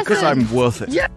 Because I'm worth it. Yeah.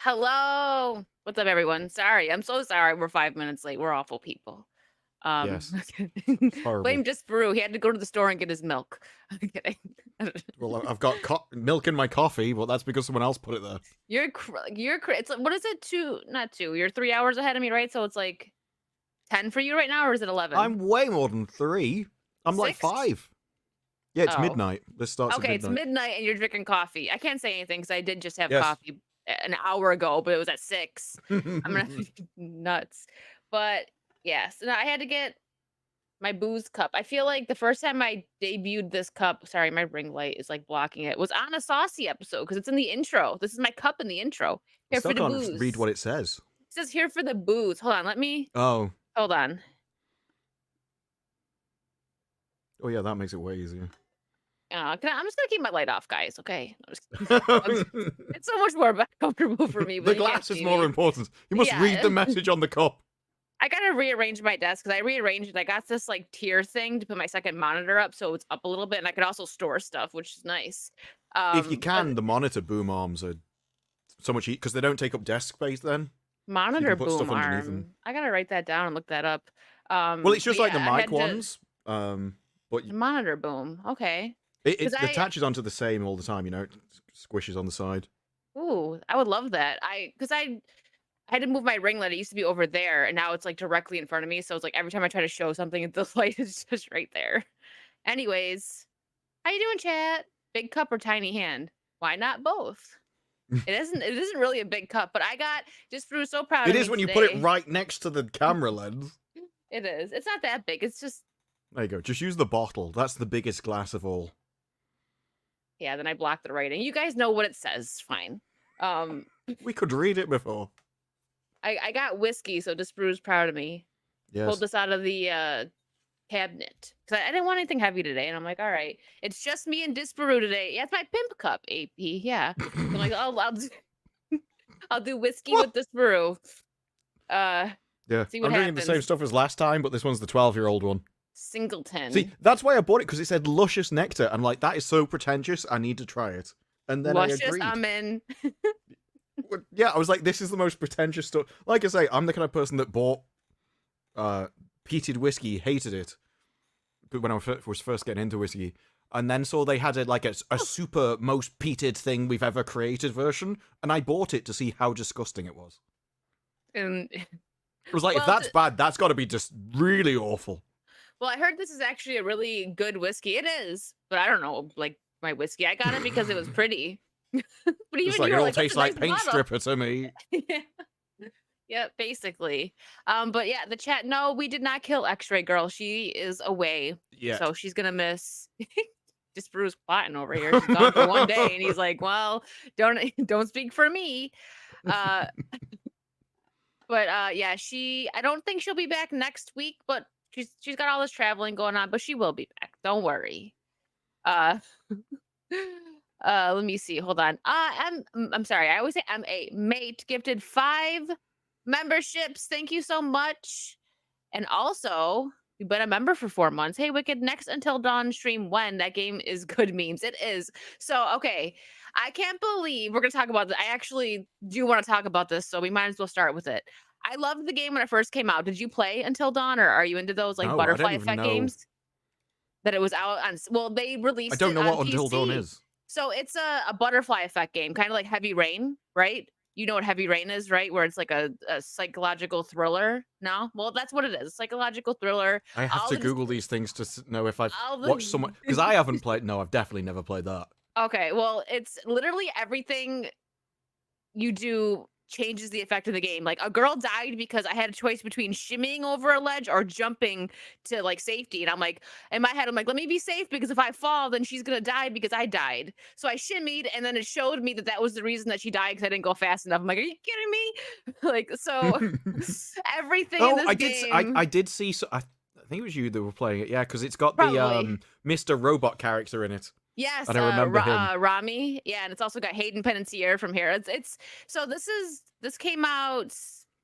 Hello. What's up, everyone? Sorry. I'm so sorry. We're 5 minutes late. We're awful people. Yes. Horrible. Blame just Brew. He had to go to the store and get his milk. I'm kidding. Well, I've got milk in my coffee, but that's because someone else put it there. It's what is it? Not 2. You're 3 hours ahead of me, right? So it's like 10 for you right now, or is it 11? I'm way more than 3. I'm like 6? 5. Yeah, it's Oh. midnight. This starts at midnight. It's midnight and you're drinking coffee. I can't say anything because I did just have Yes. coffee an hour ago, but it was at 6. I'm gonna nuts. But yes, no, I had to get my booze cup. I feel like the first time I debuted this cup, sorry, my ring light is like blocking it, was on a Saucy episode because it's in the intro. This is my cup in the intro. I Here still for the can't booze. read what it says. It says here for the booze. Hold on, let me. Oh. Hold on. Oh yeah, that makes it way easier. I'm just gonna keep my light off, guys. Okay. It's so much more comfortable for me. The glass is more important. You must read the message on the cup. I gotta rearrange my desk because I rearranged it. I got this like tier thing to put my second monitor up, so it's up a little bit, and I could also store stuff, which is nice. If you can, the monitor boom arms are so much because they don't take up desk space. Then monitor put boom stuff underneath arm. them. I gotta write that down and look that up. Well, it's just like the mic ones. But the monitor boom. Okay. It attaches onto the same all the time. You know, it squishes on the side. Ooh, I would love that. I had to move my ring light. It used to be over there, and now it's like directly in front of me. So it's like every time I try to show something, the light is just right there. Anyways, how you doing, chat? Big cup or tiny hand? Why not both? It isn't really a big cup, but I got just Brew so proud of me. It is when you put it right next to the camera lens. It is. It's not that big. It's just. There you go. Just use the bottle. That's the biggest glass of all. Yeah, then I blocked the writing. You guys know what it says. Fine. We could read it before. I got whiskey, so Disbrew's proud of me. Yes. Pulled this out of the cabinet because I didn't want anything heavy today, and I'm like, all right, it's just me and Disbrew today. Yeah, it's my pimp cup, AP. Yeah, so I'm like, I'll do whiskey with Disbrew. Yeah, see what I'm drinking the same stuff as last time, but this one's the 12-year-old one. Singleton. See, that's why I bought it, because it said luscious nectar. I'm like, that is so pretentious. I need to try it. And then luscious, I agreed. I'm in. Yeah, I was like, this is the most pretentious stuff. Like I say, I'm the kind of person that bought peated whiskey, hated it, but when I was first getting into whiskey, and then saw they had a super most peated thing we've ever created version, and I bought it to see how disgusting it was. And it was like, if that's bad, that's got to be just really awful. Well, I heard this is actually a really good whiskey. It is, but I don't know, like my whiskey. I got it because it was pretty. But even it's like, you it were all tastes like paint stripper to me. Yeah, basically. But yeah, the chat. No, we did not kill X-Ray Girl. She is away. Yeah. So she's gonna miss. Just Bruce plotting over here. She's gone for one day, and he's like, "Well, don't speak for me." But yeah, I don't think she'll be back next week, but she's got all this traveling going on, but she will be back. Don't worry. Let me see. Hold on. I'm sorry. I always say MA. Mate gifted 5 memberships. Thank you so much. And also, you've been a member for 4 months. Hey, Wicked, next Until Dawn stream when? That game is good memes. It is. So, okay. I can't believe we're going to talk about this. I actually do want to talk about this, so we might as well start with it. I loved the game when it first came out. Did you play Until Dawn, or are you into those like butterfly effect games? That it was out on. Well, they released. I don't know what PC. Until Dawn is. So it's a butterfly effect game, kind of like Heavy Rain, right? You know what Heavy Rain is, right? Where it's like a psychological thriller. No, well, that's what it is. Psychological thriller. I have to Google these things to know if I've watched someone, because I haven't played. No, I've definitely never played that. Okay, well, it's literally everything you do changes the effect of the game. Like a girl died because I had a choice between shimmying over a ledge or jumping to like safety. And I'm like, in my head, I'm like, let me be safe because if I fall, then she's gonna die because I died. So I shimmied, and then it showed me that that was the reason that she died because I didn't go fast enough. I'm like, are you kidding me? Like, so everything in Oh, this game, I did see. I think it was you that were playing it. Yeah, because it's got the probably. Mr. Robot character in it, Yes, and I remember him. Rami. Yeah, and it's also got Hayden Panettiere from here. It's so this came out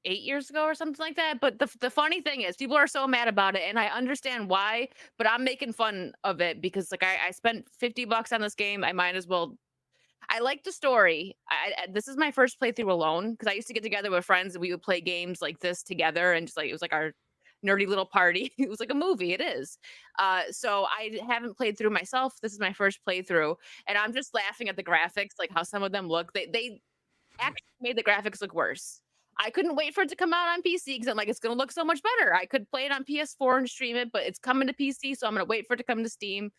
8 years ago or something like that. But the funny thing is, people are so mad about it, and I understand why. But I'm making fun of it because like I spent $50 on this game. I might as well. I like the story. This is my first playthrough alone because I used to get together with friends and we would play games like this together and just like it was like our nerdy little party. It was like a movie. It is. So I haven't played through myself. This is my first playthrough, and I'm just laughing at the graphics, like how some of them look. They actually made the graphics look worse. I couldn't wait for it to come out on PC because I'm like, it's gonna look so much better. I could play it on PS4 and stream it, but it's coming to PC, so I'm gonna wait for it to come to Steam.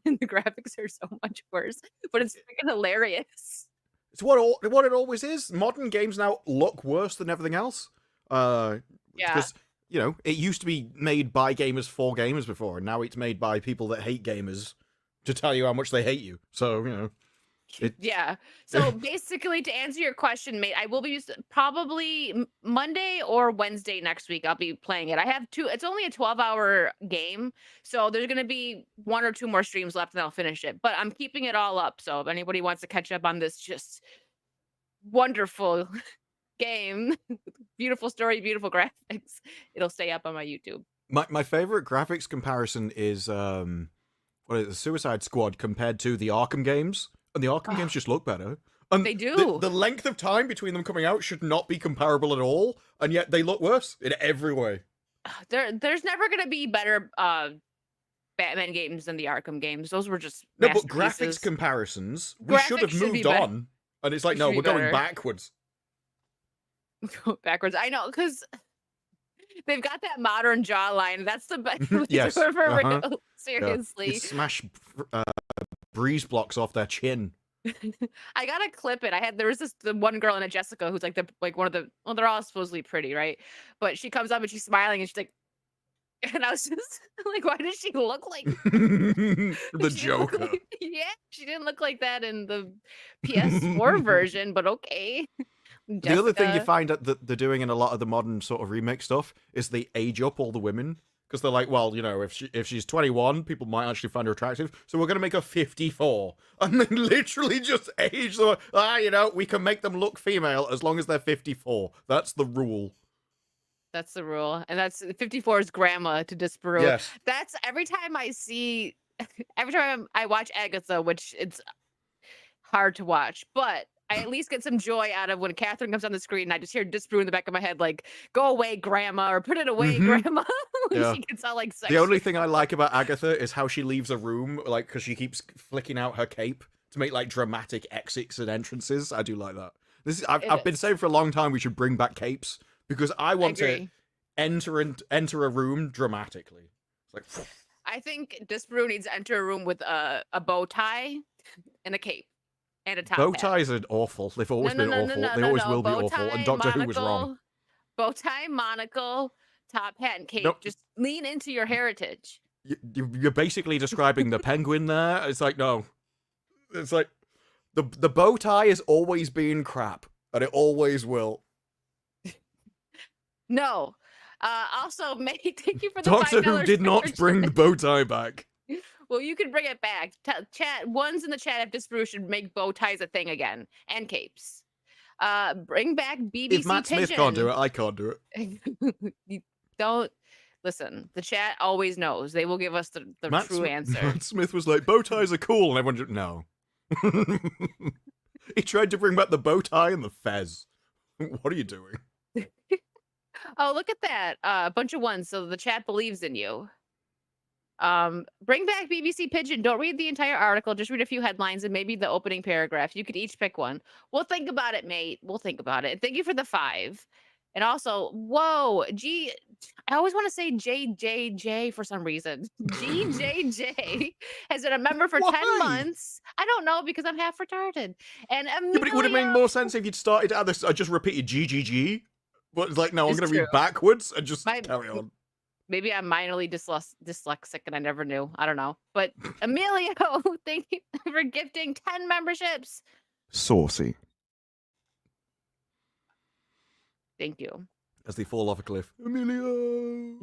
And the graphics are so much worse, but it's freaking hilarious. It's what it always is. Modern games now look worse than everything else. Yeah. Because it used to be made by gamers for gamers before, and now it's made by people that hate gamers to tell you how much they hate you. So it. Yeah. So basically, to answer your question, mate, I will be probably Monday or Wednesday next week. I'll be playing it. I have two. It's only a 12-hour game, so there's gonna be one or two more streams left, and I'll finish it. But I'm keeping it all up. So if anybody wants to catch up on this, just wonderful game, beautiful story, beautiful graphics, it'll stay up on my YouTube. My favorite graphics comparison is what is it, the Suicide Squad compared to the Arkham games, and the Arkham games just look better. And They do. The length of time between them coming out should not be comparable at all, and yet they look worse in every way. There's never gonna be better Batman games than the Arkham games. Those were just No, but graphics masterpieces. comparisons, we should have Graphics should be moved better. on. And it's like, It no, should be we're going better. backwards. Go backwards. I know, because they've got that modern jawline. That's the best way Yes. to for real. Yeah. Seriously. You smash breeze blocks off their chin. I gotta clip it. There was the one girl in it, Jessica, who's like one of the well, they're all supposedly pretty, right? But she comes up and she's smiling and she's like, and I was just like, why does she look like The she didn't look Joker. yeah, she didn't look like that in the PS4 version, but okay. The other thing you Jessica. find that they're doing in a lot of the modern sort of remake stuff is they age up all the women. Because they're like, well, if she's 21, people might actually find her attractive, so we're going to make her 54. And then literally just age them. We can make them look female as long as they're 54. That's the rule. That's the rule. And that's 54 is grandma to disprove. Yes. That's every time I watch Agatha, which it's hard to watch, but I at least get some joy out of when Catherine comes on the screen and I just hear disprove in the back of my head, like, go away, grandma, or put it away, grandma. When Yeah. she gets all like The sexy. only thing I like about Agatha is how she leaves a room, like, because she keeps flicking out her cape to make, like, dramatic exits and entrances. I do like that. I've been saying for a long time we should bring back capes, because I want to agree. enter a room dramatically. It's like, I think Disparu needs to enter a room with a bow tie and a cape and a top bow hat. ties are awful. They've always been awful. They always will be Bow awful. tie, And Doctor Who was wrong. monocle, bow tie, monocle, top hat, and cape. Nope. Just lean into your heritage. You're basically describing the penguin there. It's like, no. It's like, the bow tie has always been crap, and it always will. No. Also, May, thank you for the Doctor $5 Who did not super bring the chat. bow tie back. Well, you can bring it back. Chat ones in the chat if Disparu should make bow ties a thing again and capes. Bring back BBC If Matt Smith can't do it, I can't do it. You don't listen. The chat always knows. They will give us the true answer. Matt Smith was like, bow ties are cool, and everyone just, no. He tried to bring back the bow tie and the fez. What are you doing? Oh, look at that. A bunch of ones. So the chat believes in you. Bring back BBC Pigeon. Don't read the entire article. Just read a few headlines and maybe the opening paragraph. You could each pick one. We'll think about it, mate. We'll think about it. Thank you for the 5. And also, whoa, I always want to say JJJ for some reason. GJJ has been a member for 10 Why? months. I don't know because I'm half retarded. And Yeah, but it would have made Amelia, more sense if you'd started at this. I just repeated GGG, but it's like, no, I'm is going to true. read backwards and just My carry on. Maybe I'm minorly dyslexic and I never knew. I don't know. But Emilio, thank you for gifting 10 memberships. Saucy. Thank you. As they fall off a cliff. Emilio.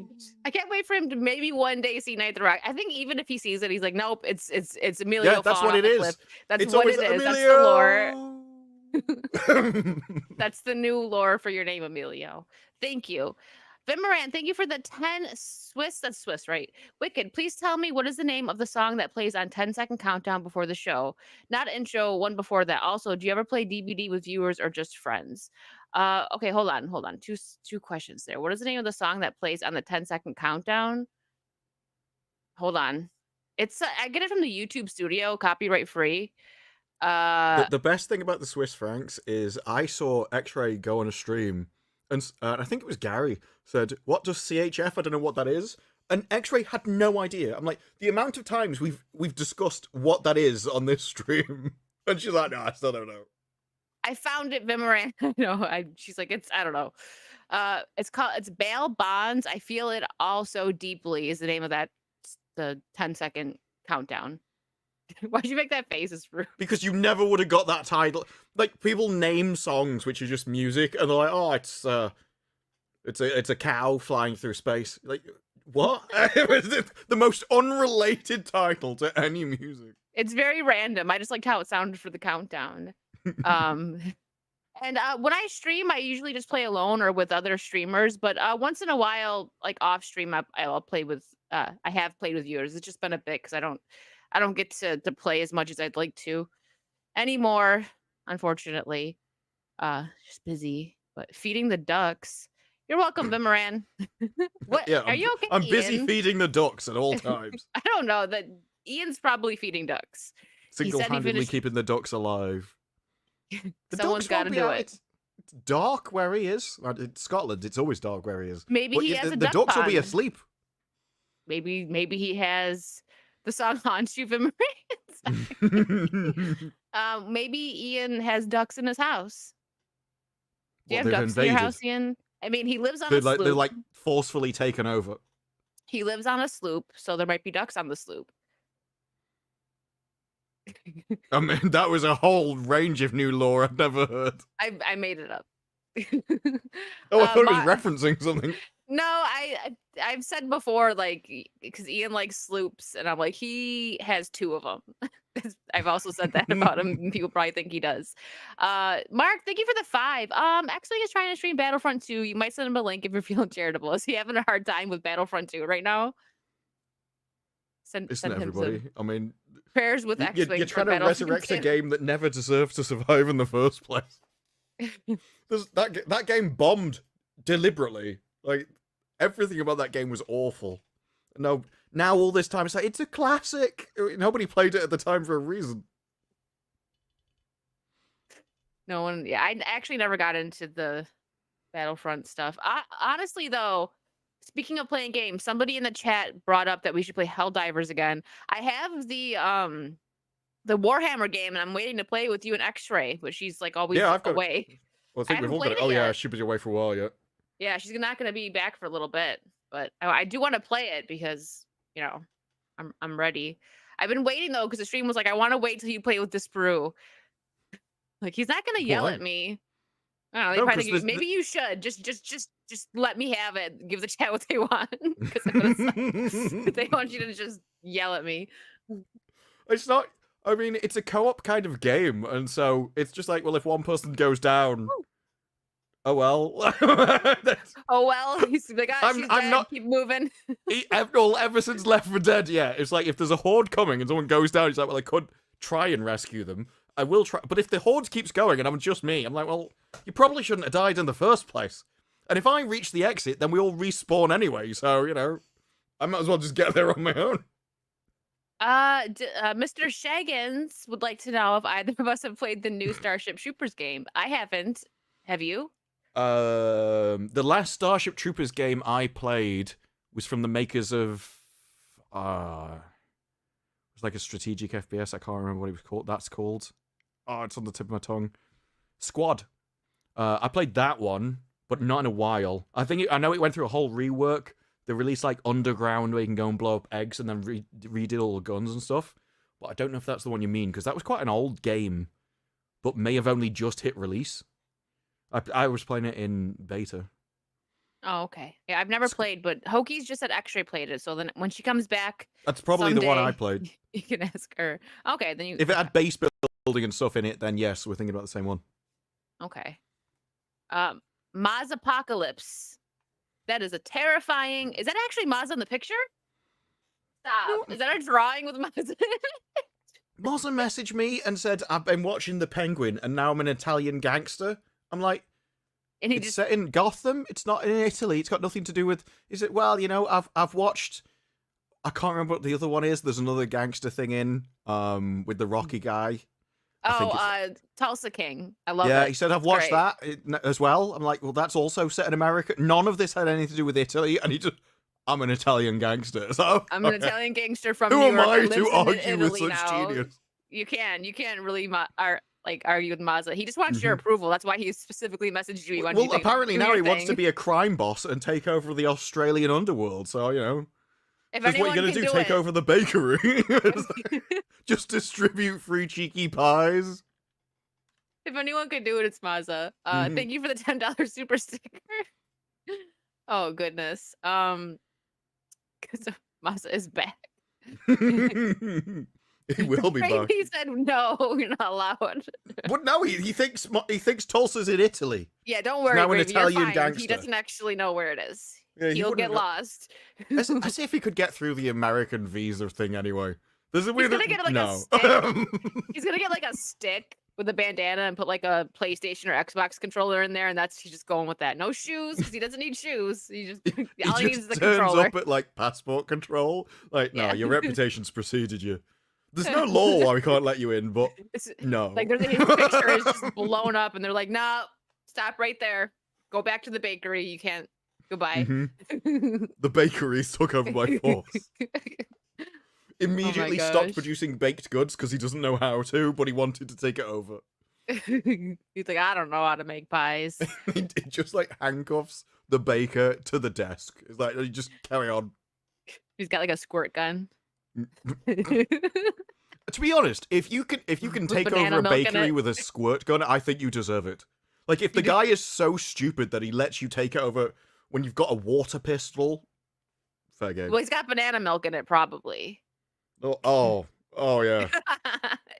I can't wait for him to maybe one day see Night the Rock. I think even if he sees it, he's like, nope, it's Emilio Yeah, that's falling what off it the is. cliff. That's It's what always it is. That's the lore. Emilio. That's the new lore for your name, Emilio. Thank you. Vimaran, thank you for the 10 Swiss. That's Swiss, right? Wicked, please tell me what is the name of the song that plays on 10-second countdown before the show? Not intro, one before that. Also, do you ever play DBD with viewers or just friends? Okay, hold on. Two questions there. What is the name of the song that plays on the 10-second countdown? Hold on. It's I get it from the YouTube studio, copyright free. The best thing about the Swiss francs is I saw X-Ray go on a stream, and I think it was Gary said, "What does CHF? I don't know what that is." And X-Ray had no idea. I'm like, the amount of times we've discussed what that is on this stream, and she's like, "No, I still don't know." I found it, Vimaran. She's like, I don't know. It's Bail Bonds. I feel it all so deeply is the name of the 10-second countdown. Why'd you make that face? It's rude. Because you never would have got that title. Like, people name songs which are just music, and they're like, "Oh, it's a cow flying through space." Like, what? It was the most unrelated title to any music. It's very random. I just liked how it sounded for the countdown. And when I stream, I usually just play alone or with other streamers. But once in a while, like off stream, I'll play with. I have played with viewers. It's just been a bit because I don't get to play as much as I'd like to anymore. Unfortunately, just busy. But feeding the ducks. You're welcome, Vimaran. What? Yeah, Are you okay? I'm busy Ian? feeding the ducks at all times. I don't know that Ian's probably feeding ducks. Single-handedly finished- keeping the ducks alive. The Someone's ducks got to won't be do out. it. It's dark where he is. In Scotland, it's always dark where he is. Maybe But he yeah, has a the duck ducks will be pond. asleep. Maybe he has the song haunts you, Vimaran. Maybe Ian has ducks in his house. Do you have they've ducks in your invaded. house, Ian? I mean, he lives on a sloop. They're like forcefully taken over. He lives on a sloop, so there might be ducks on the sloop. I mean, that was a whole range of new lore I've never heard. I made it up. Oh, I thought it was referencing something. No, I've said before, like, because Ian likes sloops, and I'm like, he has 2 of them. I've also said that about him. And people probably think he does. Mark, thank you for the 5. Actually, he's trying to stream Battlefront 2. You might send him a link if you're feeling charitable. Is he having a hard time with Battlefront 2 right now? Send him everybody? some I mean, prayers with you're X-Wing trying to Battlefront resurrect 2. a game that never deserved to survive in the first place. That game bombed deliberately. Like, everything about that game was awful. No, now all this time it's like, it's a classic. Nobody played it at the time for a reason. No one, yeah, I actually never got into the Battlefront stuff. Honestly, though, speaking of playing games, somebody in the chat brought up that we should play Helldivers again. I have the Warhammer game, and I'm waiting to play with you and X-Ray, but she's like always Yeah, I've got away. Well, I think I we've haven't all got played it. it Oh, yeah, yet. she was away for a while yet. Yeah, she's not going to be back for a little bit, but I do want to play it because, you know, I'm ready. I've been waiting though because the stream was like, I want to wait till you play with Disparu. Like, he's not going to yell Why? at me. I don't know. They No, probably 'cause think, maybe you should just let me have it. Give the chat what they want because I'm gonna suck. They want you to just yell at me. It's not. I mean, it's a co-op kind of game, and so it's just like, well, if one person goes down, oh well. Oh well, he's like, ah, she's I'm dead. not- Keep moving. Ever since Left 4 Dead, yeah, it's like if there's a horde coming and someone goes down, it's like, well, I could try and rescue them. I will try, but if the horde keeps going and I'm just me, I'm like, well, you probably shouldn't have died in the first place. And if I reach the exit, then we all respawn anyway. So I might as well just get there on my own. Mr. Shaggins would like to know if either of us have played the new Starship Troopers game. I haven't. Have you? The last Starship Troopers game I played was from the makers of it was like a strategic FPS. I can't remember what it was called. That's called. Oh, it's on the tip of my tongue. Squad. I played that one, but not in a while. I know it went through a whole rework. They released like Underground where you can go and blow up eggs and then redid all the guns and stuff. But I don't know if that's the one you mean, because that was quite an old game, but may have only just hit release. I was playing it in beta. Oh, okay. Yeah, I've never played, but Hokies just said X-Ray played it. So then when she comes back, That's probably the one I someday, played. you can ask her. Okay, then you. If it had base building and stuff in it, then yes, we're thinking about the same one. Okay. Maz Apocalypse. That is a terrifying. Is that actually Maz in the picture? Stop. Is that a drawing with Maz? Moza messaged me and said, I've been watching The Penguin and now I'm an Italian gangster. I'm like, And he it's just set in Gotham. It's not in Italy. It's got nothing to do with. Is it? Well, you know, I've watched. I can't remember what the other one is. There's another gangster thing in with the Rocky guy. Tulsa King. I love it. Yeah, he said I've watched great. that as well. I'm like, well, that's also set in America. None of this had anything to do with Italy, and he just. I'm an Italian gangster, so I'm an Italian gangster from Who New am York. I who to lives in argue with Italy such now. genius? You can't really argue with Mazda. He just wants your approval. That's why he specifically messaged you. He wanted you Well, to apparently do now your he wants to thing. be a crime boss and take over the Australian underworld. So, you know, If that's what anyone you're going to can do, do take it. over the bakery. Just distribute free cheeky pies. If anyone could do it, it's Mazda. Thank you for the $10 super sticker. Oh goodness. Because Mazda is back. He will be back. He said no, you're not allowed. But no, he thinks Tulsa's in Italy. Yeah, don't worry. Now an Gravy, you're Italian fine. gangster. He doesn't actually know where it is. Yeah, He'll get wouldn't know. lost. As if he could get through the American visa thing anyway. There's a weird. gonna get, like, a no. stick. He's gonna get like a stick with a bandana and put like a PlayStation or Xbox controller in there, and he's just going with that. No shoes because he doesn't need shoes. He just all he needs is the turns controller. up at like passport control. Like, no, Yeah. your reputation's preceded you. There's no law why we can't let you in, but no. Like his picture is just blown up, and they're like, "No, stop right there. Go back to the bakery. You can't. Goodbye." The bakeries took over by force. Immediately stopped gosh. producing baked goods because he doesn't know how to, but he wanted to take it over. He's like, "I don't know how to make pies." He just like handcuffs the baker to the desk. It's like, you just carry on. He's got like a squirt gun. To be honest, if you can take banana over a milk in bakery it. with a squirt gun, I think you deserve it. Like, if the guy is so stupid that he lets you take it over when you've got a water pistol, fair game. Well, he's got banana milk in it, probably. Oh yeah.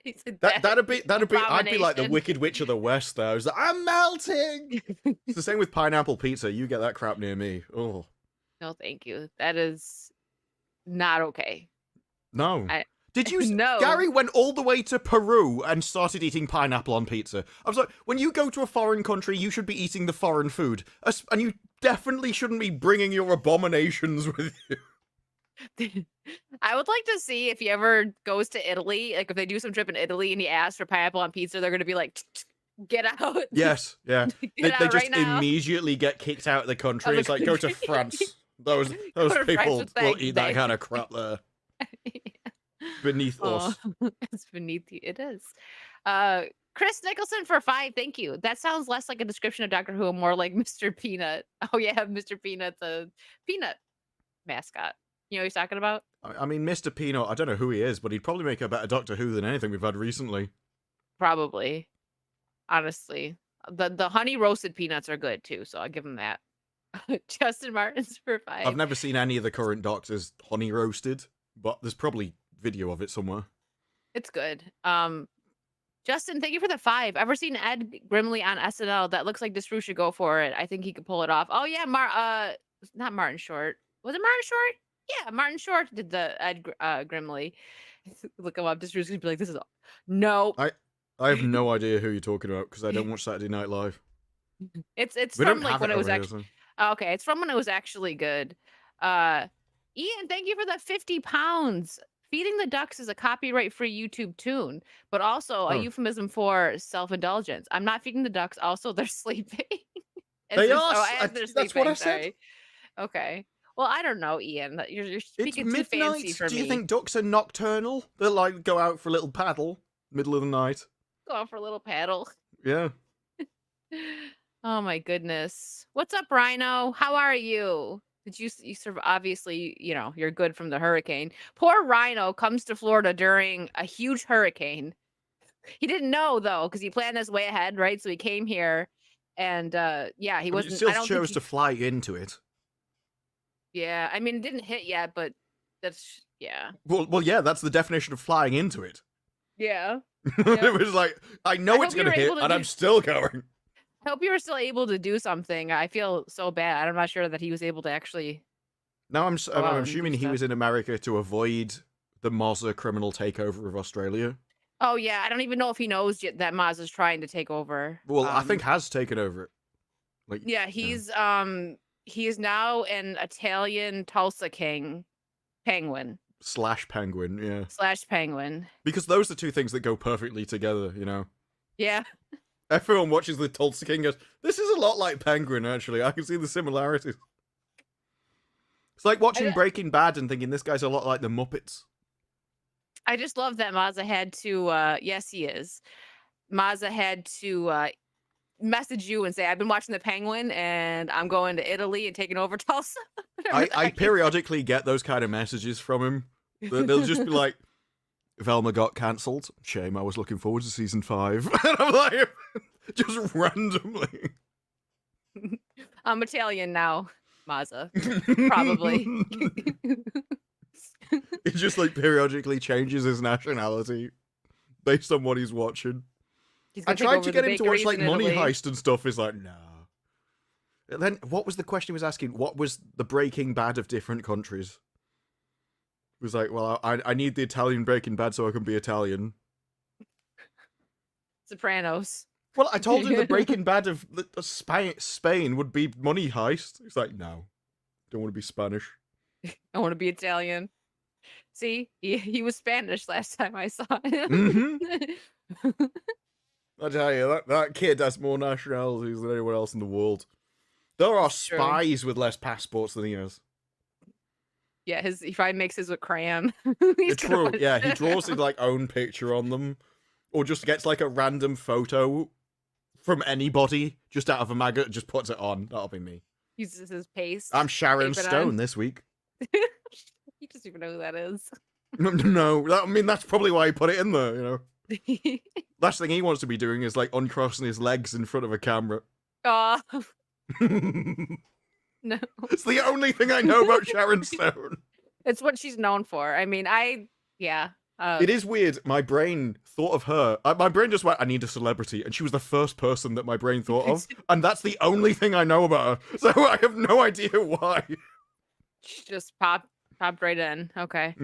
He said That'd be. I'd be like the abomination. Wicked Witch of the West. There, it's like, I'm melting. It's the same with pineapple pizza. You get that crap near me. Oh No, thank you. That is not okay. no. I- Did you? No. Gary went all the way to Peru and started eating pineapple on pizza. I was like, when you go to a foreign country, you should be eating the foreign food, and you definitely shouldn't be bringing your abominations with you. I would like to see if he ever goes to Italy, like if they do some trip in Italy and he asks for pineapple on pizza, they're going to be like, "Get out." Yes, yeah. Get They out just right now. immediately get kicked out of the country. Of the It's like, go to country. France. Those Go to France people with will that eat that bag. kind of crap there. Beneath us. It's beneath you. It is. Chris Nicholson for 5. Thank you. That sounds less like a description of Doctor Who and more like Mr. Peanut. Oh yeah, Mr. Peanut, the peanut mascot. You know what he's talking about? I mean, Mr. Peanut, I don't know who he is, but he'd probably make a better Doctor Who than anything we've had recently. Probably. Honestly. The honey roasted peanuts are good too, so I'll give him that. Justin Martin's for 5. I've never seen any of the current Doctors honey roasted, but there's probably video of it somewhere. It's good. Justin, thank you for the 5. Ever seen Ed Grimley on SNL? That looks like Disru should go for it. I think he could pull it off. Oh yeah, not Martin Short. Was it Martin Short? Yeah, Martin Short did the Ed Grimley. Look him up. Disru's gonna be like, this is no. I have no idea who you're talking about because I don't watch Saturday Night Live. It's We from don't like have when it was over here, actually so- okay. It's from when it was actually good. Ian, thank you for the 50 pounds. Feeding the Ducks is a copyright-free YouTube tune, but also a Oh. euphemism for self-indulgence. I'm not feeding the ducks. Also, they're sleeping. They are. Oh, as they're That's what I sleeping. said. Sorry. Okay. Well, I don't know, Ian. You're It's speaking too fancy midnight. for Do you me. think ducks are nocturnal? They like go out for a little paddle middle of the night. Go out for a little paddle. Yeah. Oh my goodness. What's up, Rhino? How are you? Did you obviously, you're good from the hurricane. Poor Rhino comes to Florida during a huge hurricane. He didn't know though, because he planned this way ahead, right? So he came here and yeah, he But wasn't it still I don't chose think to fly into it. yeah, I mean it didn't hit yet, but that's yeah. Well, yeah, that's the definition of flying into it. Yeah. It was like, I know it's hope you going to were hit, able to and do- I'm still going. I hope you were still able to do something. I feel so bad. I'm not sure that he was able to actually Now I'm go out and do assuming he stuff. was in America to avoid the Mozza criminal takeover of Australia. Oh yeah, I don't even know if he knows yet that Maz is trying to take over. Well, I think has taken over it. Like, Yeah, he is now an Italian Tulsa King penguin / penguin, yeah. / penguin. Because those are two things that go perfectly together, you know. Yeah. Everyone watches the Tulsa King goes, this is a lot like Penguin, actually. I can see the similarities. It's like watching Breaking Bad and thinking this guy's a lot like the Muppets. I just love that Mazza had to yes he is. Mazza had to message you and say, I've been watching the Penguin and I'm going to Italy and taking over Tulsa. I periodically get those kind of messages from him. They'll just be like, Velma got cancelled. Shame, I was looking forward to season 5. And I'm like, just randomly. I'm Italian now, Mazza. Probably. He just like periodically changes his nationality based on what he's watching. I tried to get him to watch like Money Heist and stuff. He's like, no. And then what was the question he was asking? What was the Breaking Bad of different countries? He was like, well, I need the Italian Breaking Bad so I can be Italian. Sopranos. Well, I told him the Breaking Bad of Spain would be Money Heist. He's like, no, don't want to be Spanish. I want to be Italian. See, he was Spanish last time I saw him. Mm-hmm. I tell you, that kid has more nationalities than anyone else in the world. There are spies with less passports than he has. Yeah, he probably makes his with crayon. True, yeah, he draws his like own picture on them. Or just gets like a random photo from anybody just out of a magazine, just puts it on. That'll be me. Uses his paste. I'm Sharon Stone this week. You just even know who that is. No, that's probably why he put it in there, you know. Last thing he wants to be doing is like uncrossing his legs in front of a camera. Oh. No. It's the only thing I know about Sharon Stone. It's what she's known for. I mean, yeah. It is weird. My brain thought of her. My brain just went, I need a celebrity. And she was the first person that my brain thought of. And that's the only thing I know about her. So I have no idea why. She just popped right in. Okay.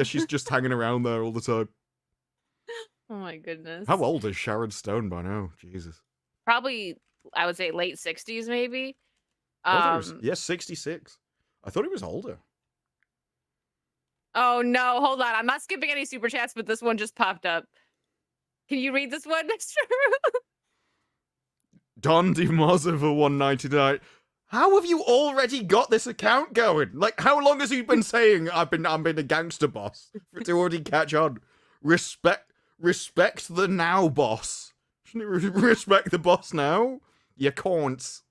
She's just hanging around there all the time. Oh my goodness. How old is Sharon Stone by now? Jesus. Probably, I would say late 60s, maybe. Yes, 66. I thought he was older. Oh no, hold on. I'm not skipping any super chats, but this one just popped up. Can you read this one, Mr. Don DiMozza for 199. How have you already got this account going? Like, how long has he been saying I've been a gangster boss to already catch on? Respect the now boss. Shouldn't you respect the boss now? You can't.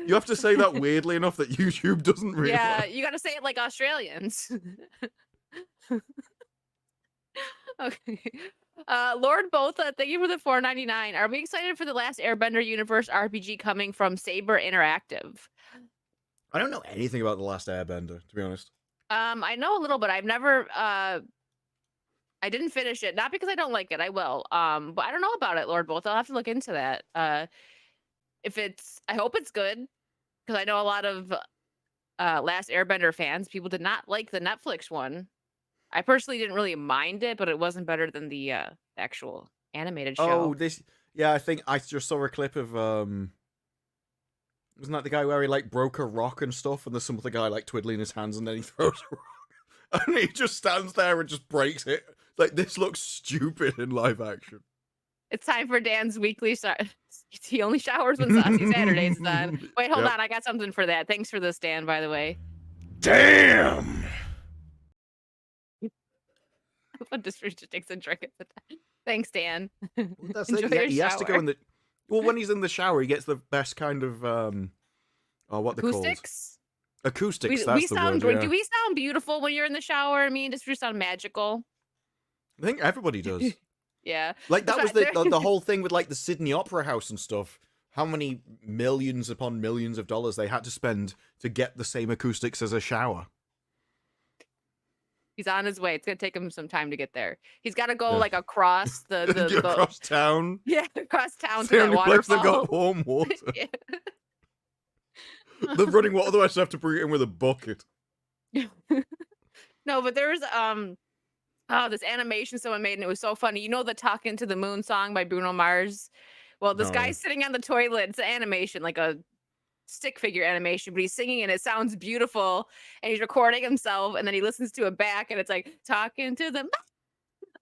You have to say that weirdly enough that YouTube doesn't realize. Yeah, you got to say it like Australians. Okay. Lord Botha, thank you for the $4.99. Are we excited for the last Airbender Universe RPG coming from Saber Interactive? I don't know anything about The Last Airbender, to be honest. I know a little, but I've never I didn't finish it. Not because I don't like it. I will. But I don't know about it, Lord Botha. I'll have to look into that. I hope it's good, because I know a lot of Last Airbender fans, people did not like the Netflix one. I personally didn't really mind it, but it wasn't better than the actual animated show. Oh, I think I just saw a clip of wasn't that the guy where he like broke a rock and stuff, and there's some other guy like twiddling his hands, and then he throws a rock, and he just stands there and just breaks it. Like, this looks stupid in live action. It's time for Dan's weekly. He only showers when Saucy Saturdays is on. Wait, hold on. I got something for that. Thanks for this, Dan. By the way. Damn. What just takes a drink at the time. Thanks, Dan. Well, that's Enjoy it. your He has to go shower. in the. Well, when he's in the shower, he gets the best kind of what they're called. Acoustics. Acoustics. We That's the sound. word. Yeah. Do we sound beautiful when you're in the shower? Me and just sound magical. I think everybody does. Yeah. Like that was That's the whole thing with like the Sydney Opera House and stuff. How many millions upon millions of dollars they had to spend to get the same acoustics as a shower. He's on his way. It's gonna take him some time to get there. He's got to go like across the across town. Yeah, across town It's to the that only place they've waterfall. got warm water. Yeah. The running water, otherwise they have to bring it in with a bucket. No, but there's this animation someone made and it was so funny. You know the "Talking to the Moon" song by Bruno Mars? Well, this No. guy's sitting on the toilet. It's an animation, like a stick figure animation, but he's singing and it sounds beautiful. And he's recording himself, and then he listens to it back, and it's like talking to the.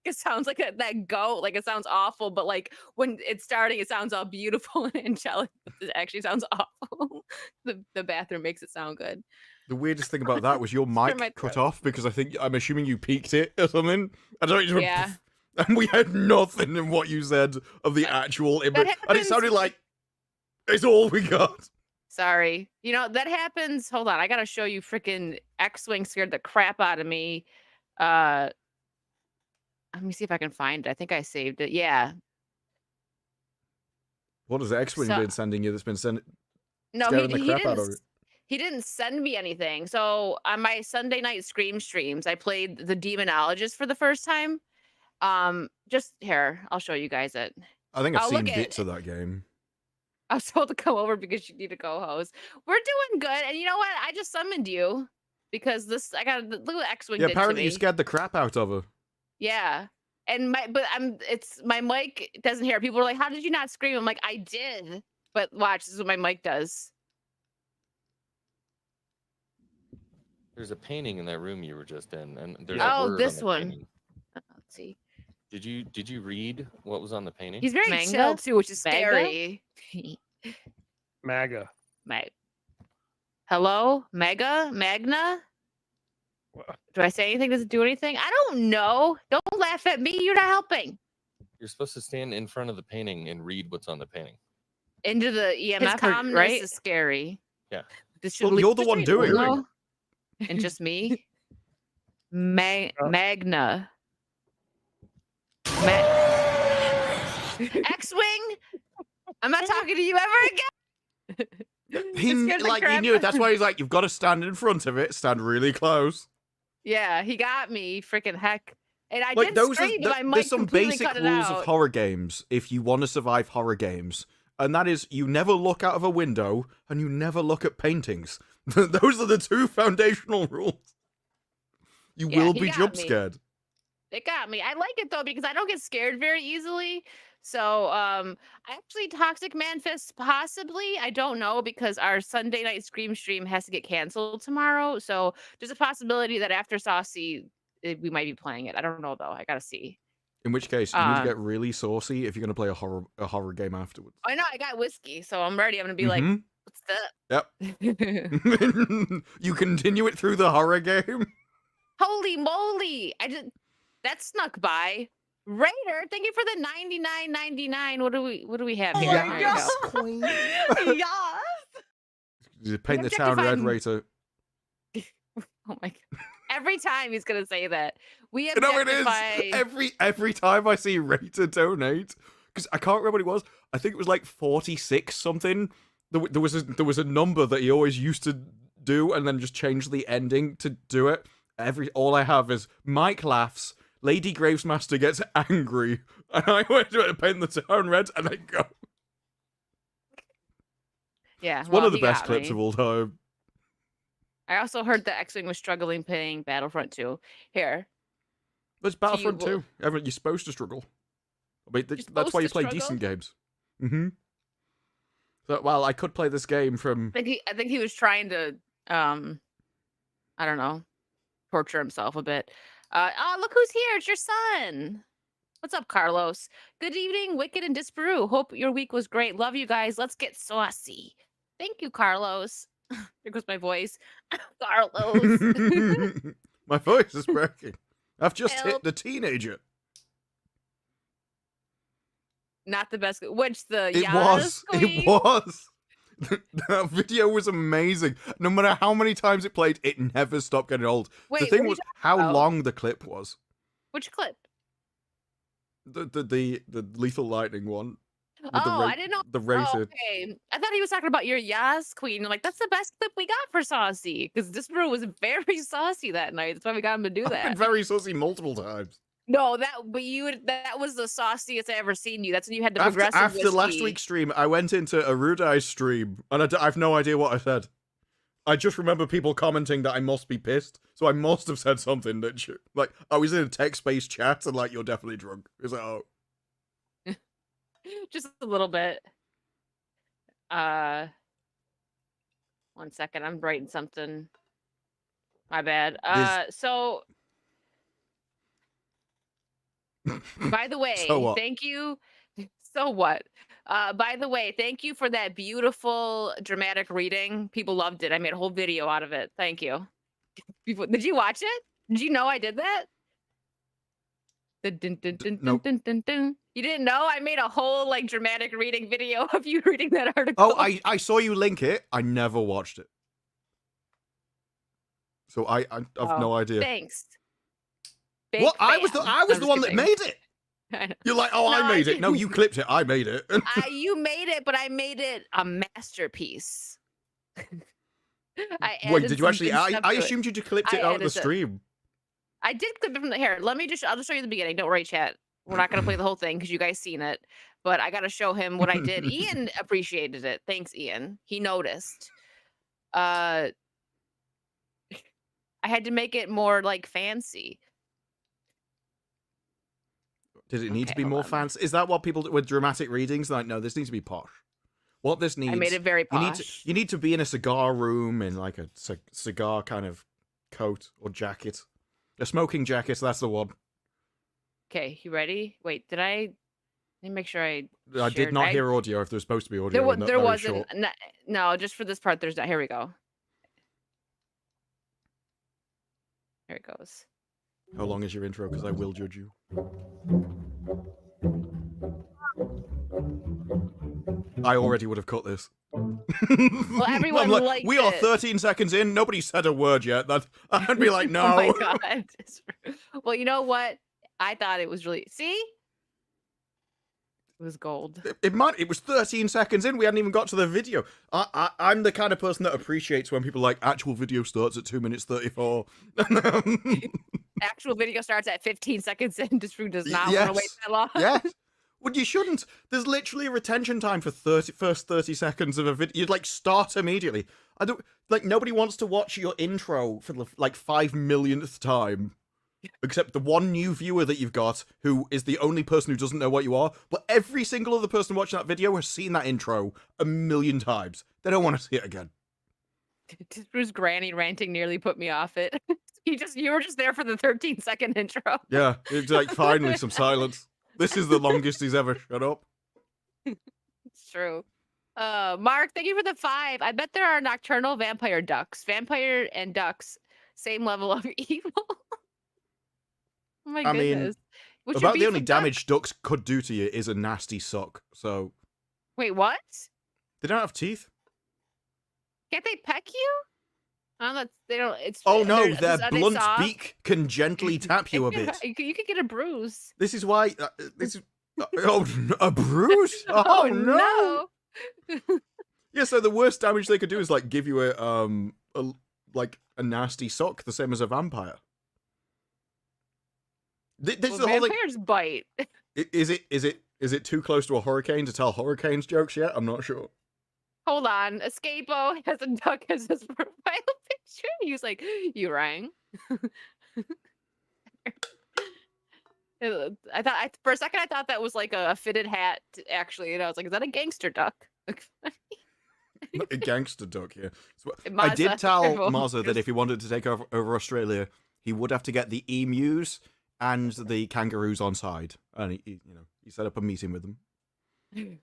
It sounds like that goat. Like it sounds awful, but like when it's starting, it sounds all beautiful and angelic. It actually sounds awful. The bathroom makes it sound good. The weirdest thing about that was your my mic cut throat. off because I'm assuming you peaked it or something. I don't know. Yeah. And we had nothing in what you said of the actual image. And it happens- sounded like it's all we got. Sorry. You know, that happens. Hold on. I got to show you. Freaking X-Wing scared the crap out of me. Let me see if I can find it. I think I saved it. Yeah. What has X-Wing been sending you that's been sending? No, scaring the crap out of it? he didn't send me anything. So on my Sunday night Scream streams, I played the Demonologist for the first time. Just here, I'll show you guys it. I think I've Oh, seen look at bits it. of that game. I was told to come over because you need a co-host. We're doing good, and you know what? I just summoned you because I got look what X-Wing Yeah, did to apparently you me. scared the crap out of her. Yeah. And my mic doesn't hear. People are like, "How did you not scream?" I'm like, "I did." But watch, this is what my mic does. There's a painting in that room you were just in, and there's Oh, a word this on the one. painting. Let's see. Did you read what was on the painting? He's very Manga? chill too, which is Manga? scary. MAGA. Hello, Magna? Do I say anything? Does it do anything? I don't know. Don't laugh at me. You're not helping. You're supposed to stand in front of the painting and read what's on the painting. Into the EMF, His calmness right? is scary. Yeah. Well, you're the one doing it. No? And just me? Magna. X-Wing? I'm not talking to you ever again. He scared the crap knew it. out That's why he's like, you've got to stand in front of it, stand really close. Yeah, he got me. Freaking heck. And I Like did scream, but my mic there's some completely basic cut it rules out. of horror games if you want to survive horror games, and that is you never look out of a window and you never look at paintings. Those are the two foundational rules. You Yeah, will he be got jump me. scared. It got me. I like it though because I don't get scared very easily. So actually Toxic Manfist possibly. I don't know because our Sunday night Scream stream has to get canceled tomorrow. So there's a possibility that after Saucy we might be playing it. I don't know though. I gotta see. In which case, you need to get really saucy if you're going to play a horror game afterwards. I know I got whiskey, so I'm ready. I'm gonna be like, Mhm. what's Yep. You continue it through the horror game. Holy moly! That snuck by. Raider, thank you for the $99.99. What do we have here? Here we go. queen. Yes. You paint the town red, Objectifying- Raider. Oh my god. Every time he's gonna say that. We You know it is. objectify. Every time I see Raider donate, because I can't remember what it was. I think it was like 46 something. There was a number that he always used to do, and then just change the ending to do it. All I have is Mike laughs, Lady Gravesmaster gets angry, and I went to paint the town red, and I go. Yeah, It's one well, of the he best got clips me. of all time. I also heard that X-Wing was struggling playing Battlefront 2. Here. But it's Battlefront will- 2. You're supposed to struggle. I mean, that's supposed why you to play struggle? decent games. Mm-hmm. So, well, I could play this game from. I think he was trying to I don't know, torture himself a bit. Oh, look who's here. It's your son. What's up, Carlos? Good evening, Wicked and Disparu. Hope your week was great. Love you guys. Let's get saucy. Thank you, Carlos. There goes my voice. Carlos. My voice is breaking. I've just hit Help. the teenager. Not the best. Which the It Yas was. queen? It was. That video was amazing. No matter how many times it played, it never stopped getting old. Wait, The what thing are you was talking how about? long the clip was. Which clip? The Lethal Lightning one. With the Oh, I didn't know. The Oh, rated. okay. I thought he was talking about your Yas queen. I'm like, that's the best clip we got for Saucy. Because Disparu was very saucy that night. That's why we got him to do I've been that. very saucy multiple times. No, that was the sauciest I ever seen you. That's when you had the progressive After last whiskey. week's stream, I went into a Rudai's stream, and I've no idea what I said. I just remember people commenting that I must be pissed, so I must have said something that, like, I was in a text-based chat, and like, you're definitely drunk. It's like, oh. Just a little bit. 1 second. I'm writing something. My bad. So by the way, So what? thank you. So what? By the way, thank you for that beautiful dramatic reading. People loved it. I made a whole video out of it. Thank you. Did you watch it? Did you know I did that? Nope. You didn't know? I made a whole like dramatic reading video of you reading that article. Oh, I saw you link it. I never watched it. So I've no idea. Thanks. What? I was I'm the one that kidding. made it. I know. You're like, oh, No, I made it. No, you clipped it. I made it. You made it, but I made it a masterpiece. Wait, did you actually? I assumed you just clipped it I out of the edited it. stream. I did clip it from the hair. I'll just show you the beginning. Don't worry, chat. We're not gonna play the whole thing because you guys seen it. But I gotta show him what I did. Ian appreciated it. Thanks, Ian. He noticed. I had to make it more like fancy. Did it need to Okay, be more hold on. fancy? Is that what people do with dramatic readings? Like, no, this needs to be posh. What this needs, I made it very you posh. need to be in a cigar room in like a cigar kind of coat or jacket, a smoking jacket. That's the one. Okay, you ready? Wait, did I? Let me make sure I I did shared- not hear audio. If there's supposed to be audio, There, in that there very wasn't. short. No, just for this part, there's not. Here we go. Here it goes. How long is your intro? Because I will judge you. I already would have cut this. Well, everyone I'm like, liked we are it. 13 seconds in. Nobody said a word yet. I'd be like, no. Oh my god. Well, you know what? I thought it was really. See, it was gold. It was 13 seconds in. We hadn't even got to the video. I'm the kind of person that appreciates when people like actual video starts at 2 minutes 34. Actual video starts at 15 seconds in. Disprove does not want Yes. to wait that long. Yes. Well, you shouldn't. There's literally a retention time for first 30 seconds of a video. You'd like start immediately. I don't like nobody wants to watch your intro for the like 5 millionth time. Except the one new viewer that you've got, who is the only person who doesn't know what you are. But every single other person watching that video has seen that intro a million times. They don't want to see it again. Disprove's granny ranting nearly put me off it. You were just there for the 13-second intro. Yeah, it's like finally some silence. This is the longest he's ever shut up. It's true. Mark, thank you for the 5. I bet there are nocturnal vampire ducks. Vampire and ducks, same level of evil. Oh my I mean, goodness. What's your About the beef only with ducks? damage ducks could do to you is a nasty suck. So Wait, what? they don't have teeth. Can't they peck you? Oh, that's they don't. It's Oh no, they're- their are they blunt soft? beak can gently tap you a bit. You could get a bruise. This is why. This is. Oh, a bruise? Oh, no! Yeah, so the worst damage they could do is like give you a nasty sock, the same as a vampire. This Well, is the whole thing. vampires bite. Is it too close to a hurricane to tell hurricanes jokes yet? I'm not sure. Hold on, Escapo has a duck as his profile picture. He was like, "You rang." I thought for a second I thought that was like a fitted hat, actually, and I was like, "Is that a gangster duck?" A gangster duck here. So, I Mazza, did tell careful. Mazza that if he wanted to take over Australia, he would have to get the emus and the kangaroos on side, and he set up a meeting with them.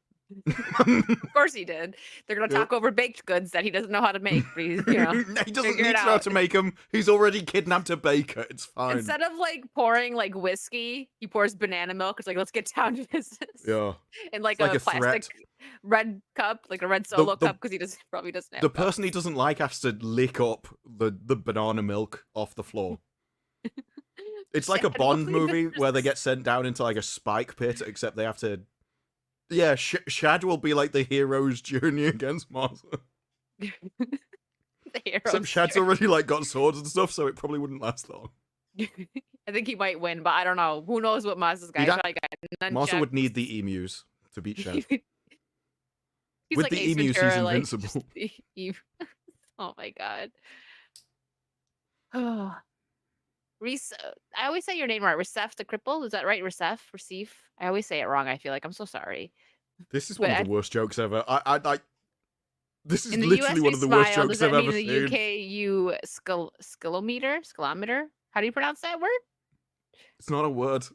Of course he did. They're gonna talk over baked goods that he doesn't know how to make. But he's, he doesn't figure need it to know how out. to make them. He's already kidnapped a baker. It's fine. Instead of like pouring like whiskey, he pours banana milk. It's like, let's get down to business. Yeah. And like It's a plastic threat. red cup, like a red solo cup, because he probably doesn't have The cups. person he doesn't like has to lick up the banana milk off the floor. It's like a Shad Bond will movie leave where they get sent down into like a spike pit, except they have to. Yeah, Shad will be like the hero's journey against Martha. The Except hero's Shad's journey. already like got swords and stuff, so it probably wouldn't last long. I think he might win, but I don't know. Who knows what Maz's guy? He'd ha- Got Martha nunchucks. would need the emus to beat Shad. He's With like the Ace emus, he's Ventura, like, invincible. just oh my god. Oh. Reese, I always say your name right. Recef the cripple, is that right? Recef, Receive. I always say it wrong. I feel like I'm so sorry. This is one But of the worst jokes ever. I like. This is in the literally US one we of the worst smile. jokes Does that I've mean ever in the seen. UK you skillometer? How do you pronounce that word? It's not a word.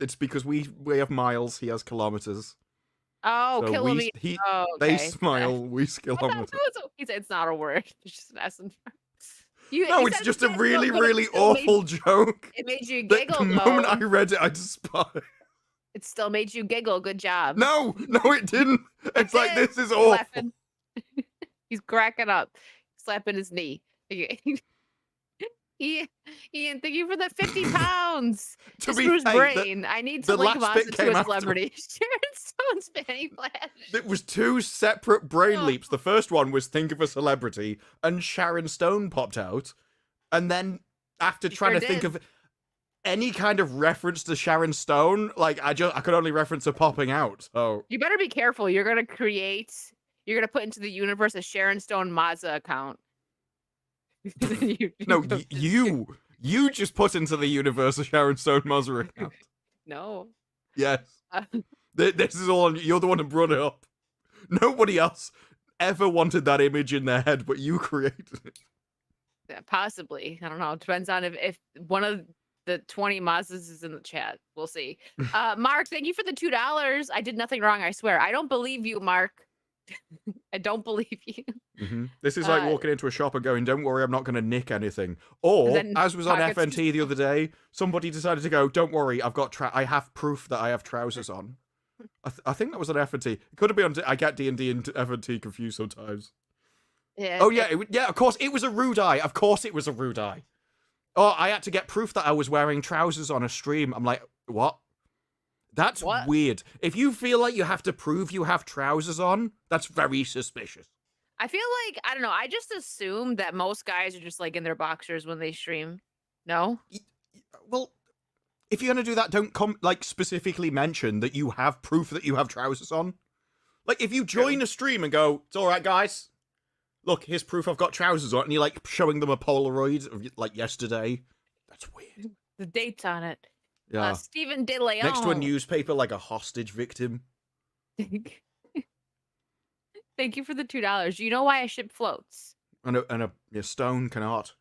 It's because we have miles. He has kilometers. Oh, So kilometer. Oh, They okay. smile. We I thought kilometers. he said it's not a word. It's just an essence. No, it's just a really, really awful joke. It made you The giggle. moment I though. read it, I despise. It still made you giggle. Good job. No, it didn't. It's like, did. this is awful. Laughing. He's cracking up, slapping his knee. Ian, thank you for the 50 pounds. To To be Screw's fair, brain. I need the to link last bit Mazza to came a after. celebrity. Sharon Stone's fanny flash. It was two separate brain Oh. leaps. The first one was think of a celebrity, and Sharon Stone popped out. And then after She trying sure to think did. of any kind of reference to Sharon Stone, like I could only reference her popping out. So You better be careful. You're gonna put into the universe a Sharon Stone Mazza account. no, you just put into the universe a Sharon Stone Mazza account. No. Yes, Uh, this is all. You're the one who brought it up. Nobody else ever wanted that image in their head, but you created it. yeah, possibly. I don't know. It depends on if one of the 20 Mazzas is in the chat. We'll see. Mark, thank you for the $2. I did nothing wrong, I swear. I don't believe you, Mark. I don't believe you. This is like Uh, walking into a shop and going, "Don't worry, I'm not going to nick anything." Or, then as was on pockets FNT the other day, somebody decided to go, "Don't worry, I have proof that I have trousers on." I think that was on FNT. It could have been on. I get D&D and FNT confused sometimes. Yeah, Oh yeah, yeah. Of course, it was a rude eye. Of course, it was a rude eye. Oh, I had to get proof that I was wearing trousers on a stream. I'm like, what? That's What? weird. If you feel like you have to prove you have trousers on, that's very suspicious. I feel like, I don't know. I just assume that most guys are just like in their boxers when they stream. No? Well, if you're gonna do that, don't specifically mention that you have proof that you have trousers on. Like, if you join a stream and go, "It's all right, guys. Look, here's proof I've got trousers on," and you're like showing them a Polaroid of like yesterday. That's weird. The dates on it. Yeah. Stephen De Leon. Next to a newspaper like a hostage victim. Thank you for the $2. Do you know why I ship floats? And a stone cannot.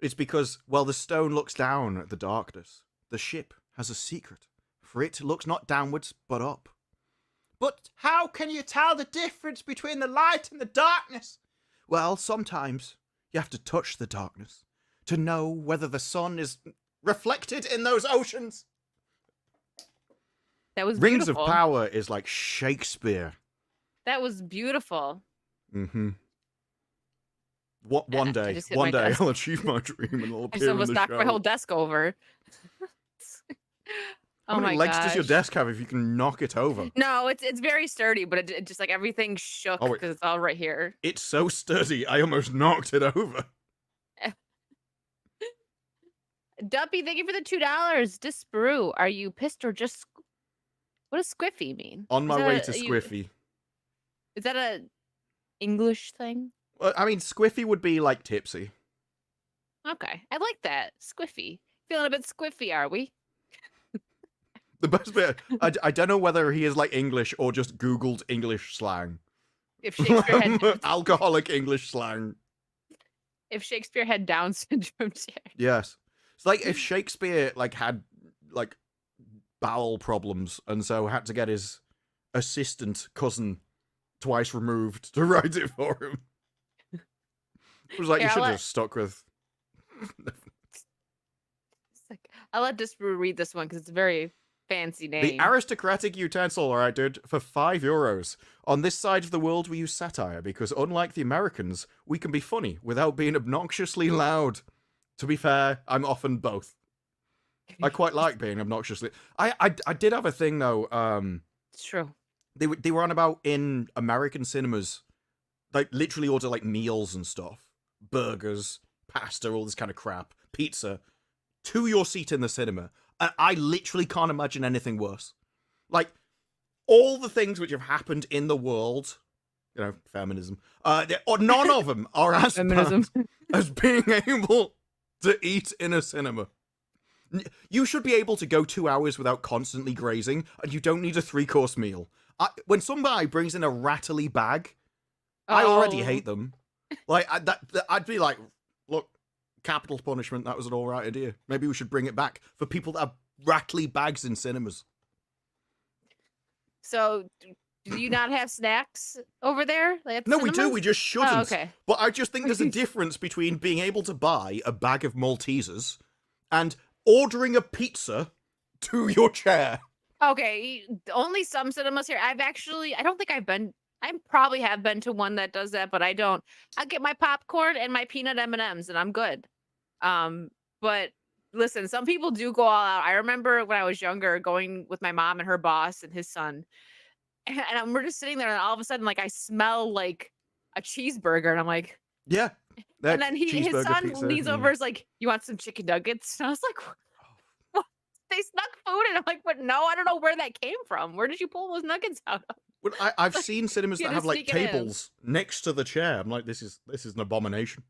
It's because, well, the stone looks down at the darkness. The ship has a secret, for it looks not downwards, but up. But how can you tell the difference between the light and the darkness? Well, sometimes you have to touch the darkness to know whether the sun is reflected in those oceans. That was Rings beautiful. of Power is like Shakespeare. That was beautiful. Mm-hmm. One I day, just hit my desk. I'll achieve my dream and I'll I appear just in almost the knocked show. my whole desk over. How Oh many my legs does your gosh. desk have if you can knock it over? No, it's very sturdy, but it just like everything shook Oh, because it's all right here. It's so sturdy, I almost knocked it over. Duppy, thank you for the $2. Disparu, are you pissed or just? What does squiffy mean? On Is my that way a- to you- Squiffy. Is that a English thing? Well, I mean, Squiffy would be like tipsy. Okay, I like that. Squiffy. Feeling a bit squiffy, are we? The best bit, I don't know whether he is like English or just Googled English slang. If Shakespeare had Alcoholic English slang. if Shakespeare had Down syndrome, Yes. It's like if Shakespeare like had like bowel problems and so had to get his assistant cousin twice removed to write it for him. It was like you should have stuck with. I'll let just read this one because it's a very fancy name. The aristocratic utensil, all right, dude, for €5. On this side of the world, we use satire because, unlike the Americans, we can be funny without being obnoxiously loud. To be fair, I'm often both. I quite like being obnoxiously. I did have a thing though. It's true. They were on about in American cinemas, like literally order like meals and stuff, burgers, pasta, all this kind of crap, pizza, to your seat in the cinema. And I literally can't imagine anything worse. Like, all the things which have happened in the world, you know, feminism, or none of them are as bad as being able to eat in a cinema. You should be able to go 2 hours without constantly grazing, and you don't need a 3-course meal. When somebody brings in a rattly bag, I already hate them. Like, I'd be like, look, capital punishment, that was an alright idea. Maybe we should bring it back for people that have rattly bags in cinemas. So, do you not have snacks over there? Like no, we do, we just shouldn't. Oh, okay. But I just think there's a difference between being able to buy a bag of Maltesers and ordering a pizza to your chair. Okay, only some cinemas here. I don't think I've been, I probably have been to one that does that, but I don't. I get my popcorn and my peanut M&Ms and I'm good. But listen, some people do go all out. I remember when I was younger going with my mom and her boss and his son, and we're just sitting there and all of a sudden, like, I smell like a cheeseburger and I'm like, yeah. And then his son leans over, is like, you want some chicken nuggets? And I was like, what? They snuck food, and I'm like, but no, I don't know where that came from. Where did you pull those nuggets out of? Well, I've seen cinemas that have like tables next to the chair. I'm like, this is an abomination.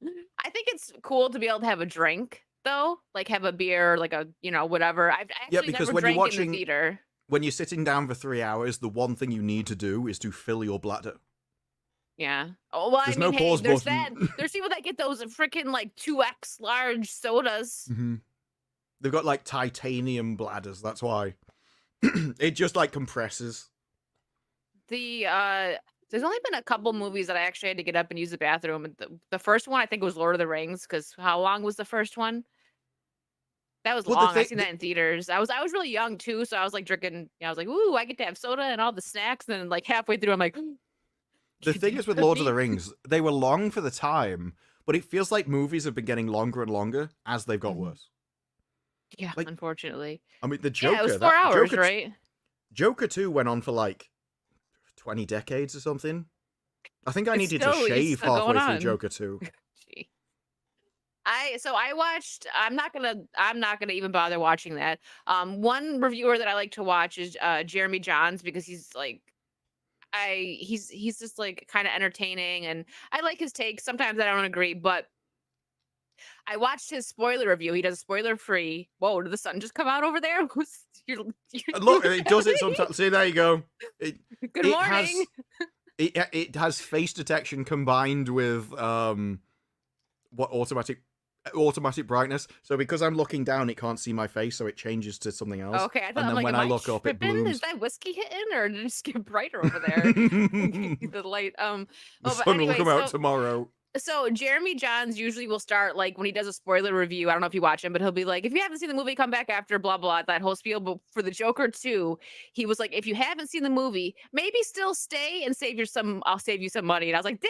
I think it's cool to be able to have a drink though, like have a beer, like a, you know, whatever. I've actually never drank in the theater. When you're sitting down for 3 hours, the one thing you need to do is to fill your bladder. Yeah. Oh, well, there's I mean, no pause there's button. that. There's people that get those freaking like 2X large sodas. Mm-hmm. They've got like titanium bladders. That's why it just like compresses. There's only been a couple movies that I actually had to get up and use the bathroom. The first one I think was Lord of the Rings, because how long was the first one? That was long. I've seen that in theaters. I was really young too, so I was like drinking. You know, I was like, ooh, I get to have soda and all the snacks. And then like halfway through, I'm like. The thing is with Lord of the Rings, they were long for the time, but it feels like movies have been getting longer and longer as they've got worse. Yeah, like, unfortunately. I mean, the Joker. Yeah, it was 4 hours, right? Joker 2 went on for like 20 decades or something. I think I needed to shave halfway through Joker 2. I watched. I'm not gonna even bother watching that. One reviewer that I like to watch is Jeremy Johns, because he's like. He's just like kind of entertaining, and I like his takes. Sometimes I don't agree, but I watched his spoiler review. He does spoiler free. Whoa, did the sun just come out over there? Look, it does it sometimes. See, there you go. Good morning. It has face detection combined with automatic brightness. So because I'm looking down, it can't see my face, so it changes to something else. Okay, I thought, and then like, when I look up, it blooms. Is that whiskey hitting, or did it just get brighter over there? The light. The sun will come out tomorrow. So Jeremy Johns usually will start, like, when he does a spoiler review. I don't know if you watch him, but he'll be like, if you haven't seen the movie, come back after blah blah, that whole spiel. But for the Joker 2, he was like, if you haven't seen the movie, maybe still stay and I'll save you some money. And I was like, damn.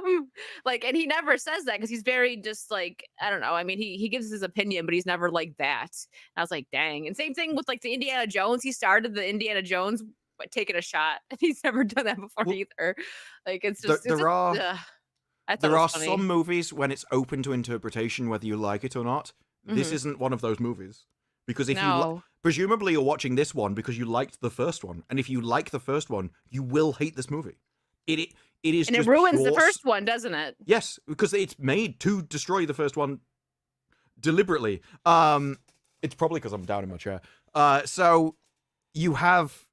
Yeah. Like, and he never says that because he's very just like, I don't know. I mean, he gives his opinion, but he's never like that. And I was like, dang. And same thing with like the Indiana Jones. He started the Indiana Jones by taking a shot, and he's never done that before either. Like, it's just there are some movies when it's open to interpretation, whether you like it or not. This isn't one of those movies. Because if you presumably you're watching this one because you liked the first one, and if you like the first one, you will hate this movie. It is, and it ruins the first one, doesn't it? Yes, because it's made to destroy the first one deliberately. It's probably because I'm down in my chair. So you have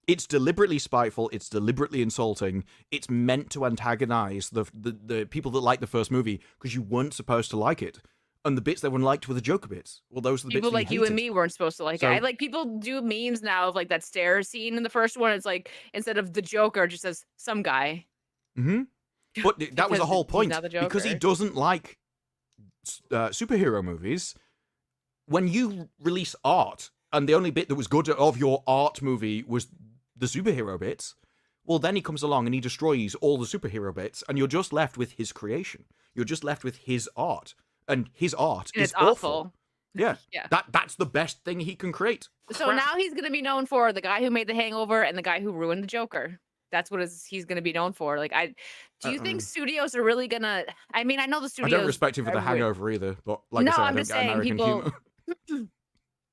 It's deliberately spiteful. It's deliberately insulting. It's meant to antagonize the people that like the first movie because you weren't supposed to like it. And the bits that one liked were the Joker bits. Well, those are the People bits like that you and me weren't supposed to like So- it. I like people do memes now of like that stairs scene in the first one. It's like instead of the Joker, it just says some guy. Mm-hmm. But that was the Because whole he's point. not the Because he Joker. doesn't like superhero movies. When you release art, and the only bit that was good of your art movie was the superhero bits, well, then he comes along and he destroys all the superhero bits, and you're just left with his creation. You're just left with his art, and his art And is it's awful. Yeah, Yeah. That's the best thing he can create. So Crap. now he's gonna be known for the guy who made The Hangover and the guy who ruined the Joker. That's what he's gonna be known for. Like, do you think studios are really gonna? I mean, I know the I studios. don't respect him for the are weird. Hangover either, but like No, I said, I I'm don't just get saying American people- humor.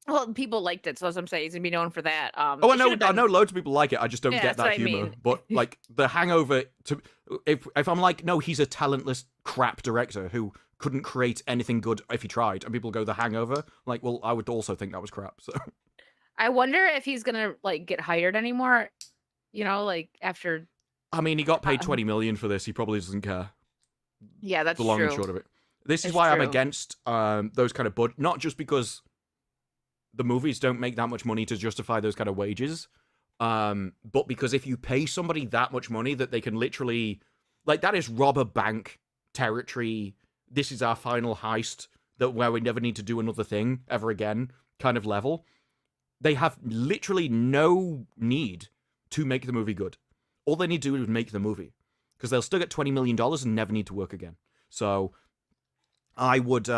Well, people liked it, so that's what I'm saying. He's gonna be known for that. Oh, it I know. should've I been- know loads of people like it. I just don't Yeah, get that's that what I humor. mean. But like the Hangover, if I'm like, no, he's a talentless crap director who couldn't create anything good if he tried, and people go the Hangover, like, well, I would also think that was crap. So I wonder if he's gonna like get hired anymore. You know, like after. I mean, he got paid 20 million for this. He probably doesn't care. Yeah, that's The long true. and short of it. This is It's why I'm true. against those kind of not just because the movies don't make that much money to justify those kind of wages, but because if you pay somebody that much money that they can literally, like, that is rob a bank territory. This is our final heist where we never need to do another thing ever again kind of level. They have literally no need to make the movie good. All they need to do is make the movie, because they'll still get $20 million and never need to work again. So I would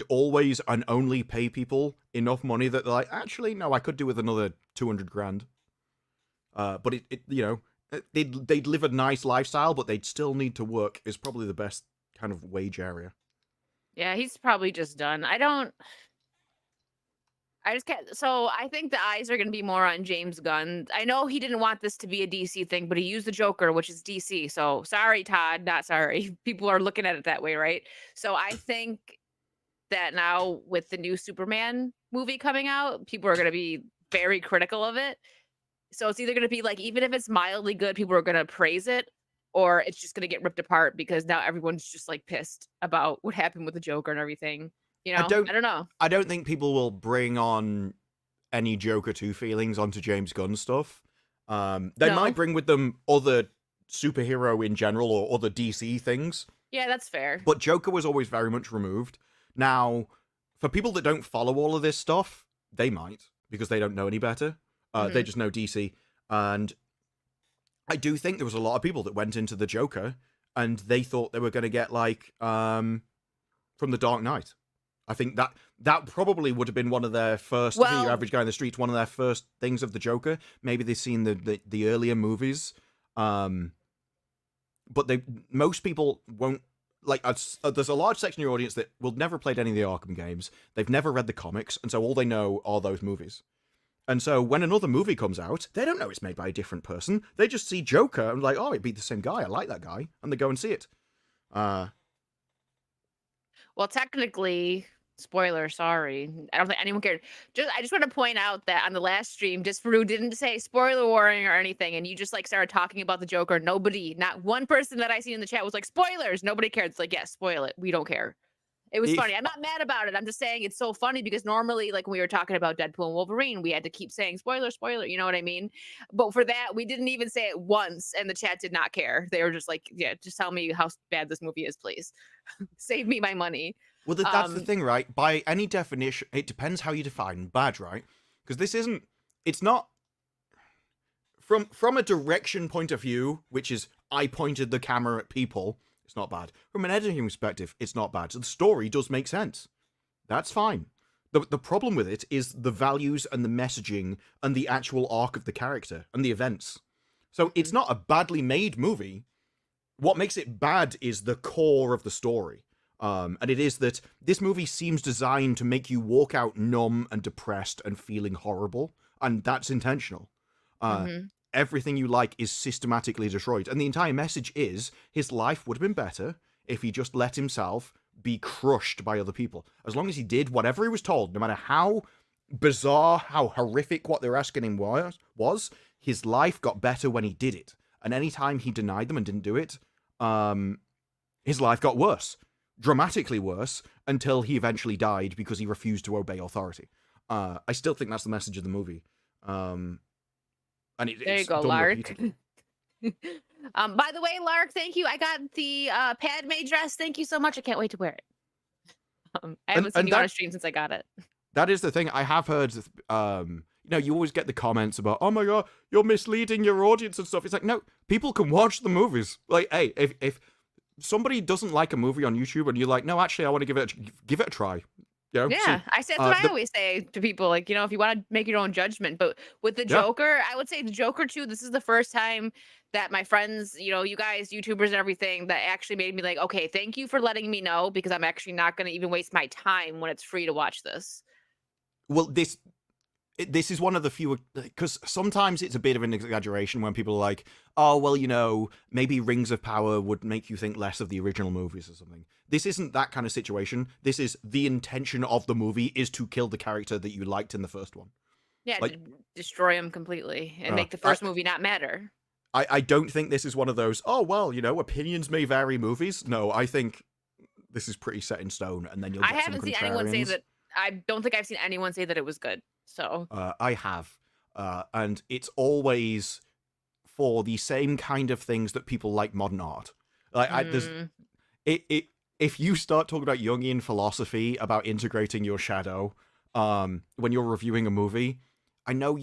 always and only pay people enough money that they're like, actually, no, I could do with another 200 grand. But they'd live a nice lifestyle, but they'd still need to work is probably the best kind of wage area. Yeah, he's probably just done. I just can't. So I think the eyes are going to be more on James Gunn. I know he didn't want this to be a DC thing, but he used the Joker, which is DC. So sorry, Todd, not sorry. People are looking at it that way, right? So I think that now with the new Superman movie coming out, people are going to be very critical of it. So it's either going to be like, even if it's mildly good, people are going to praise it, or it's just going to get ripped apart because now everyone's just like pissed about what happened with the Joker and everything. You know, I don't know. I don't think people will bring on any Joker 2 feelings onto James Gunn stuff. They might bring with them other superhero in general or other DC things. Yeah, that's fair. But Joker was always very much removed. Now, for people that don't follow all of this stuff, they might, because they don't know any better. They just know DC. And I do think there was a lot of people that went into the Joker and they thought they were going to get like from The Dark Knight. I think that probably would have been one of their first, Well, your average guy in the streets, one of their first things of the Joker. Maybe they've seen the earlier movies. But most people won't, like, there's a large section of your audience that will never played any of the Arkham games. They've never read the comics, and so all they know are those movies. And so when another movie comes out, they don't know it's made by a different person. They just see Joker and like, oh, it beat the same guy. I like that guy. And they go and see it. Well, technically, spoiler, sorry. I don't think anyone cared. I just want to point out that on the last stream, Disparu didn't say spoiler warning or anything, and you just like started talking about the Joker. Nobody, not one person that I see in the chat was like, spoilers. Nobody cared. It's like, yeah, spoil it. We don't care. It was funny. I'm not mad about it. I'm just saying it's so funny because normally, like when we were talking about Deadpool and Wolverine, we had to keep saying spoiler, spoiler. You know what I mean? But for that, we didn't even say it once, and the chat did not care. They were just like, yeah, just tell me how bad this movie is, please. Save me my money. Well, that's the thing, right? By any definition, it depends how you define bad, right? Because it's not from a direction point of view, which is I pointed the camera at people. It's not bad. From an editing perspective, it's not bad. So the story does make sense. That's fine. The problem with it is the values and the messaging and the actual arc of the character and the events. So it's not a badly made movie. What makes it bad is the core of the story. And it is that this movie seems designed to make you walk out numb and depressed and feeling horrible. And that's intentional. Everything you like is systematically destroyed. And the entire message is his life would have been better if he just let himself be crushed by other people. As long as he did whatever he was told, no matter how bizarre how horrific what they're asking him was. His life got better when he did it. And anytime he denied them and didn't do it, his life got worse. Dramatically worse, until he eventually died because he refused to obey authority. I still think that's the message of the movie. And There you it's go, done Lark. repeatedly. By the way, Lark, thank you. I got the Padme dress. Thank you so much. I can't wait to wear it. I haven't seen and you on a that- stream since I got it. That is the thing. I have heard, you always get the comments about, oh my god, you're misleading your audience and stuff. It's like, no, people can watch the movies. Like, hey, if somebody doesn't like a movie on YouTube and you're like, no, actually, I want to give it a try. You know? Yeah, I say that's what I always say to people. Like, if you want to make your own judgment. But with the Joker, I would say the Joker too. This is the first time that my friends, you guys, YouTubers and everything, that actually made me like, okay, thank you for letting me know, because I'm actually not going to even waste my time when it's free to watch this. Well, this is one of the few, because sometimes it's a bit of an exaggeration when people are like, oh, well, maybe Rings of Power would make you think less of the original movies or something. This isn't that kind of situation. This is the intention of the movie is to kill the character that you liked in the first one. Yeah, Like, destroy him completely and make the first movie not matter. I don't think this is one of those, oh, well, opinions may vary movies. No, I think this is pretty set in stone, and then you'll get I haven't some seen anyone say contrarians. that. I don't think I've seen anyone say that it was good. So I have, and it's always for the same kind of things that people like modern art. Like, if you start talking about Jungian philosophy about integrating your shadow, when you're reviewing a movie, I know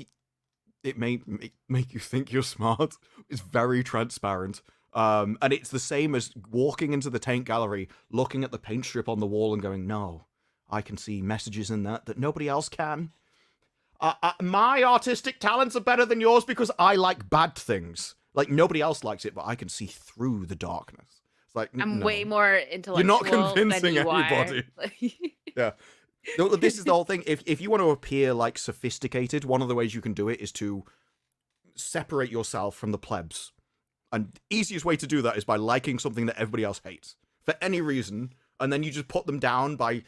it may make you think you're smart. It's very transparent. And it's the same as walking into the Taint Gallery, looking at the paint strip on the wall and going, no, I can see messages in that nobody else can. My artistic talents are better than yours because I like bad things. Like, nobody else likes it, but I can see through the darkness. It's like, I'm no. way more intellectual. You're not convincing than you anybody. Are. Yeah. This is the whole thing. If you want to appear like sophisticated, one of the ways you can do it is to separate yourself from the plebs. And the easiest way to do that is by liking something that everybody else hates for any reason, and then you just put them down by,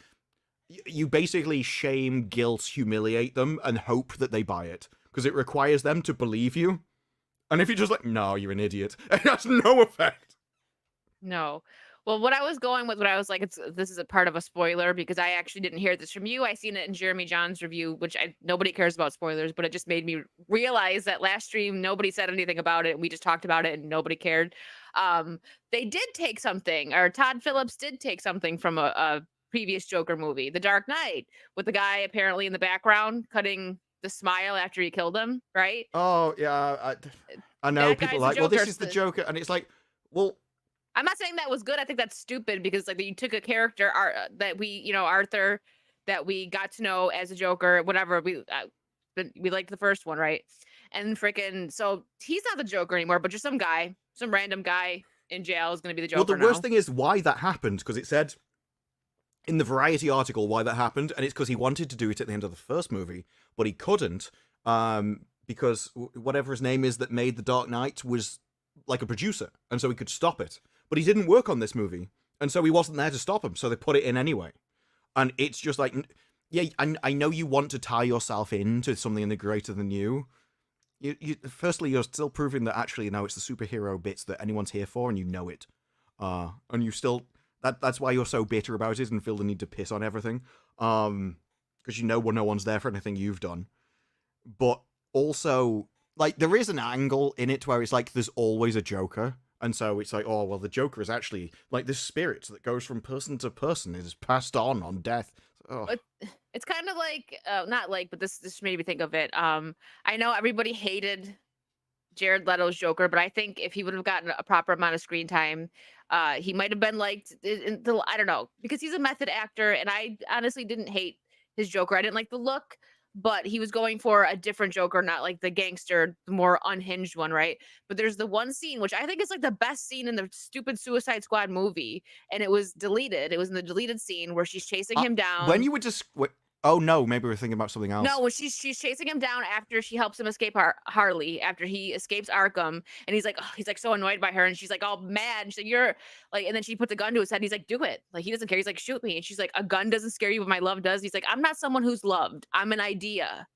you basically shame, guilt, humiliate them, and hope that they buy it, because it requires them to believe you. And if you're just like, no, you're an idiot, it has no effect. No. Well, what I was going with, what I was like, this is a part of a spoiler, because I actually didn't hear this from you. I seen it in Jeremy John's review, which nobody cares about spoilers, but it just made me realize that last stream nobody said anything about it. We just talked about it and nobody cared. They did take something, or Todd Phillips did take something from a previous Joker movie, The Dark Knight, with the guy apparently in the background cutting the smile after he killed him, right? Oh yeah, I know That people guy's like, the well, this Joker. is the Joker, and it's like, well, I'm not saying that was good. I think that's stupid, because like you took a character that we, Arthur, that we got to know as a Joker, whatever. We liked the first one, right? And freaking, so he's not the Joker anymore, but just some random guy in jail is going to be the Joker. well, the worst thing is why that happened, because it said in the Variety article why that happened, and it's because he wanted to do it at the end of the first movie, but he couldn't, because whatever his name is that made The Dark Knight was like a producer, and so he could stop it. But he didn't work on this movie, and so he wasn't there to stop him, so they put it in anyway. And it's just like, yeah, I know you want to tie yourself into something in the greater than you. Firstly, you're still proving that actually, no, it's the superhero bits that anyone's here for, and you know it. And you still, that's why you're so bitter about it and feel the need to piss on everything. Because you know no one's there for anything you've done. But also, like, there is an angle in it where it's like there's always a Joker. And so it's like, oh, well, the Joker is actually like this spirit that goes from person to person. It is passed on death. Oh. It's kind of like, not like, but this made me think of it. I know everybody hated Jared Leto's Joker, but I think if he would have gotten a proper amount of screen time, he might have been liked. I don't know, because he's a method actor, and I honestly didn't hate his Joker. I didn't like the look, but he was going for a different Joker, not like the gangster, the more unhinged one, right? But there's the one scene, which I think is like the best scene in the stupid Suicide Squad movie, and it was deleted. It was in the deleted scene where she's chasing him down. When you were just... Oh no, maybe we're thinking about something else. No, when she's chasing him down after she helps him escape Harley, after he escapes Arkham, and he's like so annoyed by her, and she's like all mad. And she's like, "You're like," and then she puts a gun to his head. And he's like, "Do it!" Like he doesn't care. He's like, "Shoot me!" And she's like, "A gun doesn't scare you, but my love does." He's like, "I'm not someone who's loved. I'm an idea."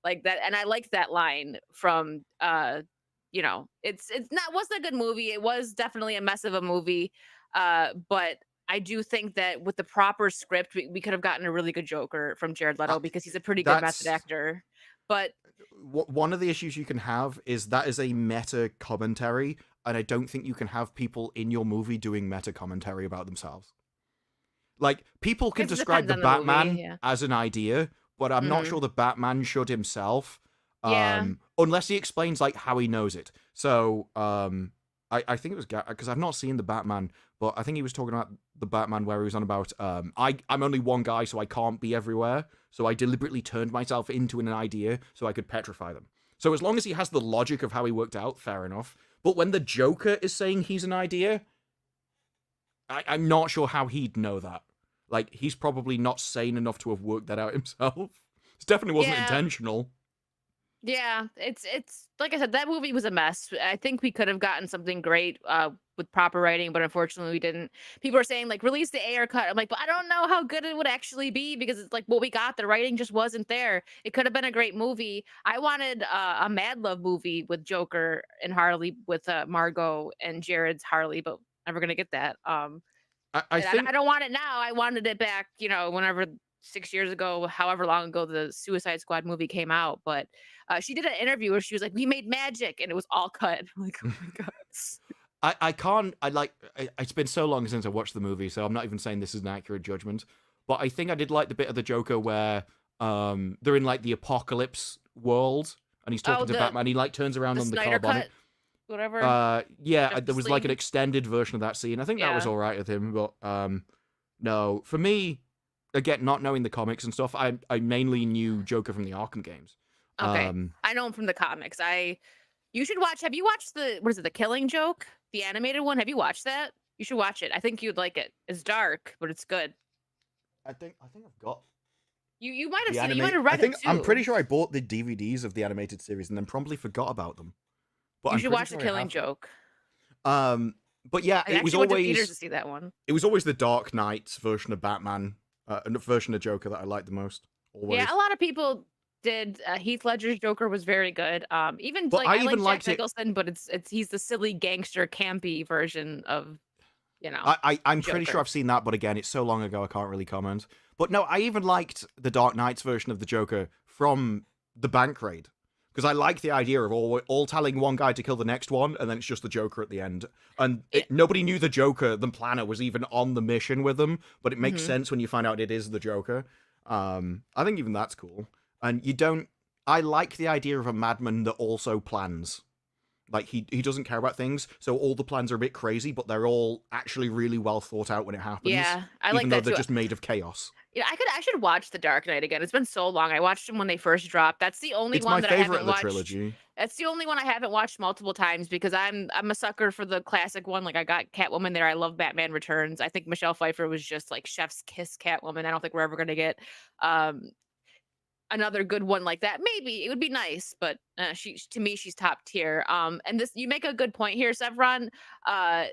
Like that, and I liked that line from it's not wasn't a good movie. It was definitely a mess of a movie, but I do think that with the proper script, we could have gotten a really good Joker from Jared Uh, Leto because he's a pretty good method that's actor. But one of the issues you can have is that is a meta commentary, and I don't think you can have people in your movie doing meta commentary about themselves. Like, people can it describe depends the on the movie. Batman Yeah. as an idea, but I'm not Hmm. sure the Batman should himself, Yeah. unless he explains like how he knows it. So, I think it was because I've not seen the Batman, but I think he was talking about the Batman where he was on about I'm only one guy, so I can't be everywhere. So I deliberately turned myself into an idea so I could petrify them. So as long as he has the logic of how he worked out, fair enough. But when the Joker is saying he's an idea, I'm not sure how he'd know that. Like, he's probably not sane enough to have worked that out himself. It definitely wasn't Yeah. intentional. Yeah, it's like I said, that movie was a mess. I think we could have gotten something great with proper writing, but unfortunately we didn't. People are saying like release the Ayer cut. I'm like, but I don't know how good it would actually be because it's like what we got, the writing just wasn't there. It could have been a great movie. I wanted a Mad Love movie with Joker and Harley with Margot and Jared's Harley, but never gonna get that. I And I think don't want it now. I wanted it back, whenever 6 years ago, however long ago the Suicide Squad movie came out. But she did an interview where she was like, "We made magic," and it was all cut. I'm like, oh my god. I can't it's been so long since I watched the movie, so I'm not even saying this is an accurate judgment. But I think I did like the bit of the Joker where they're in like the apocalypse world and he's Oh, talking to Batman. He like turns around the on the Snyder car bonnet. cut, whatever. Yeah, there Justice was like an League. extended version of that scene. I think that was Yeah. all right with him, but no, for me, again, not knowing the comics and stuff, I mainly knew Joker from the Arkham games. Okay. I know him from the comics. You should watch. Have you watched the Killing Joke, the animated one? Have you watched that? You should watch it. I think you'd like it. It's dark, but it's good. I think I've got You might have the seen it. You might anime. have I read think it too. I'm pretty sure I bought the DVDs of the animated series and then promptly forgot about them. But You I'm should pretty watch the sure I Killing have them. Joke. But yeah, I it was actually went to theaters to always see that one. the Dark Knight's version of Batman, version of Joker that I liked the most. Always. Yeah, a lot of people did. Heath Ledger's Joker was very good. Even But like I I even like Jack liked it. Nicholson, but it's he's the silly gangster campy version of I'm pretty sure Joker. I've seen that, but again, it's so long ago I can't really comment. But no, I even liked the Dark Knight's version of the Joker from the bank raid. Because I like the idea of all telling one guy to kill the next one, and then it's just the Joker at the end. And nobody knew the Joker, the planner, was even on the mission with them, but it makes Mhm. sense when you find out it is the Joker. I think even that's cool. And I like the idea of a madman that also plans. Like, he doesn't care about things, so all the plans are a bit crazy, but they're all actually really well thought out when it happens. Yeah, I even like though that they're too. just made of chaos. Yeah, I should watch The Dark Knight again. It's been so long. I watched them when they first dropped. That's the only It's one my that I favorite haven't of the watched. trilogy. That's the only one I haven't watched multiple times because I'm a sucker for the classic one. Like I got Catwoman there. I love Batman Returns. I think Michelle Pfeiffer was just like chef's kiss Catwoman. I don't think we're ever gonna get um another good one like that. Maybe it would be nice, but she to me she's top tier. And this you make a good point here, Sevron. Uh,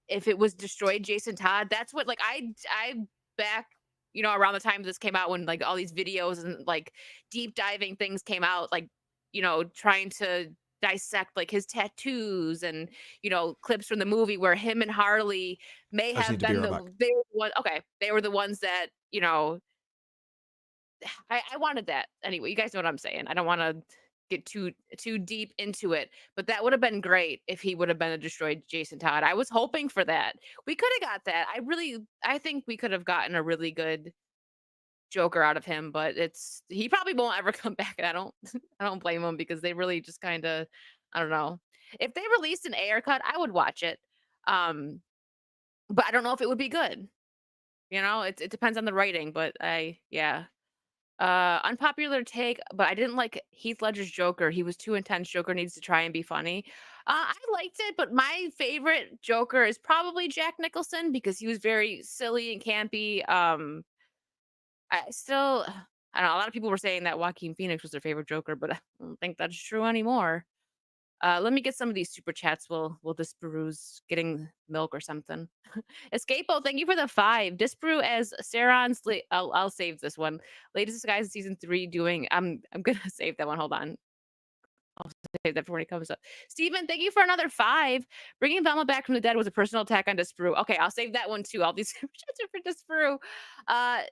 if it was destroyed, Jason Todd, that's what like I back around the time this came out when like all these videos and like deep diving things came out, like trying to dissect like his tattoos and clips from the movie where him and Harley may I just have need to be been right back. they were the one okay they were the ones that I wanted that. Anyway, you guys know what I'm saying. I don't wanna get too deep into it, but that would have been great if he would have been a destroyed Jason Todd. I was hoping for that. We coulda got that. I think we could have gotten a really good Joker out of him, but he probably won't ever come back, and I don't I don't blame him because they really just kinda I don't know. If they released an Ayer cut, I would watch it. Um, but I don't know if it would be good. It depends on the writing, but yeah. Unpopular take, but I didn't like Heath Ledger's Joker. He was too intense. Joker needs to try and be funny. I liked it, but my favorite Joker is probably Jack Nicholson because he was very silly and campy. I still, I don't know, a lot of people were saying that Joaquin Phoenix was their favorite Joker, but I don't think that's true anymore. Let me get some of these super chats. We'll disperuse getting milk or something. Escapo, thank you for the 5. Disparu as Saron's. I'll save this one. Latest disguise in season 3. Doing. I'm gonna save that one. Hold on. I'll save that for when it comes up. Steven, thank you for another 5. Bringing Velma back from the dead was a personal attack on Disparu. Okay, I'll save that one too. All these super chats are for Disparu.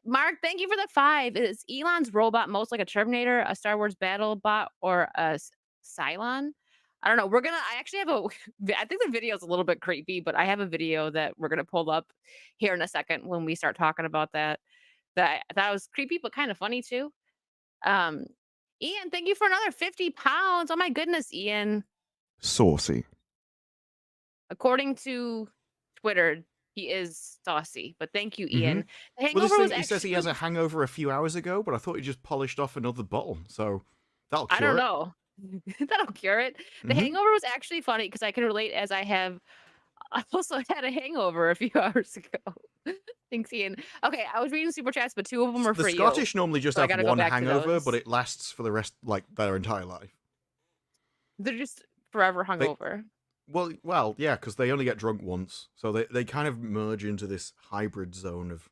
Mark, thank you for the 5. Is Elon's robot most like a Terminator, a Star Wars battle bot, or a Cylon? I don't know. I actually have I think the video is a little bit creepy, but I have a video that we're gonna pull up here in a second when we start talking about that. That I thought was creepy, but kind of funny too. Um, Ian, thank you for another 50 pounds. Oh my goodness, Ian. Saucy. According to Twitter, he is saucy, but thank you, Ian. The Well, hangover was he says he actually has a hangover a few hours ago, but I thought he just polished off another bottle, so that'll I cure don't it. know. That'll cure it. The hangover was actually funny because I can relate as I also had a hangover a few hours ago. Thanks, Ian. Okay, I was reading super chats, but 2 of them are The for Scottish you. normally just So I have gotta go one back to hangover, but those. it lasts for the rest, like their entire life. They're just forever hungover. Well, yeah, because they only get drunk once, so they kind of merge into this hybrid zone of.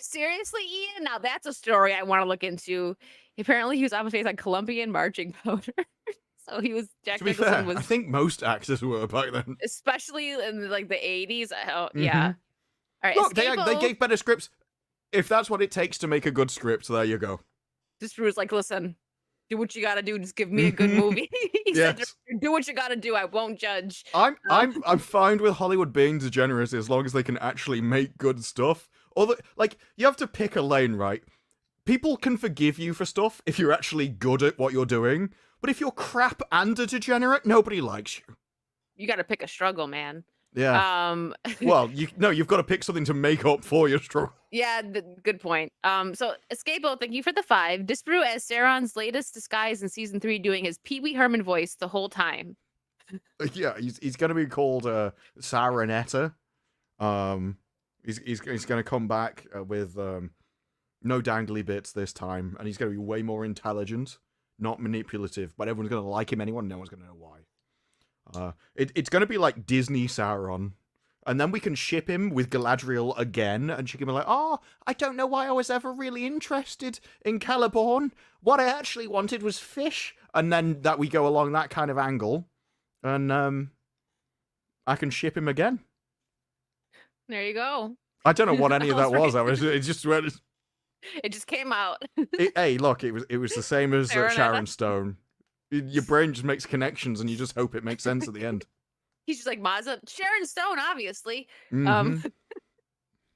Seriously, Ian? Now that's a story I want to look into. Apparently, he was on his face on Colombian marching powder. So he was Jack To be Nicholson fair, was I think most actors were back then. especially in like the 80s. Oh, yeah. All right, Look, they Escapo gave better scripts. If that's what it takes to make a good script, there you go. just was like, listen, do what you gotta do. Just give me a good movie. He said, Yes. do what you gotta do. I won't judge. I'm fine with Hollywood being degenerate as long as they can actually make good stuff. Although, like, you have to pick a lane, right? People can forgive you for stuff if you're actually good at what you're doing, but if you're crap and a degenerate, nobody likes you. You gotta pick a struggle, man. Yeah. Well, you've got to pick something to make up for your struggle. Yeah, good point. So Escapo, thank you for the 5. Disparu as Saron's latest disguise in season 3, doing his Pee Wee Herman voice the whole time. Yeah, he's going to be called Saronetta. He's going to come back with no dangly bits this time, and he's going to be way more intelligent, not manipulative. But everyone's going to like him anyway. No one's going to know why. It's going to be like Disney Sauron. And then we can ship him with Galadriel again, and she can be like, oh, I don't know why I was ever really interested in Celeborn. What I actually wanted was fish. And then that we go along that kind of angle, and I can ship him again. There you go. I don't know what any of that was. It just came out. Hey, look, it was the same as Sharon Stone. Your brain just makes connections, and you just hope it makes sense at the end. He's just like, Mazza, Sharon Stone, obviously.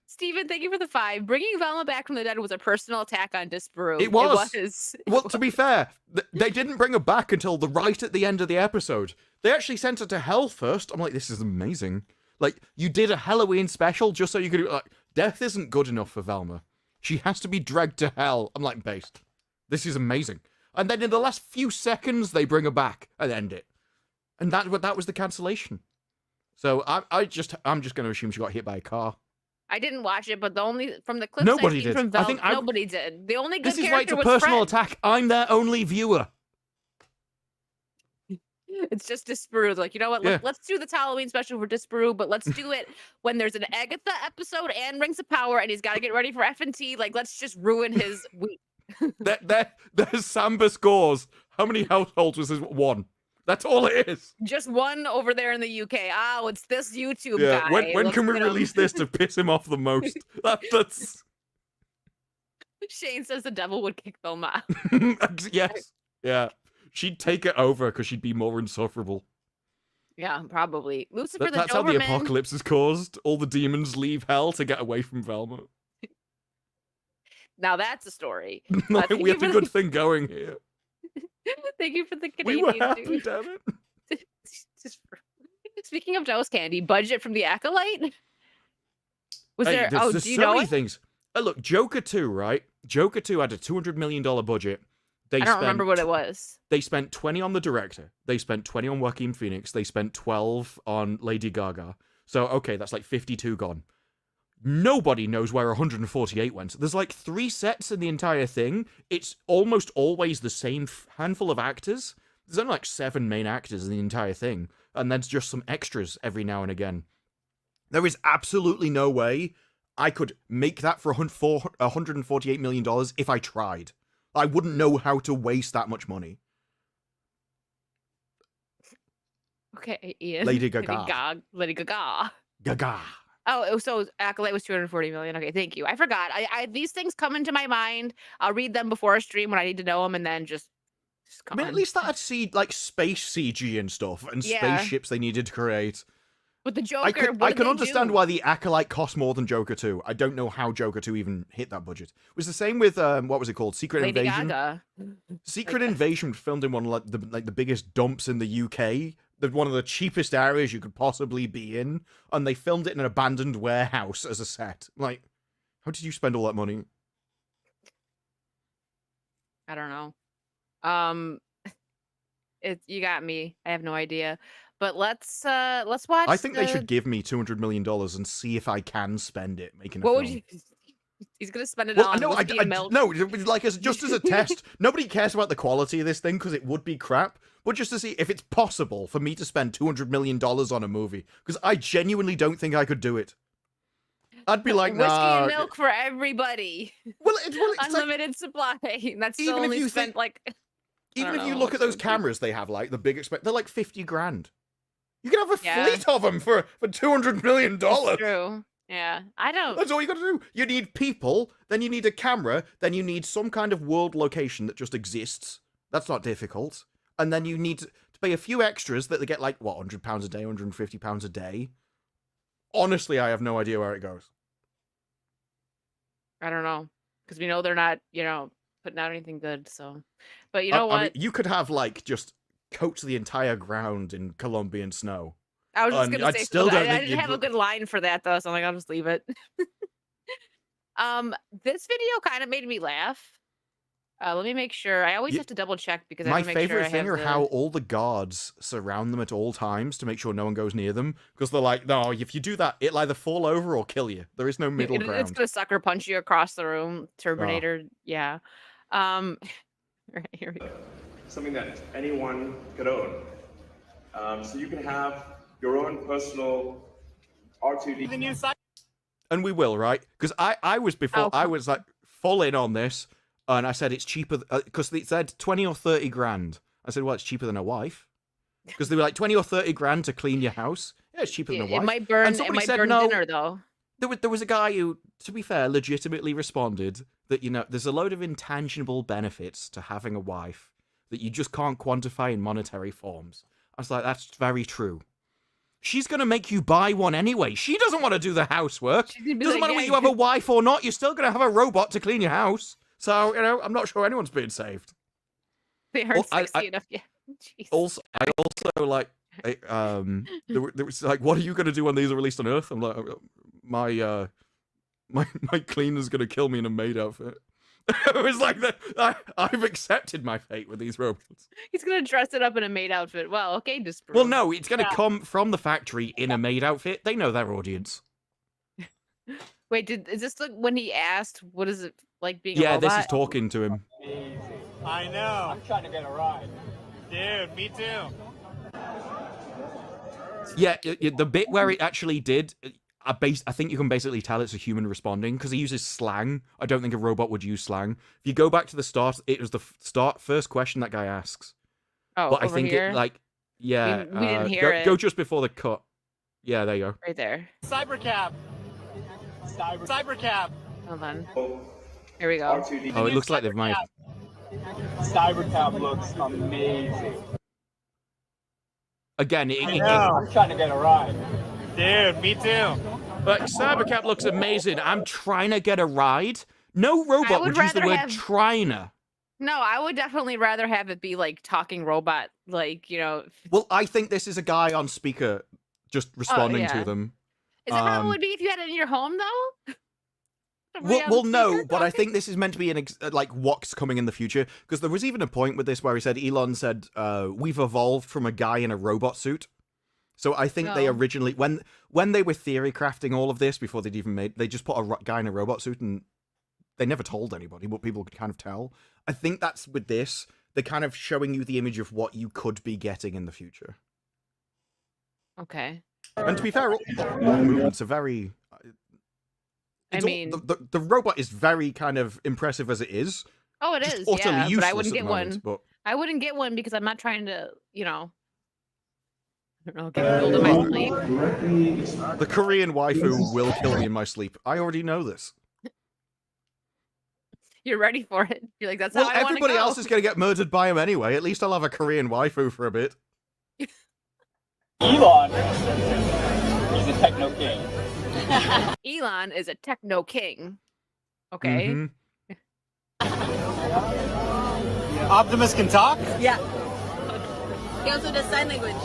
Steven, thank you for the 5. Bringing Velma back from the dead was a personal attack on Disparu. It was. Well, to be fair, they didn't bring her back until right at the end of the episode. They actually sent her to hell first. I'm like, this is amazing. Like, you did a Halloween special just so you could... Like, death isn't good enough for Velma. She has to be dragged to hell. I'm like, based. This is amazing. And then in the last few seconds, they bring her back and end it. And that was the cancellation. So I'm just going to assume she got hit by a car. I didn't watch it, but from the clips Nobody I've seen did. from Velma, nobody did. The only good character This is why it's a was personal Fred. attack. I'm their only viewer. It's just Disparu. Like, you know what? Let's do the Halloween special for Disparu, but let's do it when there's an Agatha episode and Rings of Power, and he's got to get ready for F&T. Like, let's just ruin his week. There's Samba scores. How many households was this? 1. That's all it is. Just 1 over there in the UK. Oh, it's this YouTube guy. When can we release this to piss him off the most? That's. Shane says the devil would kick Velma. Yes. Yeah. She'd take it over because she'd be more insufferable. Yeah, probably. Lucifer That's the how the Doberman. apocalypse is caused. All the demons leave hell to get away from Velma. Now that's a story. We have a good thing going here. Thank you for the We Canadian were happy, dude. damn it. Speaking of Nose Candy, budget from the Acolyte? Was Hey, there? there's Do you so know many it? things. Look, Joker 2, right? Joker 2 had a $200 million budget. I don't remember what it was. They spent 20 on the director. They spent 20 on Joaquin Phoenix. They spent 12 on Lady Gaga. So, okay, that's like 52 gone. nobody knows where 148 went. There's like 3 sets in the entire thing. It's almost always the same handful of actors. There's only like 7 main actors in the entire thing, and then just some extras every now and again. There is absolutely no way I could make that for $148 million if I tried. I wouldn't know how to waste that much money. Okay, Ian. Lady Gaga. Lady Gaga. Gaga. Oh, so Acolyte was 240 million. Okay, thank you. I forgot. I these things come into my mind. I'll read them before a stream when I need to know them, and then just I mean, at least that I'd see like space CG and stuff, and spaceships they needed to create. With the Joker, I can understand why the Acolyte cost more than Joker 2. I don't know how Joker 2 even hit that budget. It was the same with what was it called? Secret Lady Invasion. Gaga. Secret Invasion was filmed in one of the biggest dumps in the UK. One of the cheapest areas you could possibly be in, and they filmed it in an abandoned warehouse as a set. Like, how did you spend all that money? I don't know. You got me. I have no idea. But let's watch. I think they should give me $200 million and see if I can spend it making a what film. would you? He's gonna spend it Well, on no, whiskey and milk. no, like just as a test. Nobody cares about the quality of this thing because it would be crap. But just to see if it's possible for me to spend $200 million on a movie, because I genuinely don't think I could do it. I'd be like, whiskey nah. and milk for everybody. Well, it's unlimited supply. That's even still if only you spent like. Even if you look at those cameras they have, like the big they're like 50 grand. You can have a fleet of them for $200 million. That's true. Yeah, I don't. That's all you got to do. You need people, then you need a camera, then you need some kind of world location that just exists. That's not difficult. And then you need to pay a few extras that they get like, what, £100 a day, £150 a day? Honestly, I have no idea where it goes. I don't know. Because we know they're not, putting out anything good, so. But you know what? I mean, you could have, like, just coat the entire ground in Colombian snow. I was just gonna say, still don't I didn't have a good line for that though, so I'm like, I'll just leave it. This video kind of made me laugh. Let me make sure. I always have to double check because I my want to make sure favorite thing are how all the guards surround them at all times to make sure no one goes near them, because they're like, no, if you do that, it'll either fall over or kill you. There is no middle ground. It's gonna sucker punch you across the room. Terminator, yeah. Right, here we go. Something that anyone could own. So you can have your own personal R2D. And we will, right? Because I was before, I was like full in on this. And I said it's cheaper because they said 20 or 30 grand. I said, well, it's cheaper than a wife. Because they were like 20 or 30 grand to clean your house. Yeah, it's cheaper than a wife. It might burn. It might burn dinner though. There was a guy who, to be fair, legitimately responded that there's a load of intangible benefits to having a wife that you just can't quantify in monetary forms. I was like, that's very true. She's gonna make you buy one anyway. She doesn't want to do the housework. Doesn't matter whether you have a wife or not. You're still gonna have a robot to clean your house. So, I'm not sure anyone's being saved. They aren't sexy enough yet. Also, I also like, there was like, what are you going to do when these are released on Earth? I'm like, my cleaner's going to kill me in a maid outfit. It was like, I've accepted my fate with these robots. He's going to dress it up in a maid outfit. Well, okay, just. Well, no, it's going to come from the factory in a maid outfit. They know their audience. Wait, is this like when he asked, what is it like being a robot? Yeah, this is talking to him. I know. I'm trying to get a ride. Dude, me too. Yeah, the bit where it actually did, I think you can basically tell it's a human responding because he uses slang. I don't think a robot would use slang. If you go back to the start, it was the first question that guy asks. Oh, but I over think here? it like, yeah. We didn't hear it. Go just before the cut. Yeah, there you go. Right there. Cybercab. Cybercab. Hold on. Here we go. Oh, it looks like they've made. Cybercab looks amazing. Again, I'm trying to get a ride. Dude, me too. But Cybercab looks amazing. I'm trying to get a ride. No robot would use the word trying to. No, I would definitely rather have it be like talking robot, like, Well, I think this is a guy on speaker just responding to them. Is that how it would be if you had it in your home, though? Well, no, but I think this is meant to be like what's coming in the future, because there was even a point with this where Elon said, we've evolved from a guy in a robot suit. So I think they No. originally, when they were theory crafting all of this before they'd even made, they just put a guy in a robot suit and they never told anybody, but people could kind of tell. I think that's with this, they're kind of showing you the image of what you could be getting in the future. Okay. And to be fair, all the movements are very. I mean, the robot is very kind of impressive as it is. oh, it Just is. utterly Yeah, but useless I wouldn't at the get moment, one. but I wouldn't get one because I'm not trying to, I don't know, get killed in my sleep. the Korean waifu will kill me in my sleep. I already know this. You're ready for it. You're like, that's Well, how I want to everybody go. else is going to get murdered by him anyway. At least I'll have a Korean waifu for a bit. Elon, he's a techno king. Elon is a techno king. Okay. Mhm. Optimus can talk? Yeah. He also does sign language.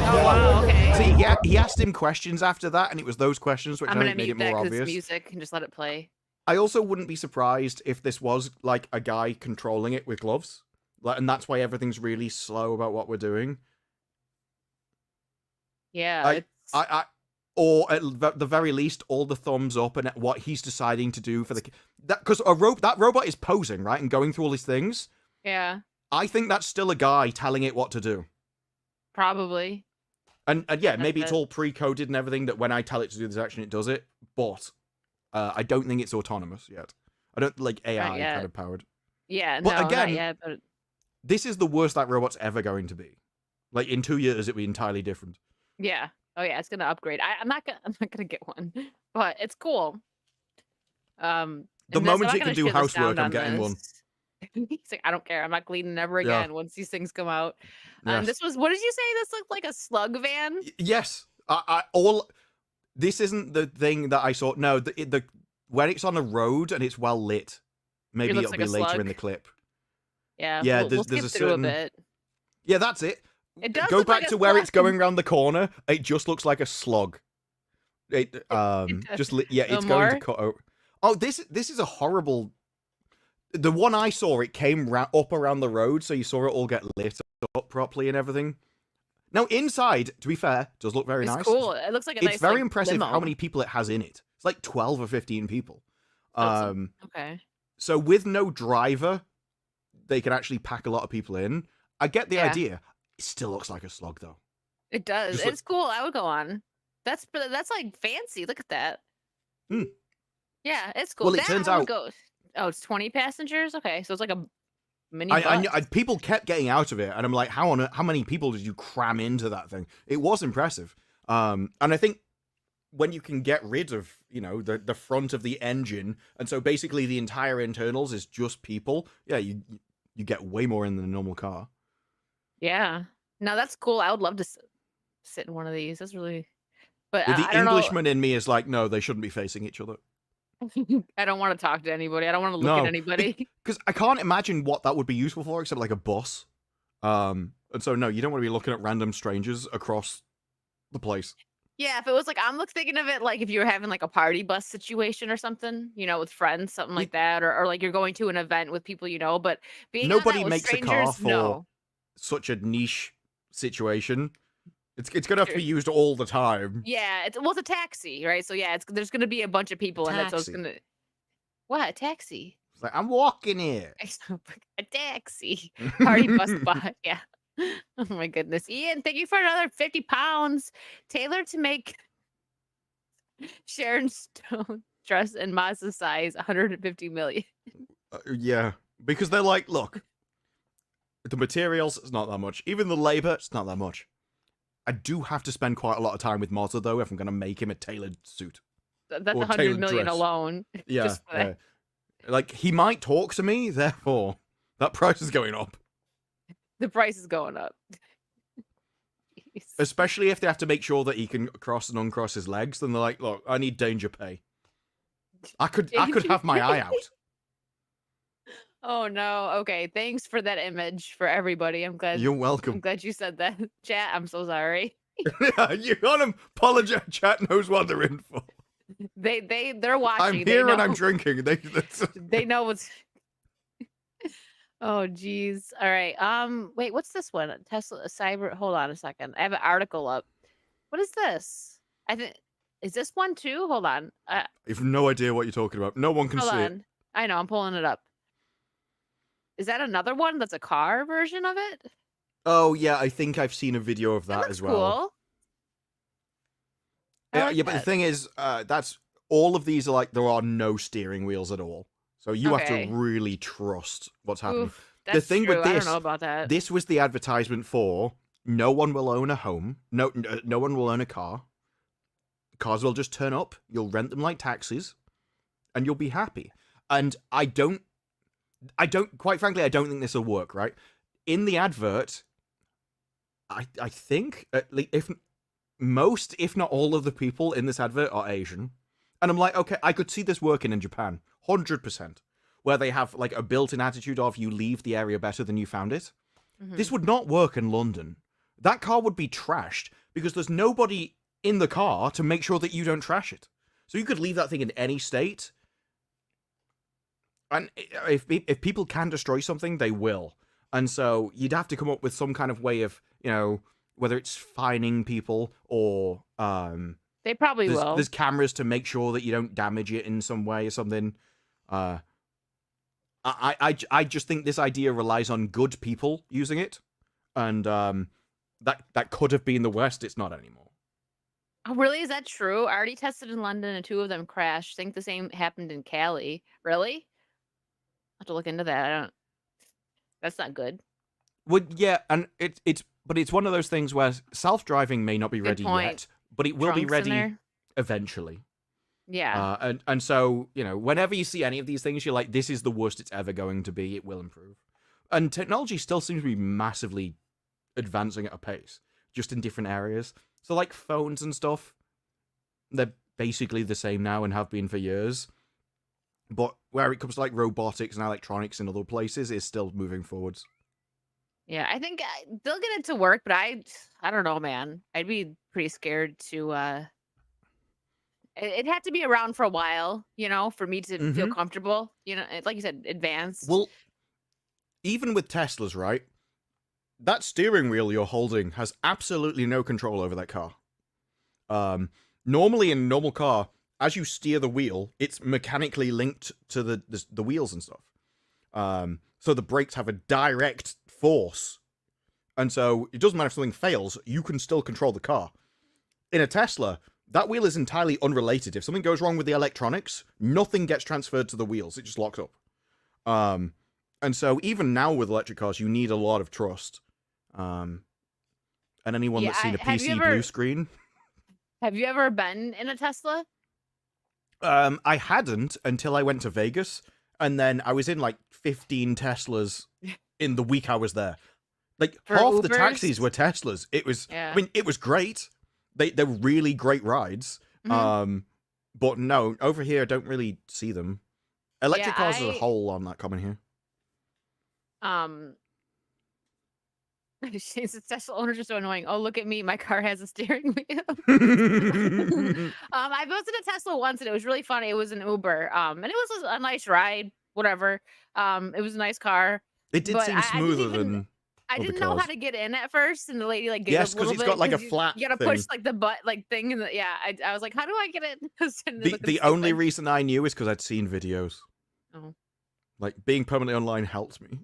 Oh, wow. Okay. See, he asked him questions after that, and it was those questions which I'm I going think to made mute it that more because it's obvious. music and just let it play. I also wouldn't be surprised if this was like a guy controlling it with gloves, and that's why everything's really slow about what we're doing. Yeah. Or at the very least, all the thumbs up and what he's deciding to do for the because that robot is posing, right, and going through all these things. Yeah. I think that's still a guy telling it what to do. Probably. And yeah, maybe That's it's all pre-coded and everything that when I tell it to do this action, it does it. But I don't think it's autonomous yet. I don't like AI yet. kind of powered. Yeah. But No, again, not yet, but This is the worst that robot's ever going to be. Like in 2 years, it'll be entirely different. yeah. Oh yeah, it's gonna upgrade. I'm not gonna get one, but it's cool. The and this- moment I'm not it can gonna do share the housework, sound I'm on getting one. this. He's like, I don't care. I'm not cleaning ever Yeah. again once these things come out. Yes. This was, what did you say? This looked like a slug van. Yes. This isn't the thing that I saw. No, the when it's on a road and it's well lit, maybe looks it'll like be a later slug. in the clip. Yeah. Yeah, we'll there's skip a through certain- a bit. Yeah, that's it. It does Go look back like a to where it's slug. going around the corner. It just looks like a slug. It does. just it's No going to more? cut out. Oh, this is a horrible. The one I saw, it came up around the road, so you saw it all get lit up properly and everything. Now inside, to be fair, does look very It's nice. cool. It looks like a It's nice. very like, impressive how limo. many people it has in it. It's like 12 or 15 people. So it's okay. So with no driver, they can actually pack a lot of people in. I get the Yeah. idea. It still looks like a slug though. It does. Just look- It's cool. I would go on. That's like fancy. Look at that. Hmm. Yeah, it's cool. Well, it That turns I would out- go. Oh, it's 20 passengers. Okay, so it's like a mini. People kept getting out of it, and I'm like, how many people did you cram into that thing? It was impressive. And I think when you can get rid of, the front of the engine, and so basically the entire internals is just people, yeah, you get way more in than a normal car. Yeah. No, that's cool. I would love to sit in one of these. That's really. But The I don't Englishman in me is like, no, they shouldn't be facing each other. know. I don't want to talk to anybody. I don't want to look No. at anybody. Because I can't imagine what that would be useful for, except like a bus. And so, no, you don't want to be looking at random strangers across the place. Yeah, if it was like I'm thinking of it like if you were having like a party bus situation or something, with friends, something like that, or like you're going to an event with people but being on that Nobody with makes a car strangers, for no. such a niche situation. It's gonna have to be True. used all the time. Yeah, it's a taxi, right? So yeah, there's gonna be a bunch of people in it, so it's Taxi. gonna. What, a taxi? It's like, I'm walking here. A taxi. Party bus bus. Yeah. Oh my goodness. Ian, thank you for another 50 pounds. Tailored to make Sharon Stone dress in Mazda size 150 million. Yeah, because they're like, look, the materials, it's not that much. Even the labor, it's not that much. I do have to spend quite a lot of time with Mazda, though, if I'm going to make him a tailored suit. That's Or 100 tailored million dress. alone. Yeah, Just for that. Like, he might talk to me, therefore, that price is going up. The price is going up. Jeez. Especially if they have to make sure that he can cross and uncross his legs, then they're like, look, I need danger pay. I could have my eye out. Oh no. Okay. Thanks for that image for everybody. I'm glad. You're I'm welcome. glad you said that. Chat, I'm so sorry. You gotta apologize. Chat knows what they're in for. They're watching. I'm here and I'm drinking. They know what's. Oh, geez. All right. Wait, what's this one? Tesla Cyber. Hold on a second. I have an article up. What is this? I think is this one too? Hold on. I have no idea what you're talking about. No one can Hold see it. on. I know. I'm pulling it up. Is that another one that's a car version of it? Oh yeah, I think I've seen a video of It that looks as well. cool. I Yeah, like yeah, but the that. thing is, that's all of these are like there are no steering wheels at all, so you have Okay. to really trust what's happening. Oof, that's thing true. with I don't this- know about that. This was the advertisement for no one will own a home, no one will own a car. Cars will just turn up. You'll rent them like taxis, and you'll be happy. And I don't. Quite frankly, I don't think this will work. Right in the advert, I think at least if not all of the people in this advert are Asian, and I'm like, okay, I could see this working in Japan, 100%, where they have like a built-in attitude of you leave the area better than you found it. Mhm. This would not work in London. That car would be trashed because there's nobody in the car to make sure that you don't trash it. So you could leave that thing in any state, and if people can destroy something, they will. And so you'd have to come up with some kind of way of, whether it's fining people or They probably will. there's cameras to make sure that you don't damage it in some way or something. I just think this idea relies on good people using it, and that could have been the West. It's not anymore. Oh, really? Is that true? I already tested in London and 2 of them crashed. Think the same happened in Cali. Really? I have to look into that. That's not good. Yeah, and it's one of those things where self-driving may not be Good ready point. yet, but it will be Drunks in ready there? eventually. Yeah. And so, whenever you see any of these things, you're like, this is the worst it's ever going to be. It will improve. And technology still seems to be massively advancing at a pace, just in different areas. So, like, phones and stuff, they're basically the same now and have been for years. But where it comes to, like, robotics and electronics in other places, it's still moving forwards. Yeah, I think they'll get it to work, but I don't know, man. I'd be pretty scared to it had to be around for a while, for me to feel comfortable, like you said, advanced. Well, even with Teslas, right? That steering wheel you're holding has absolutely no control over that car. Normally in a normal car, as you steer the wheel, it's mechanically linked to the wheels and stuff. So the brakes have a direct force. And so it doesn't matter if something fails, you can still control the car. In a Tesla, that wheel is entirely unrelated. If something goes wrong with the electronics, nothing gets transferred to the wheels. It just locks up. And so even now with electric cars, you need a lot of trust. And anyone that's seen a PC blue screen. Have you ever been in a Tesla? I hadn't until I went to Vegas, and then I was in like 15 Teslas in the week I was there. Like For half the Ubers? taxis were Teslas. It was, Yeah. I mean, it was great. They're really great rides. Mhm. But no, over here I don't really see them. Electric Yeah, cars as a whole are not common here. She's a Tesla owners are so annoying. Oh, look at me. My car has a steering wheel. I was in a Tesla once and it was really funny. It was an Uber. And it was a nice ride, whatever. It was a nice car. It did But seem I didn't smoother even- than I other didn't know how cars. to get in at first, and the lady like giggled Yes, a 'cause little it's bit, got like a 'cause flat You gotta thing. push like the butt like thing, and I was like, how do I get it? The only reason I knew is because I'd seen videos. Oh. Like being permanently online helped me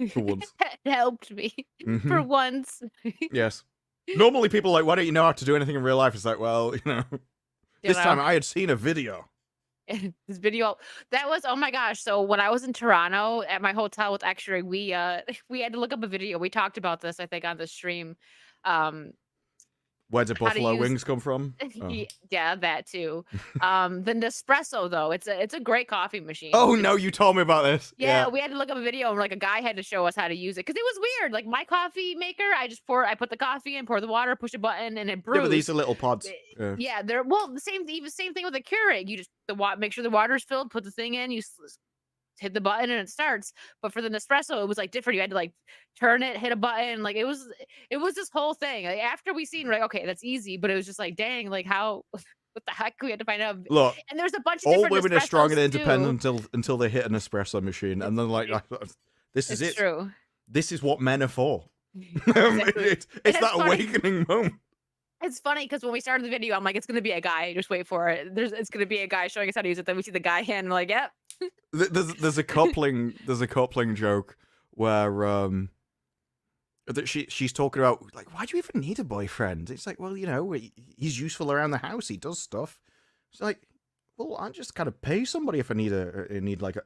for once. It helped me for Mhm. once. Yes. Normally people are like, why don't you know how to do anything in real life? It's like, well, this time I had seen a video. This video that was, oh my gosh. So when I was in Toronto at my hotel with X-Ray, we had to look up a video. We talked about this, I think, on the stream. Where did How to buffalo use- wings come from? Oh. Yeah, that too. The Nespresso though, it's a great coffee machine. Oh no, you told me about this. Yeah, we had to look up a video and like a guy had to show us how to use it because it was weird. Like my coffee maker, I put the coffee in, pour the water, push a button, and it brews. Yeah, but these are little pods. Yeah. Yeah, they're the same thing with the Keurig. You just make sure the water's filled, put the thing in, you hit the button and it starts. But for the Nespresso, it was like different. You had to like turn it, hit a button. Like it was this whole thing. Like, after we seen, like, okay, that's easy, but it was just like, dang, like how what the heck? We had to find out. Look, And there's a bunch of all different women are strong and Nespressos, independent until they hit an espresso machine, and then like This is It's it. true. This is what men are for. Exactly. it's it's that funny. awakening moment. It's funny because when we started the video, I'm like, it's gonna be a guy. Just wait for it. It's gonna be a guy showing us how to use it. Then we see the guy hand, and we're like, yep. There's a coupling joke where that she's talking about, like, why do you even need a boyfriend? It's like, well, you know, he's useful around the house. He does stuff. It's like, well, I just kind of pay somebody if I need like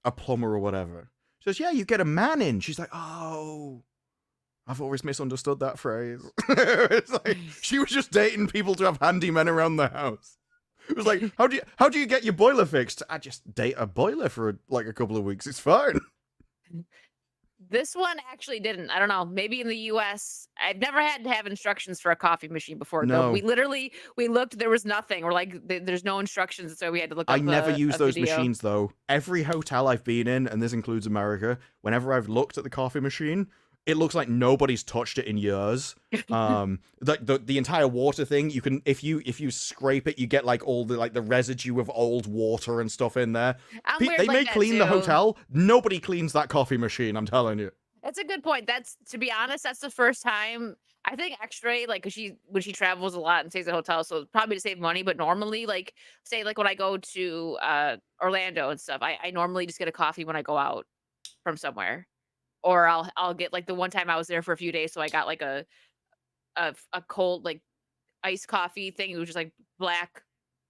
a plumber or whatever. She says, yeah, you get a man in. She's like, oh, I've always misunderstood that phrase. It's like she was just dating people to have handymen around the house. It was like, how do you get your boiler fixed? I just date a boiler for like a couple of weeks. It's fine. This one actually didn't. I don't know. Maybe in the US, I've never had to have instructions for a coffee machine before. No. We looked, there was nothing. We're like, there's no instructions, so we had to look up I never use a those video. machines though. Every hotel I've been in, and this includes America, whenever I've looked at the coffee machine, it looks like nobody's touched it in years. Like the entire water thing, you can if you scrape it, you get like all the residue of old water and stuff in there. They may clean the hotel. Nobody cleans that coffee machine, I'm telling you. That's a good point. That's, to be honest, that's the first time. I think X-Ray, like, cause when she travels a lot and stays at hotels, so probably to save money. But normally, like, say, like when I go to Orlando and stuff, I normally just get a coffee when I go out from somewhere, or I'll get, like, the one time I was there for a few days, so I got like a cold, like, iced coffee thing. It was just like black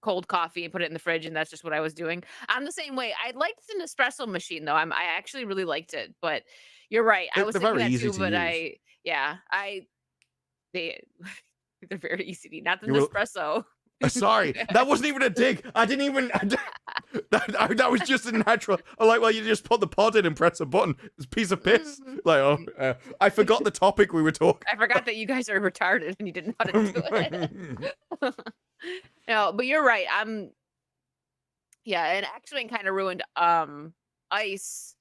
cold coffee and put it in the fridge, and that's just what I was doing. I'm the same way. I liked an espresso machine though. I actually really liked it, but you're right. I was They're thinking very that easy too, to but use. they're very easy to eat. Not the You will- Nespresso. Sorry, that wasn't even a dig. That was just a natural. I'm like, well, you just put the pod in and press a button. It's a piece of piss. Like, oh, I forgot the topic we were talking. I forgot that you guys are retarded and you didn't know how to do it. No, but you're right. Yeah, and X-Wing kind of ruined ice.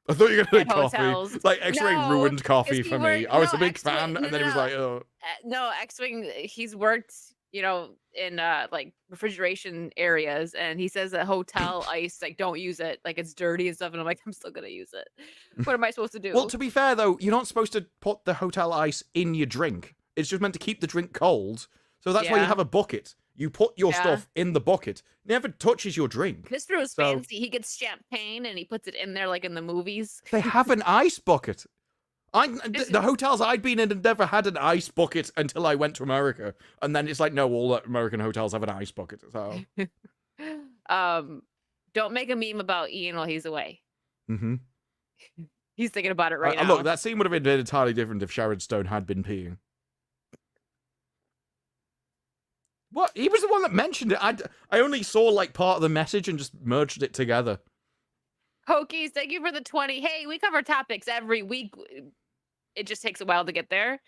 I thought you were gonna At say coffee. hotels. Like X-Ray No, ruined coffee he for me. worked- I was no, a big X-Wing- fan, no, and then he was no. like, oh. No, X-Wing, he's worked, in like refrigeration areas, and he says that hotel ice, like, don't use it, like it's dirty and stuff. And I'm like, I'm still gonna use it. What am I supposed to do? Well, to be fair though, you're not supposed to put the hotel ice in your drink. It's just meant to keep the drink cold. So that's why you Yeah. have a bucket. You put your Yeah. stuff in the bucket. It never touches your drink. This brew is So- fancy. He gets champagne and he puts it in there like in the movies. They have an ice bucket. The hotels I'd been in had never had an ice bucket until I went to America. And then it's like, no, all American hotels have an ice bucket. So, Don't make a meme about Ian while he's away. mm-hmm. He's thinking about it right now. Look, that scene would have been entirely different if Sharon Stone had been peeing. What? He was the one that mentioned it. I only saw like part of the message and just merged it together. Hokies, thank you for the 20. Hey, we cover topics every week. It just takes a while to get there.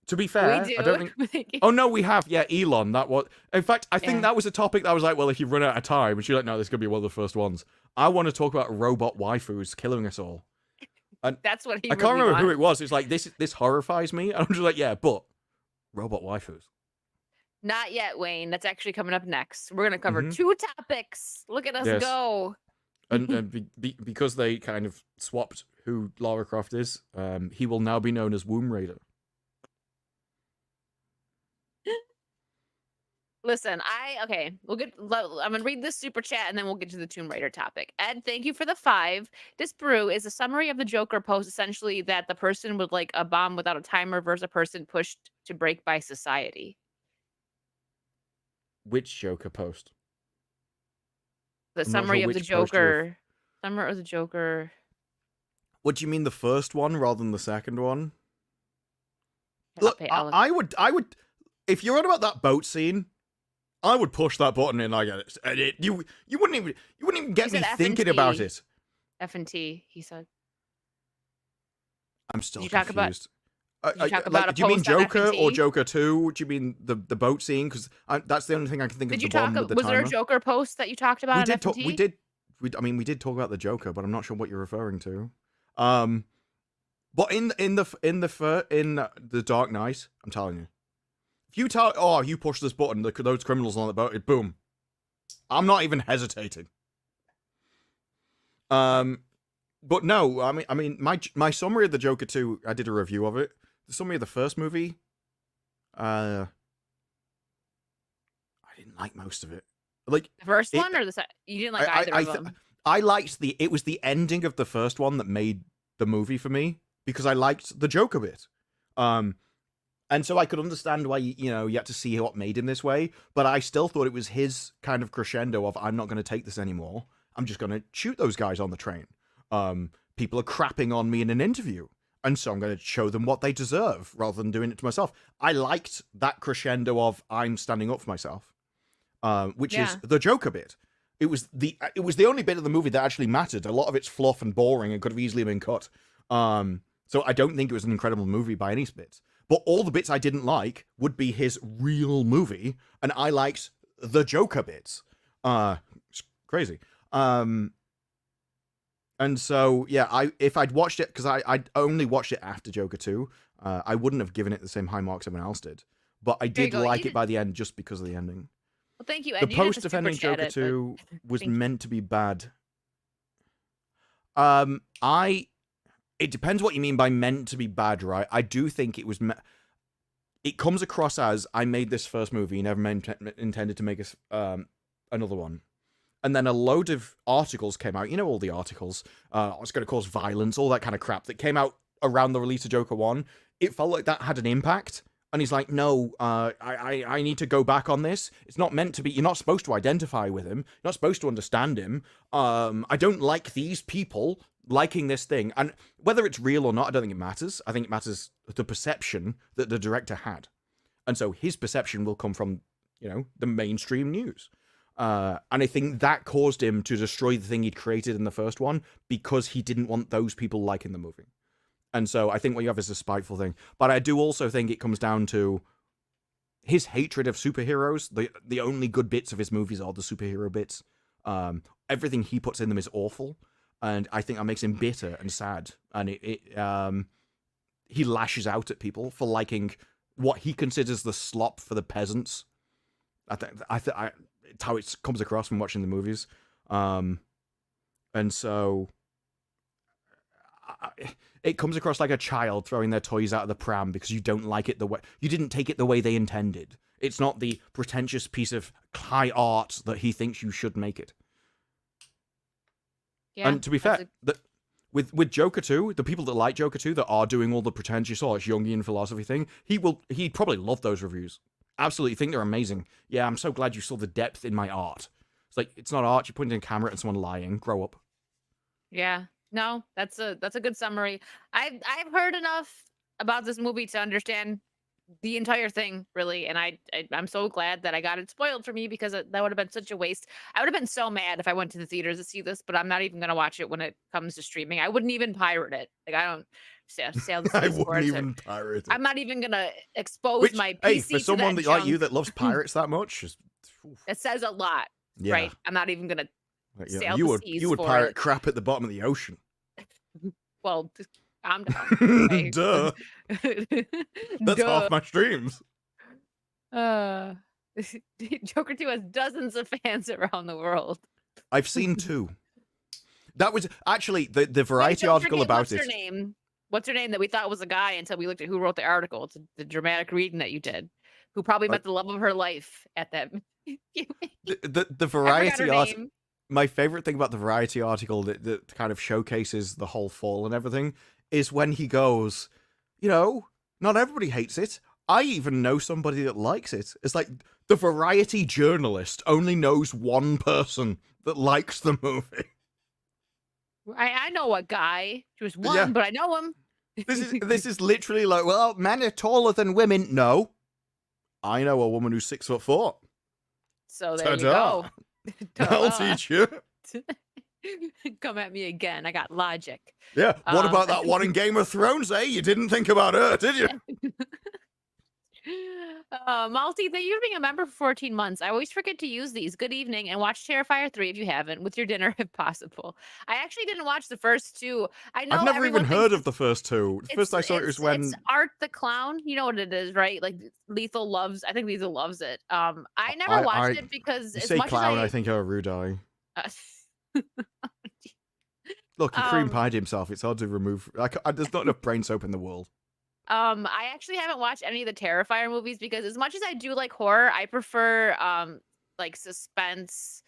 To be fair, We do. I don't think. Oh no, we have. Yeah, Elon. That was. In fact, I think Yeah. that was a topic that I was like, well, if you run out of time, and she's like, no, this could be one of the first ones. I want to talk about robot waifus killing us all. That's what he I can't really remember who wants. it was. It's like this horrifies me. And I'm just like, yeah, but robot waifus. Not yet, Wayne. That's actually coming up next. We're going to cover Mhm. 2 topics. Look at us Yes. go. And because they kind of swapped who Lara Croft is, he will now be known as Womb Raider. Listen, I'm gonna read this super chat and then we'll get to the Tomb Raider topic. Ed, thank you for the 5. This brew is a summary of the Joker post, essentially that the person would like a bomb without a timer versus a person pushed to break by society. Which Joker post? The I'm not summary sure of the which post you're Joker. Summary of the Joker. What do you mean, the first one rather than the second one? I'll Look, pay Alex. I would, if you're on about that boat scene, I would push that button in like you wouldn't even get He me said thinking about F&T. it. F&T, he said. I'm still Did you talk about- confused. did you talk about a do you mean post on Joker or F&T? Joker 2? Do you mean the boat scene? Because that's the only thing I can think Did of. you The one talk? with the Was there a timer. Joker post that you talked about? We on did talk. F&T? We did talk about the Joker, but I'm not sure what you're referring to. But in the Dark Knight, I'm telling you, if you push this button, those criminals on the boat, boom. I'm not even hesitating. But no, I mean, my summary of the Joker 2, I did a review of it. The summary of the first movie, I didn't like most of it. Like The first it- one or the second? You didn't like either of them. I liked it was the ending of the first one that made the movie for me because I liked the Joker bit. And so I could understand why, you had to see what made him this way, but I still thought it was his kind of crescendo of, I'm not going to take this anymore. I'm just going to shoot those guys on the train. People are crapping on me in an interview, and so I'm going to show them what they deserve rather than doing it to myself. I liked that crescendo of, I'm standing up for myself, which is the Joker bit. It was the only bit of the movie that actually mattered. A lot of it's fluff and boring and could have easily been cut. So I don't think it was an incredible movie by any bits. But all the bits I didn't like would be his real movie, and I liked the Joker bits. It's crazy. And so, yeah, if I'd watched it, because I'd only watched it after Joker 2, I wouldn't have given it the same high marks everyone else did. But I did like it by the end just because of the ending. Well, thank you, The Ed. You did post-defending super chat Joker it, 2 was thank you. meant to be bad. It depends what you mean by meant to be bad, right? I do think it was... It comes across as, I made this first movie, never intended to make another one. And then a load of articles came out. You know, all the articles. It's going to cause violence, all that kind of crap that came out around the release of Joker 1. It felt like that had an impact. And he's like, no, I need to go back on this. It's not meant to be. You're not supposed to identify with him. You're not supposed to understand him. I don't like these people liking this thing. And whether it's real or not, I don't think it matters. I think it matters the perception that the director had. And so his perception will come from, the mainstream news. And I think that caused him to destroy the thing he'd created in the first one because he didn't want those people liking the movie. And so I think what you have is a spiteful thing. But I do also think it comes down to his hatred of superheroes. The only good bits of his movies are the superhero bits. Everything he puts in them is awful. And I think that makes him bitter and sad. And he lashes out at people for liking what he considers the slop for the peasants. It's how it comes across from watching the movies. And so... it comes across like a child throwing their toys out of the pram because you don't like it the way you didn't take it the way they intended. It's not the pretentious piece of high art that he thinks you should make it. Yeah, and to be fair, with Joker 2, the people that like Joker 2 that are doing all the pretentious Jungian philosophy thing, he'd probably love those reviews. Absolutely think they're amazing. Yeah, I'm so glad you saw the depth in my art. It's like, it's not art, you're pointing a camera at someone lying. Grow up. Yeah. No, that's a good summary. I've heard enough about this movie to understand the entire thing, really, and I'm so glad that I got it spoiled for me because that would have been such a waste. I would have been so mad if I went to the theaters to see this, but I'm not even gonna watch it when it comes to streaming. I wouldn't even pirate it. Like, I don't sell the I wouldn't even pirate it. I'm not even gonna expose my PC hey, for to someone that like you junk. that loves pirates that much, It says a lot, yeah. right? I'm not even gonna sail you the would seas you would for pirate it. crap at the bottom of the ocean. Well, calm down. Okay. Duh. That's Duh. half my streams. Joker 2 has dozens of fans around the world. I've seen 2. That was actually the Variety Don't article forget, about what's it. her name? What's her name that we thought was a guy until we looked at who wrote the article? It's the dramatic reading that you did. Who probably met the love of her life at that. The Variety article. name. My favorite thing about the Variety article that kind of showcases the whole fall and everything is when he goes, not everybody hates it. I even know somebody that likes it. It's like the Variety journalist only knows one person that likes the movie. I know a guy. She was one, Yeah. but I know him. This is literally like, well, men are taller than women. No, I know a woman who's 6'4". So there Ta-da. you go. I'll Ta-da. teach you. Come at me again. I got logic. Yeah. What about that one in Game of Thrones, eh? You didn't think about her, did you? Malty, thank you for being a member for 14 months. I always forget to use these. Good evening, and watch Terrifier 3 if you haven't, with your dinner if possible. I actually didn't watch the first 2. I know I've never even everyone heard thinks of the first 2. The first I saw it was when... it's Art the Clown. You know what it is, right? Like I think Lethal loves it. I never watched it because You as say much clown, as I think of a rude eye. Look, he cream pied himself. It's hard to remove. There's not enough brain soap in the world. I actually haven't watched any of the Terrifier movies because as much as I do like horror, I prefer like suspense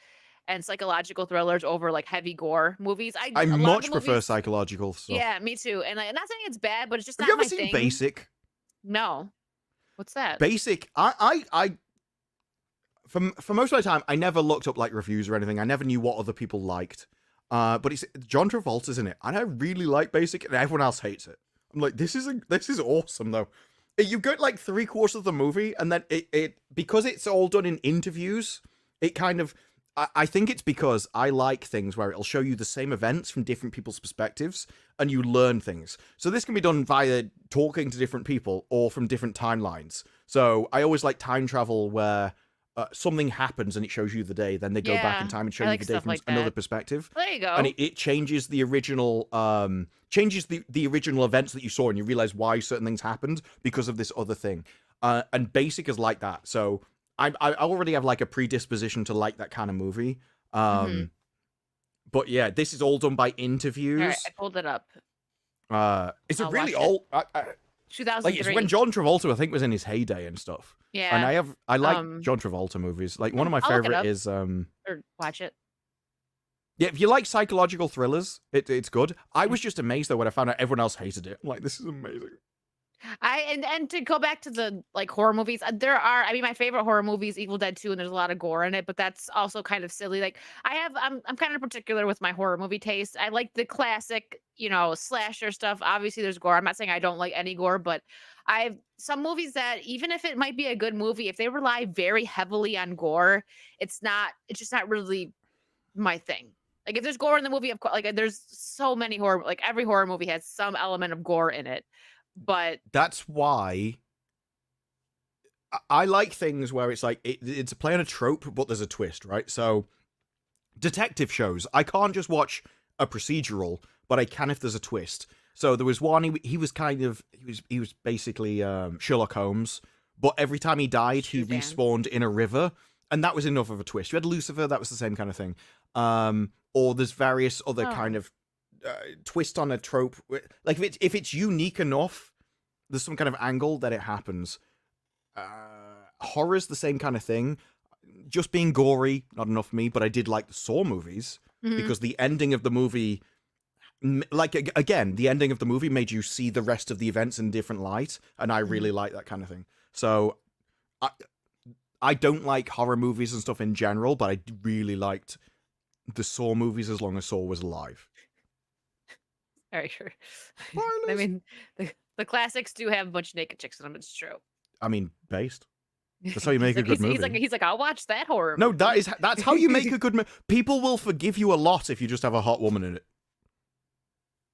and psychological thrillers over like heavy gore movies. I a lot of much the prefer movies- psychological stuff. Yeah, me too. And I'm not saying it's bad, but it's just Have not you ever my seen thing. Basic? No. What's that? Basic. I for most of my time, I never looked up like reviews or anything. I never knew what other people liked. But it's John Travolta's in it, and I really like Basic, and everyone else hates it. I'm like, this is awesome though. You get like 3/4 of the movie, and then it because it's all done in interviews. It kind of I think it's because I like things where it'll show you the same events from different people's perspectives, and you learn things. So this can be done via talking to different people or from different timelines. So I always like time travel where something happens and it shows you the day, then they go back in time and show you the day from another perspective. There you go. And it changes the original the original events that you saw, and you realize why certain things happened because of this other thing. And Basic is like that. So I already have like a predisposition to like that kind of movie. But yeah, this is all done by interviews. All right, I pulled it up. It's a I'll really watch old 2003. like it's when John Travolta I think was in his heyday and stuff. Yeah. And I like John Travolta movies. Like one of my I'll look it favorite up. is or watch it. yeah, if you like psychological thrillers, it's good. I was just amazed though when I found out everyone else hated it. I'm like, this is amazing. And to go back to the like horror movies, my favorite horror movie is Evil Dead 2, and there's a lot of gore in it, but that's also kind of silly. Like I'm kind of particular with my horror movie taste. I like the classic, slasher stuff. Obviously there's gore. I'm not saying I don't like any gore, but I've some movies that even if it might be a good movie, if they rely very heavily on gore, it's just not really my thing. Like if there's gore in the movie, of course, like there's so many horror, like every horror movie has some element of gore in it. But that's why I like things where it's like it's playing a trope, but there's a twist, right? So detective shows, I can't just watch a procedural, but I can if there's a twist. So there was one he was basically Sherlock Holmes, but every time he died, he respawned in a river, and that was enough of a twist. You had Lucifer, that was the same kind of thing. Or there's various other kind of twist on a trope. Like if it's unique enough, there's some kind of angle that it happens. Horror's the same kind of thing. Just being gory, not enough for me, but I did like the Saw movies because the ending of the movie, like again, the ending of the movie made you see the rest of the events in different light, and I really like that kind of thing. So I don't like horror movies and stuff in general, but I really liked the Saw movies as long as Saw was alive. Very sure. I mean, the classics do have a bunch of naked chicks in them. It's true. I mean, based. That's how you make a good movie. He's like, I'll watch that horror. No, movie. that's how you make a good movie. People will forgive you a lot if you just have a hot woman in it.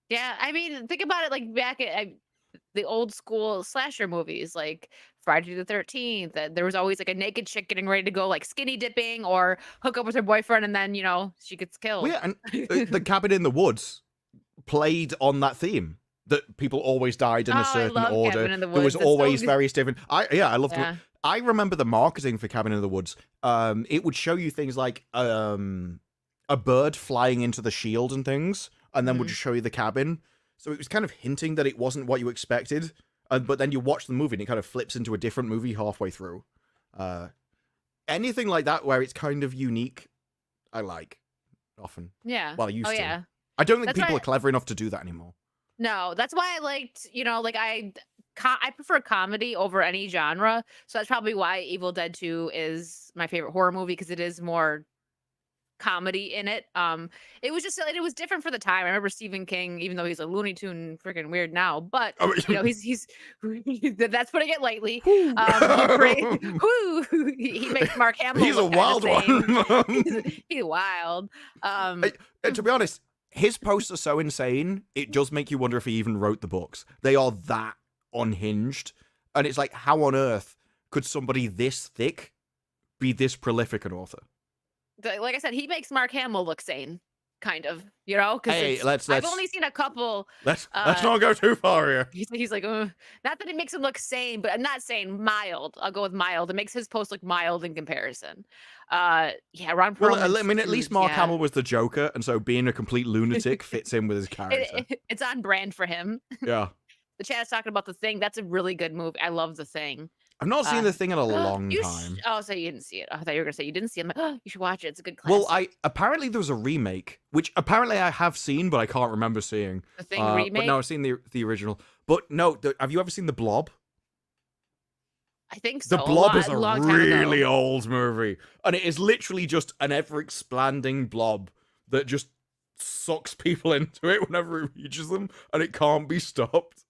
Yeah, I mean, think about it. Like back at the old school slasher movies, like Friday the 13th. There was always like a naked chick getting ready to go like skinny dipping or hook up with her boyfriend, and then she gets killed. Well, yeah, and the Cabin in the Woods played on that theme. That people always died in a certain order. Cabin in the Woods. There was It's always so various different. I loved Yeah. it. I remember the marketing for Cabin in the Woods. It would show you things like a bird flying into the shield and things, and then would just show you the cabin. So it was kind of hinting that it wasn't what you expected. But then you watch the movie and it kind of flips into a different movie halfway through. Anything like that where it's kind of unique, I like often. Yeah. Well, I used to. Yeah. I don't think That's people why- are clever enough to do that anymore. No, that's why I liked, like I prefer comedy over any genre. So that's probably why Evil Dead 2 is my favorite horror movie, because it is more comedy in it. It was just it was different for the time. I remember Stephen King, even though he's a Looney Tune freaking weird now, but he's that's putting it lightly. He makes Mark Hamill. He's a look kinda wild sane. one. He's wild. And to be honest, his posts are so insane, it does make you wonder if he even wrote the books. They are that unhinged. And it's like, how on earth could somebody this thick be this prolific an author? Like I said, he makes Mark Hamill look sane. kind of, you know, because Hey, let's I've only seen a couple. let's not go too far here. He's like, "Ugh." Not that it makes him look sane, but I'm not saying mild. I'll go with mild. It makes his post look mild in comparison. Yeah, Ron Well, Perlman's I mean, at least dude, Mark yeah. Hamill was the Joker, and so being a complete lunatic fits in with his character. It's on brand for him. Yeah. The chat is talking about The Thing. That's a really good movie. I love The Thing. I've not seen the thing in a long You time. oh, so you didn't see it. I thought you were gonna say you didn't see it. I'm like, oh, you should watch it. It's a good classic. Well, apparently there was a remake, which apparently I have seen, but I can't remember seeing. The Thing But remake. no, I've seen the original. But no, have you ever seen The Blob? I think so. The Blob is a long time ago. really old movie, and it is literally just an ever-expanding blob that just sucks people into it whenever it reaches them, and it can't be stopped.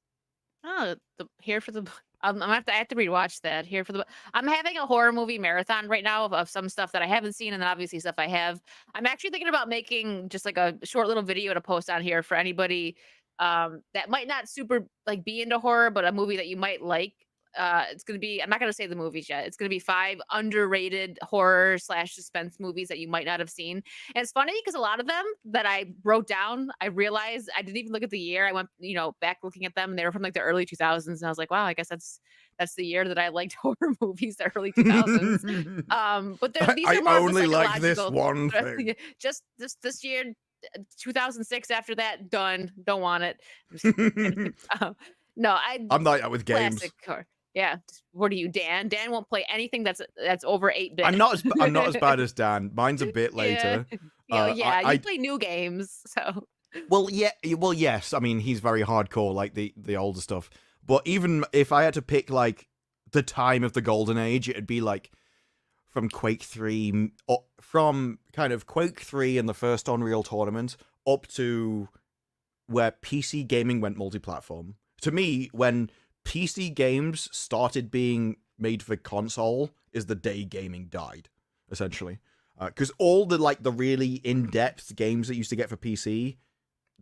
Oh, here for the. I have to rewatch that. Here for the. I'm having a horror movie marathon right now of some stuff that I haven't seen, and then obviously stuff I have. I'm actually thinking about making just like a short little video to post on here for anybody that might not super like be into horror, but a movie that you might like. It's gonna be. I'm not gonna say the movies yet. It's gonna be 5 underrated horror / suspense movies that you might not have seen. And it's funny because a lot of them that I wrote down, I realized I didn't even look at the year. I went, back looking at them, and they were from like the early 2000s. And I was like, wow, I guess that's the year that I liked horror movies, the early 2000s. But these are more I of the only like this psychological- one thing. Just this year, 2006. After that, done. Don't want it. No, I'm like that with games. classic horror. Yeah. What are you, Dan? Dan won't play anything that's over 8-bit. I'm not as bad as Dan. Mine's a bit later. Yeah. You play new games, so. Well, yes. I mean, he's very hardcore, like the older stuff. But even if I had to pick like the time of the golden age, it'd be like from Quake 3, from kind of Quake 3 and the first Unreal Tournament up to where PC gaming went multi-platform. To me, when PC games started being made for console is the day gaming died, essentially. Because all the really in-depth games that used to get for PC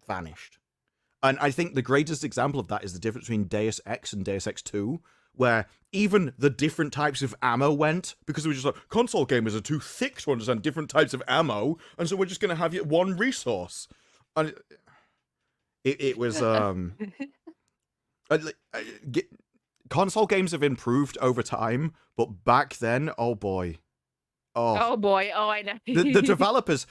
vanished. And I think the greatest example of that is the difference between Deus Ex and Deus Ex 2, where even the different types of ammo went, because it was just like, console gamers are too thick to understand different types of ammo, and so we're just going to have one resource. And it was... console games have improved over time, but back then, oh boy. Oh boy. Oh, I know. The developers,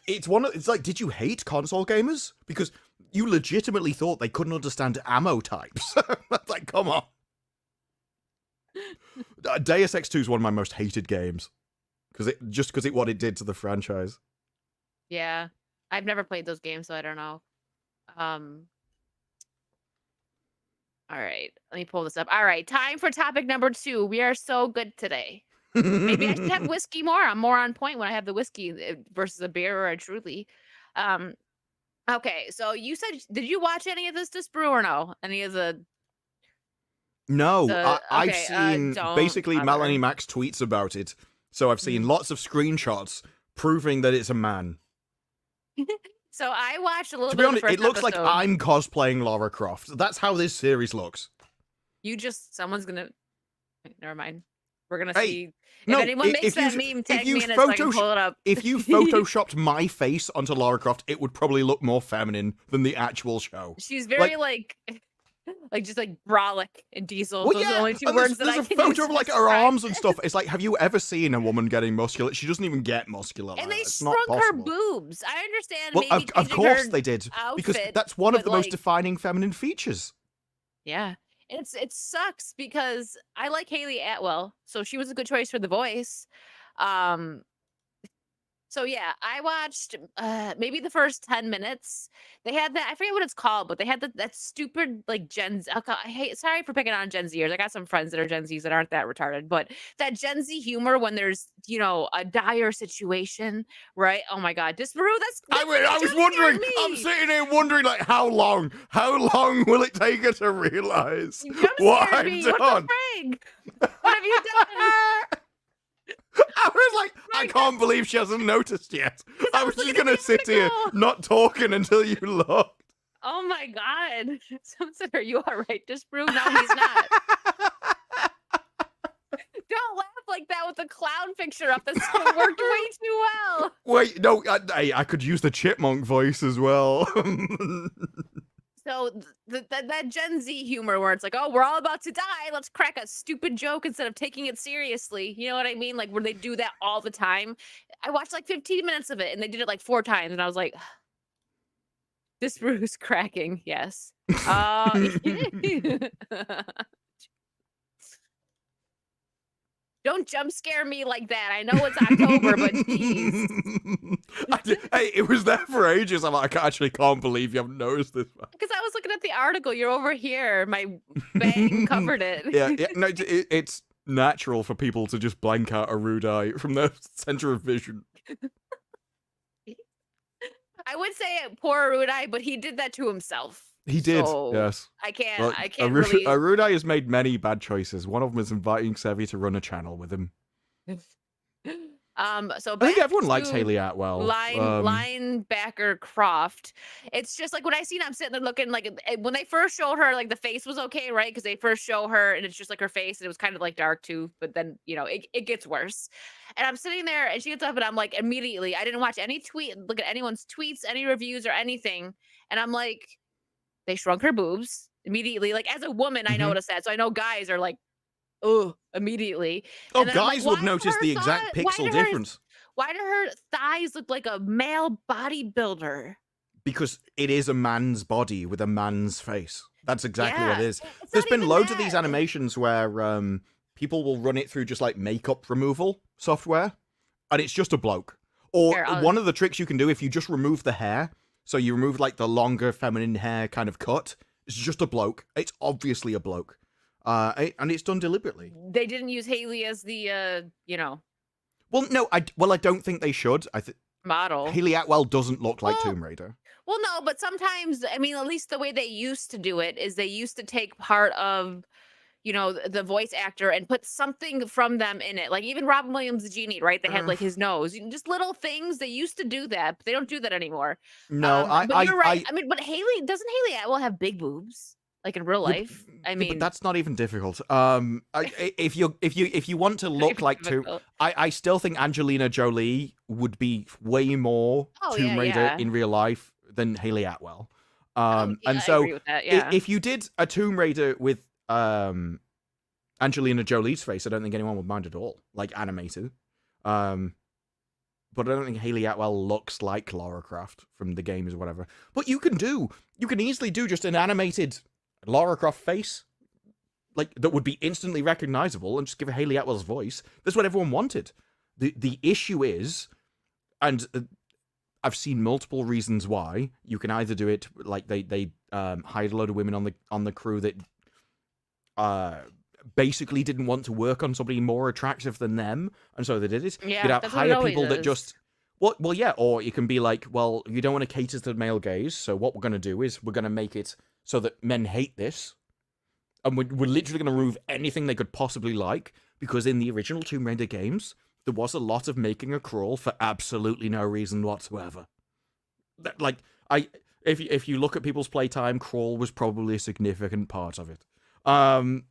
it's like, did you hate console gamers? Because you legitimately thought they couldn't understand ammo types. Like, come on. Deus Ex 2 is one of my most hated games. Because what it did to the franchise. Yeah. I've never played those games, so I don't know. All right, let me pull this up. All right, time for topic number 2. We are so good today. Maybe I should have whiskey more. I'm more on point when I have the whiskey versus a beer or a Truly. Okay, so you said, did you watch any of this brew or no? Any of the... No, I've okay, seen don't basically bother. Melanie Max tweets about it. So I've seen lots of screenshots proving that it's a man. So I watched a little To bit be of honest, the first it looks episode. like I'm cosplaying Lara Croft. That's how this series looks. Someone's gonna... Never mind. We're gonna Hey, see. If no, anyone makes that meme, tag me in it so I can pull it up. If you photoshopped my face onto Lara Croft, it would probably look more feminine than the actual show. She's very like just like brolic and Diesel. Those are the only 2 and words that there's I a can photo use of to like her describe arms and it. stuff. It's like, have you ever seen a woman getting muscular? She doesn't even get muscular. And like they that. It's not shrunk her possible. boobs. I understand. Well, maybe of changing course her they did, because outfit, that's one of but, the most like, defining feminine features. Yeah, and it sucks because I like Haley Atwell, so she was a good choice for the voice. So yeah, I watched maybe the first 10 minutes. They had that, I forget what it's called, but they had that stupid like Gen Z. Sorry for picking on Gen Zers. I got some friends that are Gen Zs that aren't that retarded, but that Gen Z humor when there's a dire situation, right? Oh my God, Disparu, I was wondering. I'm sitting here wondering, like, how long will it take her to realize what I've done? What the frig? What have you done? I was like, I can't believe she hasn't noticed yet. I was just gonna sit here not talking until you looked. Oh my God. Someone said, are you all right, Disparu? No, he's not. Don't laugh like that with the clown picture up. That's worked way too well. Wait, no, I could use the chipmunk voice as well. So that Gen Z humor where it's like, oh, we're all about to die. Let's crack a stupid joke instead of taking it seriously. You know what I mean? Like where they do that all the time. I watched like 15 minutes of it and they did it like 4 times. And I was like, this ruse cracking. Yes. Don't jump scare me like that. I know it's October, but geez. Hey, it was there for ages. I'm like, I actually can't believe you haven't noticed this. Because I was looking at the article. You're over here. My bang covered it. Yeah, no, it's natural for people to just blank out a rude eye from their center of vision. I would say poor Rudai, but he did that to himself. He did, So yes. I can't. Well, I can't really. Arudai has made many bad choices. One of them is inviting Sevi to run a channel with him. So I think back everyone likes to Haley Atwell. linebacker Croft. It's just like when I seen, I'm sitting there looking like when they first showed her, like the face was okay, right? Because they first show her and it's just like her face, and it was kind of like dark too. But then it gets worse. And I'm sitting there, and she gets up, and I'm like, immediately, I didn't watch any look at anyone's tweets, any reviews, or anything, and I'm like, they shrunk her boobs immediately. Like as a woman, I noticed that, so I know guys are like, oh, immediately. Oh, And then I'm guys like, would why notice her the exact thigh- pixel difference. Why do her thighs look like a male bodybuilder? Because it is a man's body with a man's face. That's exactly what it is. It's There's not been even loads of that. these animations where people will run it through just like makeup removal software, and it's just a bloke. Or Here, one of the tricks you can do if you just remove the hair, so you remove like the longer feminine hair kind of cut, it's just a bloke. It's obviously a bloke. And it's done deliberately. They didn't use Haley as the Well, no, I don't think they should. model. Haley Atwell doesn't look like Well, Tomb Raider. Well, no, but sometimes, I mean, at least the way they used to do it is they used to take part of, the voice actor and put something from them in it. Like even Robin Williams, the genie, right? They had like his nose, just little things. They used to do that, but they don't do that anymore. No, but you're right. I mean, but doesn't Haley Atwell have big boobs? Like in real life? I mean, but that's not even difficult. If you want to look like I still think Angelina Jolie would be way more Tomb Raider in real life than Haley Atwell. And so I agree with that, yeah. if you did a Tomb Raider with Angelina Jolie's face, I don't think anyone would mind at all, like animated. But I don't think Haley Atwell looks like Lara Croft from the games or whatever. But you can easily do just an animated Lara Croft face, like that would be instantly recognizable, and just give Haley Atwell's voice. That's what everyone wanted. The issue is, and I've seen multiple reasons why. You can either do it like they hired a load of women on the crew that basically didn't want to work on somebody more attractive than them, and so they did it. Yeah, you could that's what it hire always people that is. just well, yeah, or you can be like, well, you don't want to cater to the male gaze, so what we're going to do is we're going to make it so that men hate this, and we're literally going to remove anything they could possibly like, because in the original Tomb Raider games, there was a lot of making a crawl for absolutely no reason whatsoever. Like, if you look at people's playtime, crawl was probably a significant part of it. And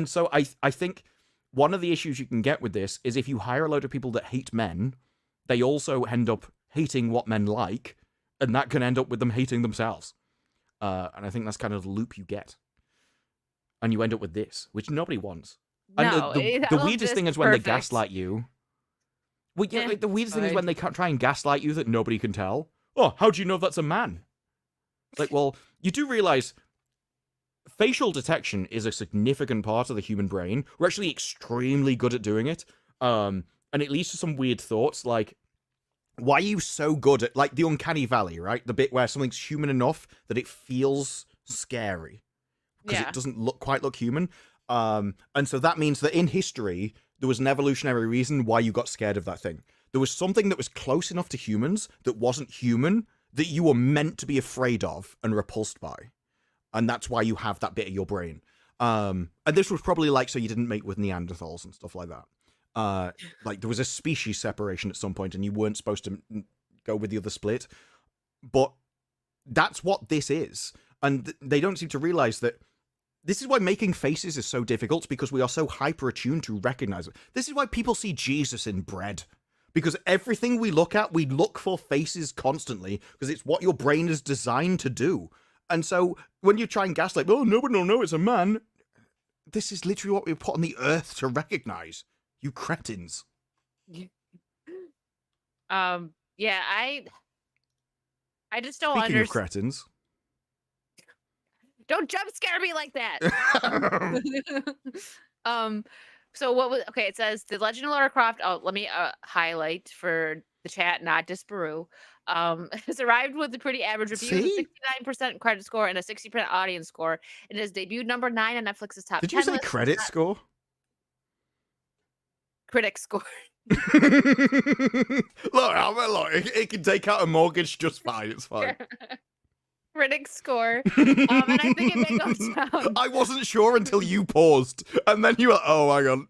so I think one of the issues you can get with this is if you hire a load of people that hate men, they also end up hating what men like, and that can end up with them hating themselves. And I think that's kind of the loop you get. And you end up with this, which nobody wants. And No, the weirdest thing is when they perfect. gaslight you. Well, yeah, Yeah, like, the weirdest thing is fine. when they try and gaslight you that nobody can tell. Oh, how do you know that's a man? It's like, well, you do realize facial detection is a significant part of the human brain. We're actually extremely good at doing it. And it leads to some weird thoughts like, why are you so good at, like, the uncanny valley, right? The bit where something's human enough that it feels scary. Because Yeah. it doesn't quite look human. And so that means that in history, there was an evolutionary reason why you got scared of that thing. There was something that was close enough to humans that wasn't human that you were meant to be afraid of and repulsed by. And that's why you have that bit of your brain. And this was probably like so you didn't mate with Neanderthals and stuff like that. Like there was a species separation at some point and you weren't supposed to go with the other split. But that's what this is. And they don't seem to realize that This is why making faces is so difficult, because we are so hyper attuned to recognize it. This is why people see Jesus in bread. Because everything we look for faces constantly, because it's what your brain is designed to do. And so when you try and gaslight, oh, nobody will know it's a man, this is literally what we put on the earth to recognize. You cretins. Yeah, I just don't Speaking of understand. cretins. Don't jump scare me like that. So what was okay? It says The Legend of Lara Croft. Oh, let me highlight for the chat, not Disparu. Has arrived with a pretty average reviews, See? a 69% credit score and a 60% audience score. It has debuted number 9 on Netflix's top Did 10 you say list. credit score? Critic score. Look, it can take out a mortgage just fine. It's fine. Critic score. And I think it may go down. I wasn't sure until you paused, and then you were, oh my god.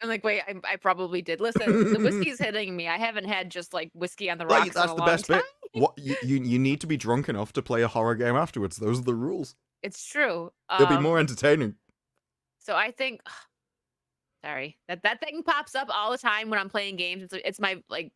I'm like, wait, I probably did. Listen, the whiskey's hitting me. I haven't had just like whiskey on the rocks. That's in a the long best time. bit. What you need to be drunk enough to play a horror game afterwards. Those are the rules. It's true. It'll be more entertaining. So I think, sorry, that thing pops up all the time when I'm playing games. It's my like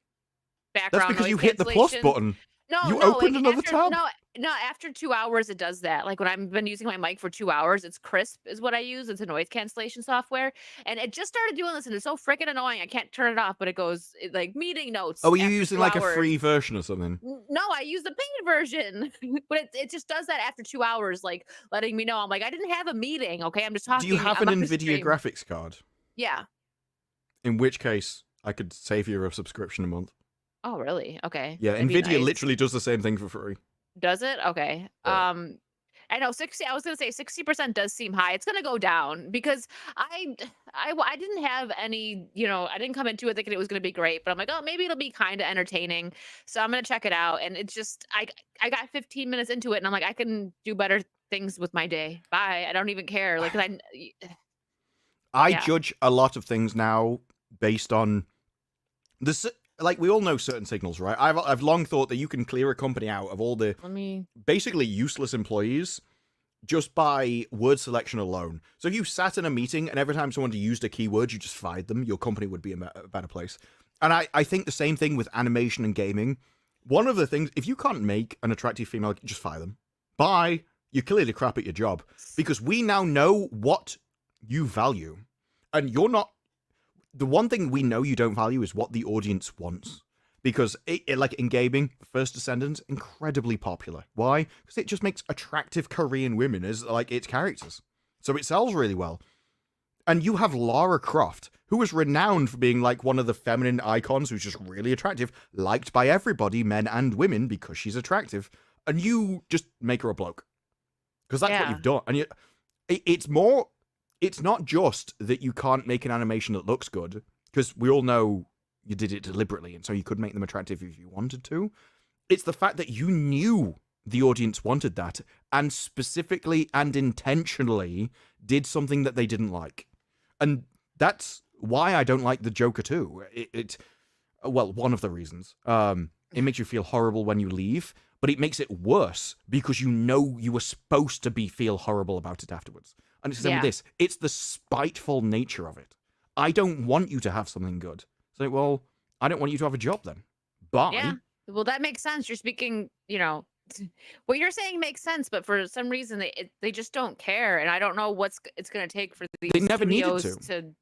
background. That's because noise you hit the plus cancellation. button. No, You no, opened like, another after, tab? No, after 2 hours it does that. Like when I've been using my mic for 2 hours, it's Crisp is what I use. It's a noise cancellation software, and it just started doing this, and it's so freaking annoying. I can't turn it off, but it goes like meeting notes. Oh, are you after using 2 like a hours. free version or something? No, I use the paid version, but it just does that after 2 hours, like letting me know. I'm like, I didn't have a meeting. Okay, I'm just talking. Do you have an about the NVIDIA stream. graphics card? Yeah. In which case, I could save you a subscription a month. Oh, really? Okay. Yeah, That'd be NVIDIA nice. literally does the same thing for free. Does it? Okay. Yeah. I know 60. I was gonna say 60% does seem high. It's gonna go down because I didn't have any. I didn't come into it thinking it was gonna be great, but I'm like, oh, maybe it'll be kind of entertaining. So I'm gonna check it out. And it's just I got 15 minutes into it, and I'm like, I can do better things with my day. Bye. I don't even care. Like, 'cause I Yeah. judge a lot of things now based on this. Like, we all know certain signals, right? I've long thought that you can clear a company out of all the let me. basically useless employees just by word selection alone. So if you sat in a meeting and every time someone used a keyword, you just fired them, your company would be a better place. And I think the same thing with animation and gaming. One of the things, if you can't make an attractive female, just fire them. Bye. You're clearly crap at your job. Because we now know what you value. And you're not... The one thing we know you don't value is what the audience wants. Because, like in gaming, First Descendants, incredibly popular. Why? Because it just makes attractive Korean women as, like, its characters. So it sells really well. And you have Lara Croft, who is renowned for being, like, one of the feminine icons who's just really attractive, liked by everybody, men and women, because she's attractive. And you just make her a bloke. Because that's what you've done. And it's more... It's not just that you can't make an animation that looks good, because we all know you did it deliberately, and so you could make them attractive if you wanted to. It's the fact that you knew the audience wanted that, and specifically and intentionally did something that they didn't like. And that's why I don't like the Joker too. Well, one of the reasons. It makes you feel horrible when you leave, but it makes it worse because you know you were supposed to feel horrible about it afterwards. And it's the same with this. It's the spiteful nature of it. I don't want you to have something good. So, well, I don't want you to have a job then. Bye. Yeah. Well, that makes sense. You're speaking, what you're saying makes sense, but for some reason they just don't care, and I don't know what it's going to take for these They never needed studios to.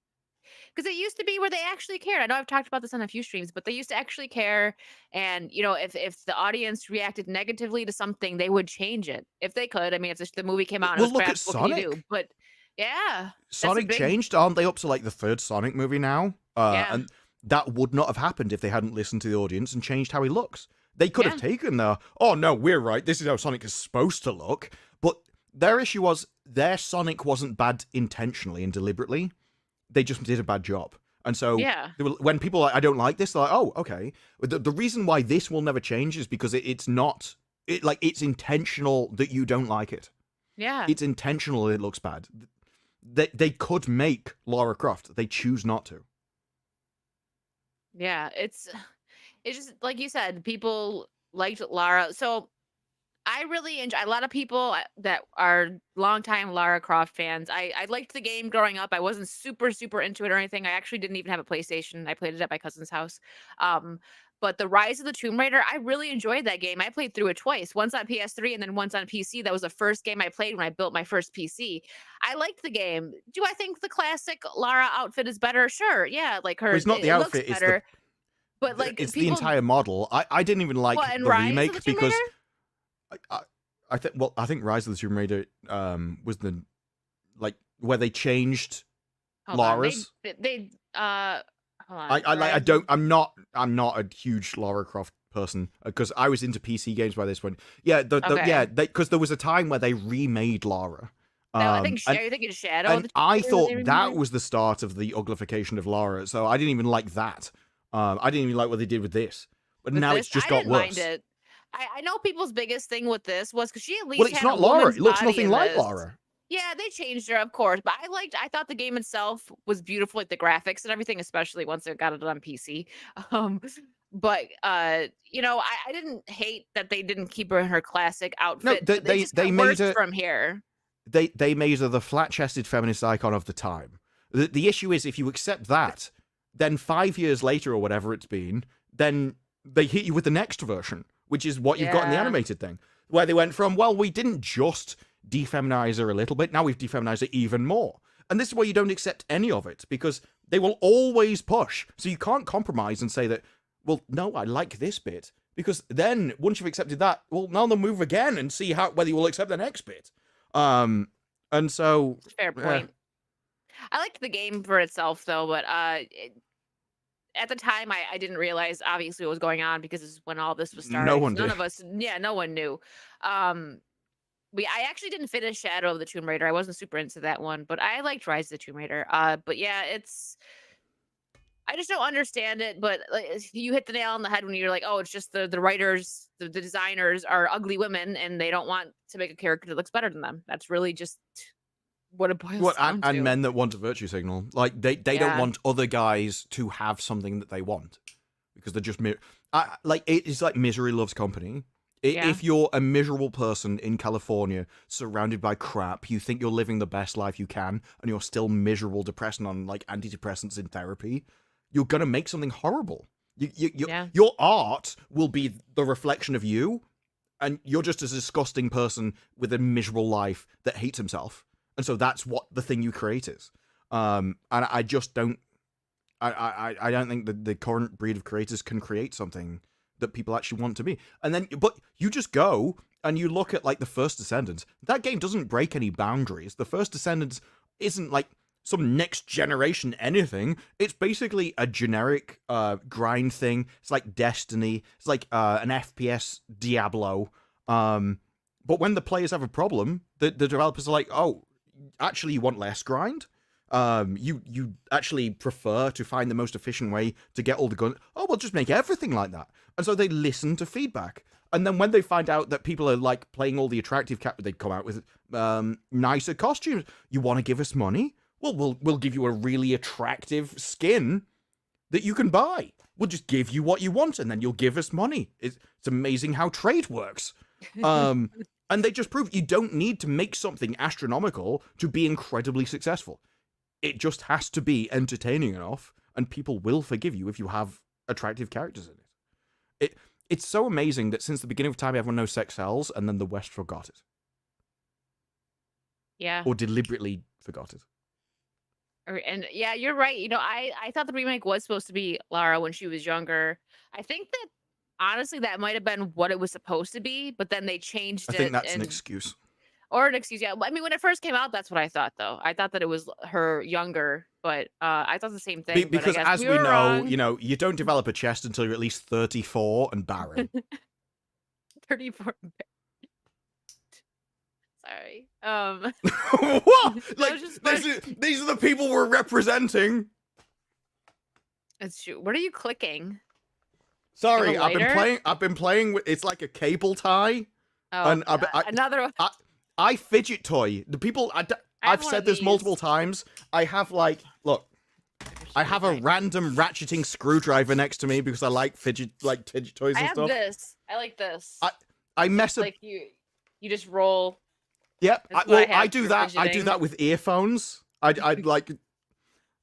Because it used to be where they actually cared. I know I've talked about this on a few streams, but they used to actually care. And, if the audience reacted negatively to something, they would change it if they could. I mean, if the movie came out and Well, it was look crap, at what can you do? Sonic. But yeah. Sonic changed. Aren't they up to like the third Sonic movie now? And that would not have happened if they hadn't listened to the audience and changed how he looks. They could have taken oh no, we're right, this is how Sonic is supposed to look. But their issue was their Sonic wasn't bad intentionally and deliberately. They just did a bad job. And so when people are like, I don't like this, they're like, oh, okay. The reason why this will never change is because it's intentional that you don't like it. Yeah. It's intentional that it looks bad. They could make Lara Croft. They choose not to. Yeah, it's just like you said, people liked Lara. So I really enjoy. A lot of people that are longtime Lara Croft fans. I liked the game growing up. I wasn't super into it or anything. I actually didn't even have a PlayStation. I played it at my cousin's house. Um, but the Rise of the Tomb Raider, I really enjoyed that game. I played through it twice, once on PS3 and then once on PC. That was the first game I played when I built my first PC. I liked the game. Do I think the classic Lara outfit is better? Sure, yeah, like her. Well, it's not the it outfit; looks it's better. But like it's the people, entire model. I didn't even like what, in the Rise of remake the Tomb because Raider? I think Rise of the Tomb Raider was the like where they changed Hold on, Lara's. they hold on. I'm not a huge Lara Croft person because I was into PC games by this point. Yeah, because there was a time where they remade Lara. No, I think you're thinking Shadow. And I thought that was the start of the uglification of Lara, so I didn't even like that. I didn't even like what they did with this, but now it's just got worse. Mind it. I know people's biggest thing with this was because she at least Well, it's had not a Lara. woman's It looks body nothing in like this. Lara. Yeah, they changed her, of course, but I thought the game itself was beautiful, like the graphics and everything, especially once it got it on PC. But you know, I didn't hate that they didn't keep her in her classic outfit. No, but they just got they worse made her from here. They made her the flat-chested feminist icon of the time. The issue is if you accept that, then 5 years later or whatever it's been, then they hit you with the next version, which is what you've got in the animated thing, where they went from, well, we didn't just defeminize her a little bit, now we've defeminized her even more. And this is why you don't accept any of it, because they will always push. So you can't compromise and say that, well, no, I like this bit, because then once you've accepted that, well, now they'll move again and see whether you will accept the next bit. And so Fair point. I liked the game for itself though, but at the time I didn't realize obviously what was going on because this is when all this was starting. No one None did. of us, no one knew. I actually didn't finish Shadow of the Tomb Raider. I wasn't super into that one, but I liked Rise of the Tomb Raider. But yeah, I just don't understand it. But you hit the nail on the head when you're like, oh, it's just the writers, the designers are ugly women, and they don't want to make a character that looks better than them. That's really just what it boils down to. And men that want a virtue signal, like they don't want other guys to have something that they want because they're just like it's like misery loves company. If you're a miserable person in California surrounded by crap, you think you're living the best life you can, and you're still miserable, depressed, and on like antidepressants in therapy, you're gonna make something horrible. Your art will be the reflection of you, and you're just a disgusting person with a miserable life that hates himself. And so that's what the thing you create is. And I just don't. I don't think that the current breed of creators can create something that people actually want to be. And then, but you just go and you look at like the First Descendants. That game doesn't break any boundaries. The First Descendants isn't like some next generation anything. It's basically a generic grind thing. It's like Destiny. It's like an FPS Diablo. But when the players have a problem, the developers are like, oh, actually you want less grind? You actually prefer to find the most efficient way to get all the guns. Oh, we'll just make everything like that. And so they listen to feedback. And then when they find out that people are like playing all the attractive they come out with nicer costumes. You want to give us money? Well, we'll give you a really attractive skin that you can buy. We'll just give you what you want, and then you'll give us money. It's amazing how trade works. And they just prove you don't need to make something astronomical to be incredibly successful. It just has to be entertaining enough, and people will forgive you if you have attractive characters in it. It's so amazing that since the beginning of time, everyone knows sex sells, and then the West forgot it. Yeah. Or deliberately forgot it. And yeah, you're right. You know, I thought the remake was supposed to be Lara when she was younger. I think that honestly that might have been what it was supposed to be, but then they changed it. I think that's an excuse. Or an excuse, yeah. I mean, when it first came out, that's what I thought, though. I thought that it was her younger, but I thought the same thing. Because but I guess as we know, wrong. you know, you don't develop a chest until you're at least 34 and barren. 34. Sorry. What? Like, these are the people we're representing. It's true. What are you clicking? Sorry, I've been playing with. It's like a cable tie. Oh, and another one. I fidget toy. The people I've said this multiple times. I have like, look, I have a random ratcheting screwdriver next to me because I like fidget toys and stuff. I have this. I like this. I mess up. Like you. You just roll. Yep. That's what I have I do for that. I do fidgeting. that with earphones. I like.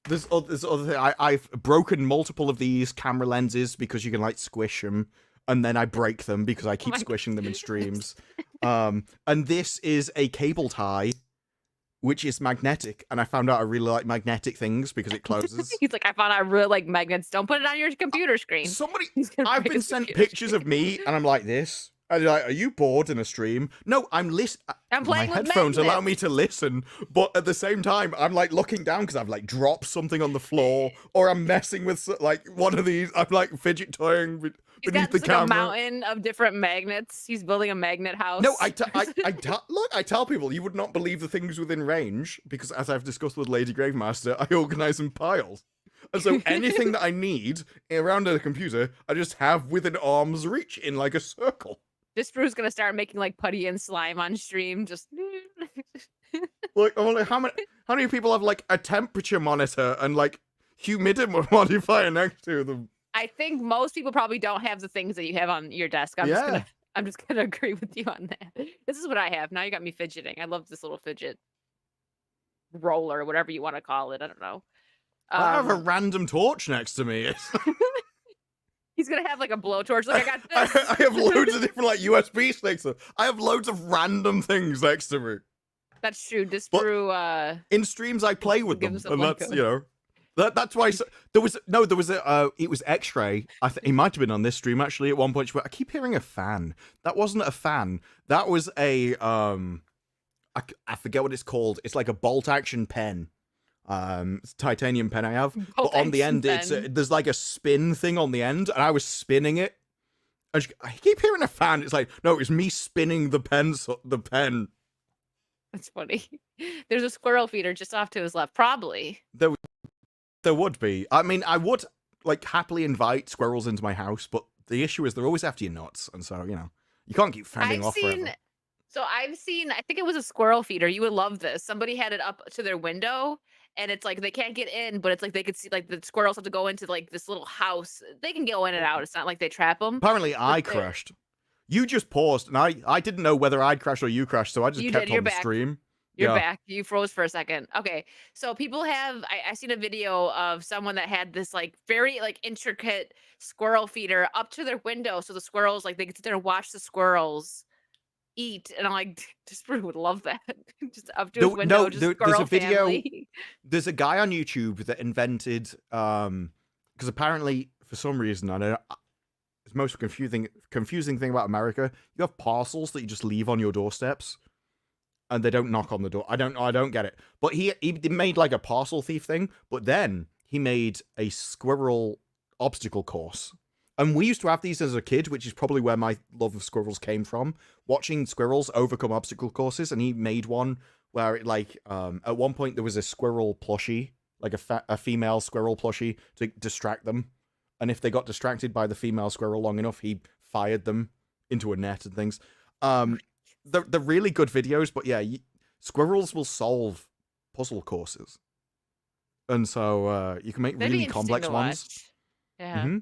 There's other thing. I've broken multiple of these camera lenses because you can like squish them, and then I break them because I keep my squishing them in streams. And this is a cable tie, which is magnetic, and I found out I really like magnetic things because it closes. He's like, I found out I really like magnets. Don't put it on your computer screen. Somebody, He's gonna I've break been his sent computer pictures screen. of me, and I'm like this. And they're like, are you bored in a stream? No, I'm listening. I'm playing My with headphones allow me magnets. to listen, but at the same time, I'm like looking down because I've like dropped something on the floor, or I'm messing with like one of these. I'm like fidget toying He's beneath got the this, like, a camera. mountain of different magnets. He's building a magnet house. No, look, I tell people you would not believe the things within range because, as I've discussed with Lady Gravemaster, I organize in piles. And so anything that I need around a computer, I just have within arm's reach in like a circle. This brew's gonna start making like putty and slime on stream. Just Like, I'm like, how many people have like a temperature monitor and like humidity modifier next to them? I think most people probably don't have the things that you have on your desk. I'm just gonna agree with you on that. This is what I have. Now you got me fidgeting. I love this little fidget roller, whatever you want to call it. I don't know. I have a random torch next to me. He's gonna have like a blowtorch. Look, I got this. I have loads of different like USB sticks. I have loads of random things next to me. That's true. This But brew. In streams, I play with Give them, us a and link that's of- you know, that's why there was a it was X-Ray. He might have been on this stream actually at one point. But I keep hearing a fan. That wasn't a fan. That was a I forget what it's called. It's like a bolt action pen. It's a titanium pen I have, but on the end there's like a spin thing on the end, and I was spinning it. And I keep hearing a fan. It's like, no, it's me spinning the pen. That's funny. There's a squirrel feeder just off to his left, probably. There would be. I mean, I would like happily invite squirrels into my house, but the issue is they're always after your nuts, and so you know you can't keep fending off forever. I've seen. I think it was a squirrel feeder. You would love this. Somebody had it up to their window, and it's like they can't get in, but it's like they could see like the squirrels have to go into like this little house. They can go in and out. It's not like they trap them. Apparently, I crashed. You just paused, and I didn't know whether I'd crashed or you crashed, so I just kept on the stream. You're back. You froze for a second. Okay. So people have I seen a video of someone that had this like very like intricate squirrel feeder up to their window. So the squirrels like they could sit there and watch the squirrels eat. And I'm like, this person would love that. Just up to his window. No, just there's squirrel a video. family. There's a guy on YouTube that invented because apparently for some reason I don't know. It's the most confusing thing about America. You have parcels that you just leave on your doorsteps. And they don't knock on the door. I don't get it. But he made like a parcel thief thing, but then he made a squirrel obstacle course. And we used to have these as a kid, which is probably where my love of squirrels came from. Watching squirrels overcome obstacle courses, and he made one where it like at one point there was a squirrel plushie, like a female squirrel plushie to distract them. And if they got distracted by the female squirrel long enough, he fired them into a net and things. They're really good videos, but yeah, squirrels will solve puzzle courses, and so you can make That'd be really interesting complex to ones. watch. Yeah. Mm-hmm.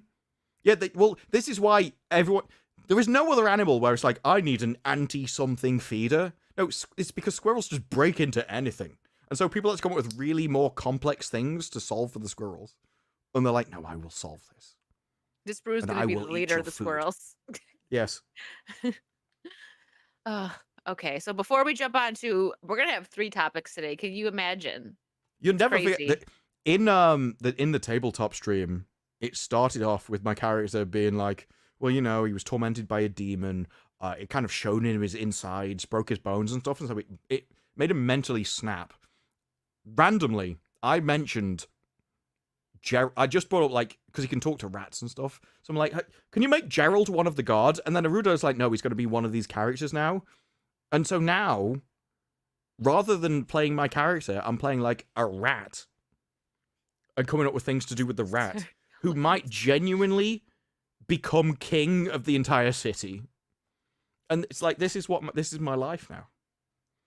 Yeah, well, this is why there is no other animal where it's like, I need an anti-something feeder. No, it's because squirrels just break into anything, and so people have to come up with really more complex things to solve for the squirrels, and they're like, no, I will solve this. This brew's And gonna I be will the eat leader your of the food. squirrels. Yes. Okay, so before we jump on to, we're gonna have 3 topics today. Can you imagine? You'll never crazy. forget that in the tabletop stream, it started off with my character being like, well, you know, he was tormented by a demon. It kind of shone in his insides, broke his bones and stuff, and so it made him mentally snap. Randomly, I mentioned I just brought up, like, because he can talk to rats and stuff. So I'm like, can you make Gerald one of the guards? And then Arudo's like, no, he's going to be one of these characters now. And so now, rather than playing my character, I'm playing like a rat. And coming up with things to do with the rat. Who might genuinely become king of the entire city. And it's like, this is my life now.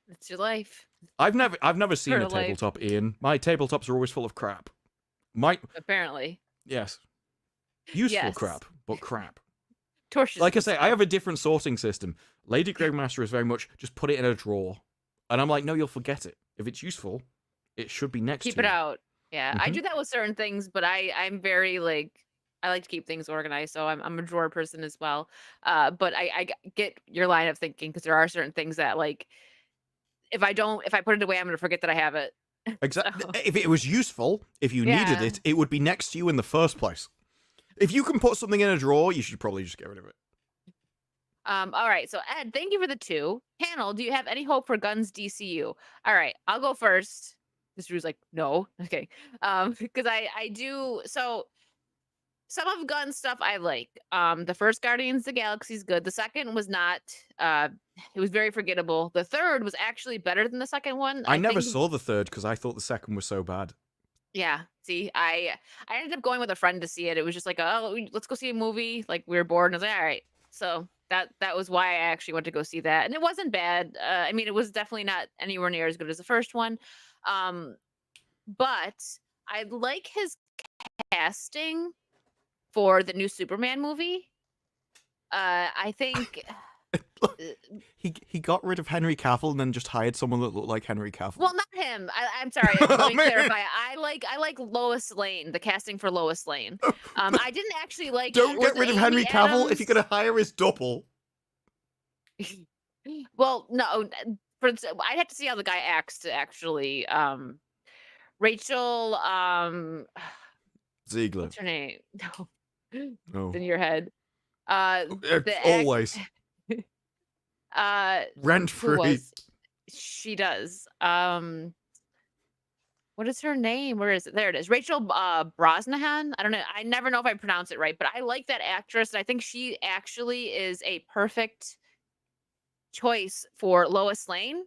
It's your life. I've never seen a Her life. tabletop, Ian. My tabletops are always full of crap. Apparently. Yes. Useful Yes. crap, but crap. Torches. Like I say, I have a different sorting system. Lady Greymaster is very much just put it in a drawer, and I'm like, no, you'll forget it. If it's useful, it should be next Keep to it you. out. Yeah, I Mhm. do that with certain things, but I'm very like I like to keep things organized, so I'm a drawer person as well. But get your line of thinking because there are certain things that like if I put it away, I'm gonna forget that I have it. Exactly. So, If it was useful, if you needed yeah. it would be next to you in the first place. If you can put something in a drawer, you should probably just get rid of it. All right. So Ed, thank you for the 2. Panel, do you have any hope for Guns DCU? All right, I'll go first. This Drew's like, no. Okay. Because I do so some of Gunn's stuff I like. The first Guardians of the Galaxy is good. The second was not. It was very forgettable. The third was actually better than the second one. I never think, saw the third because I thought the second was so bad. Yeah. See, I ended up going with a friend to see it. It was just like, oh, let's go see a movie. Like we were bored, and I was like, all right. So that was why I actually went to go see that, and it wasn't bad. I mean, it was definitely not anywhere near as good as the first one, but I like his casting for the new Superman movie. I think He got rid of Henry Cavill and then just hired someone that looked like Henry Cavill. well, not him. I'm sorry. Let me Man. clarify. I like Lois Lane. The casting for Lois Lane. I didn't actually like. Don't was get rid it of Henry Amy Cavill if you're Adams? gonna hire his double. Well, no. I'd have to see how the guy acts to actually. Rachel. Ziegler. What's her name? No, Oh. it's in your head. The Always. Rent who free. was she does what is her name? Where is it? There it is. Rachel Brosnahan. I don't know. I never know if I pronounce it right, but I like that actress. And I think she actually is a perfect choice for Lois Lane.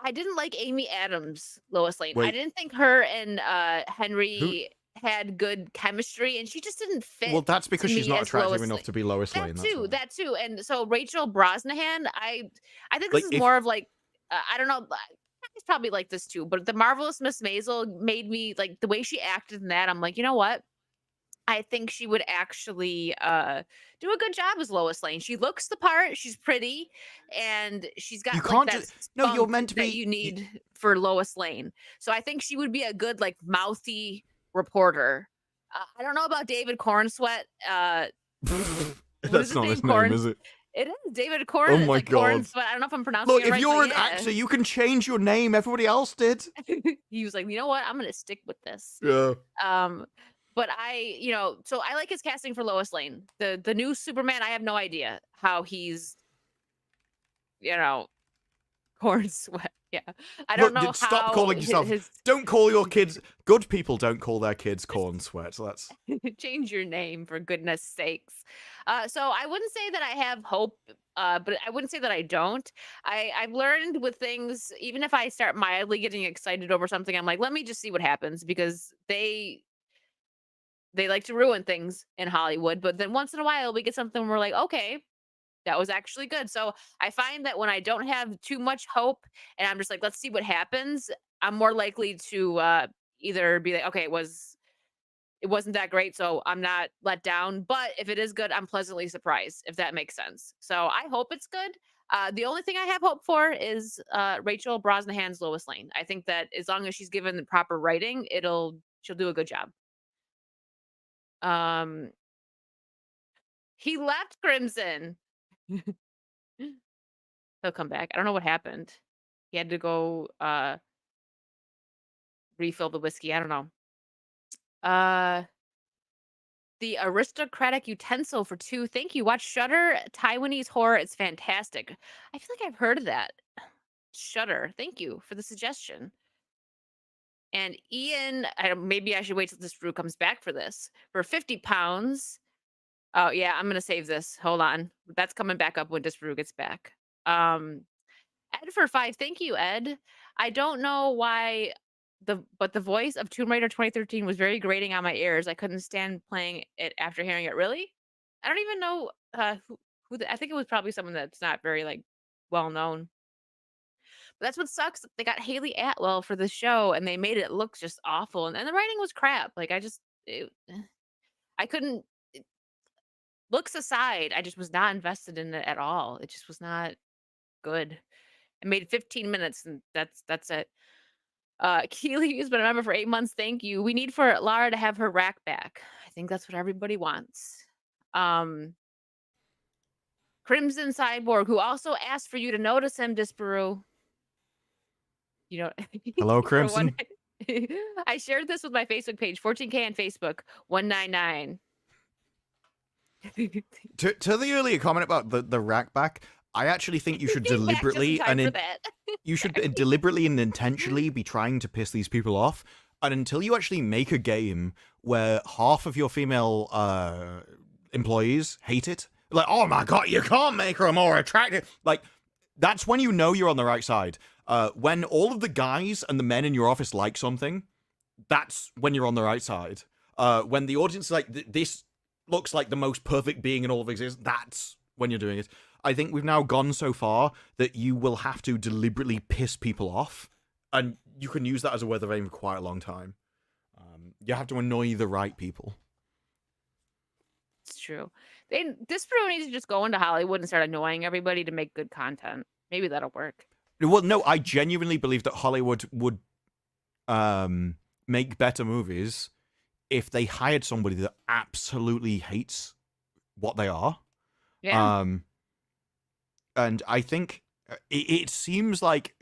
I didn't like Amy Adams, Lois Lane. I Wait. didn't think her and Henry had good chemistry, and she just didn't fit. Well, that's because to she's me not as attractive Lois enough Lane. to be Lois Lane. That too. And so Rachel Brosnahan, I think Like, this is more of like I don't know. It's probably like this too, but the Marvelous Miss Maisel made me like the way she acted in that. I'm like, you know what? I think she would actually do a good job as Lois Lane. She looks the part. She's pretty, and she's got You like can't that just no. You're spunk meant to that be. you need for Lois Lane. So I think she would be a good like mouthy reporter. I don't know about David Cornsweet. is That's his not name? his name, is it? It is David Corn. Oh my like God. Cornsweet. I don't know if I'm pronouncing Look, it if right. you're but an yeah. actor, you can change your name. Everybody else did. He was like, you know what? I'm gonna stick with this. Yeah. But so I like his casting for Lois Lane. The new Superman, I have no idea how he's, corn sweat. Yeah. I don't know Stop how calling yourself. his Don't call your kids. Good people don't call their kids corn sweat. So that's. change your name for goodness sakes. So I wouldn't say that I have hope, but I wouldn't say that I don't. I've learned with things, even if I start mildly getting excited over something, I'm like, let me just see what happens because they like to ruin things in Hollywood. But then once in a while we get something where we're like, okay, that was actually good. So I find that when I don't have too much hope and I'm just like, let's see what happens, I'm more likely to either be like, okay, it wasn't that great, so I'm not let down. But if it is good, I'm pleasantly surprised, if that makes sense. So I hope it's good. The only thing I have hope for is Rachel Brosnahan's Lois Lane. I think that as long as she's given the proper writing, she'll do a good job. He left Crimson. He'll come back. I don't know what happened. He had to go refill the whiskey. I don't know. The aristocratic utensil for 2. Thank you. Watch Shudder Taiwanese horror. It's fantastic. I feel like I've heard of that. Shudder. Thank you for the suggestion. And Ian, maybe I should wait till this brew comes back for this. For 50 pounds. Oh, yeah, I'm going to save this. Hold on. That's coming back up when this brew gets back. Ed for 5. Thank you, Ed. I don't know why but the voice of Tomb Raider 2013 was very grating on my ears. I couldn't stand playing it after hearing it. Really? I don't even know who I think it was probably someone that's not very like well known. But that's what sucks. They got Haley Atwell for the show and they made it look just awful. And the writing was crap. Like I couldn't looks aside, I just was not invested in it at all. It just was not good. I made 15 minutes and that's it. Keely has been a member for 8 months. Thank you. We need for Lara to have her rack back. I think that's what everybody wants. Crimson Cyborg, who also asked for you to notice him, Disparu. You know, Hello, for one- Crimson. I shared this with my Facebook page, 14K on Facebook, 199. To the earlier comment about the rack back, I actually think you should Came back just in deliberately time for and that. you should deliberately and intentionally be trying to piss these people off. And until you actually make a game where half of your female employees hate it, like, oh my god, you can't make her more attractive. Like, that's when you know you're on the right side. When all of the guys and the men in your office like something, that's when you're on the right side. When the audience is like, this looks like the most perfect being in all of existence, that's when you're doing it. I think we've now gone so far that you will have to deliberately piss people off, and you can use that as a word of aim for quite a long time. You have to annoy the right people. It's true. This brew needs to just go into Hollywood and start annoying everybody to make good content. Maybe that'll work. Well, no, I genuinely believe that Hollywood would make better movies if they hired somebody that absolutely hates what they are. Yeah. And I think it seems like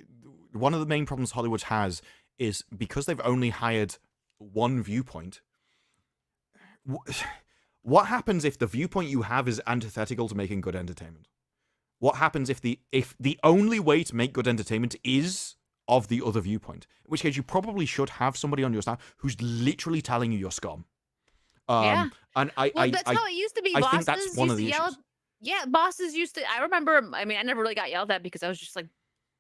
one of the main problems Hollywood has is because they've only hired one viewpoint. What happens if the viewpoint you have is antithetical to making good entertainment? What happens if the only way to make good entertainment is of the other viewpoint? In which case, you probably should have somebody on your staff who's literally telling you you're scum. Yeah. And Well, that's how it used to be. I Bosses think that's one of the used to yell. issues. Yeah, bosses used to. I remember. I mean, I never really got yelled at because I was just like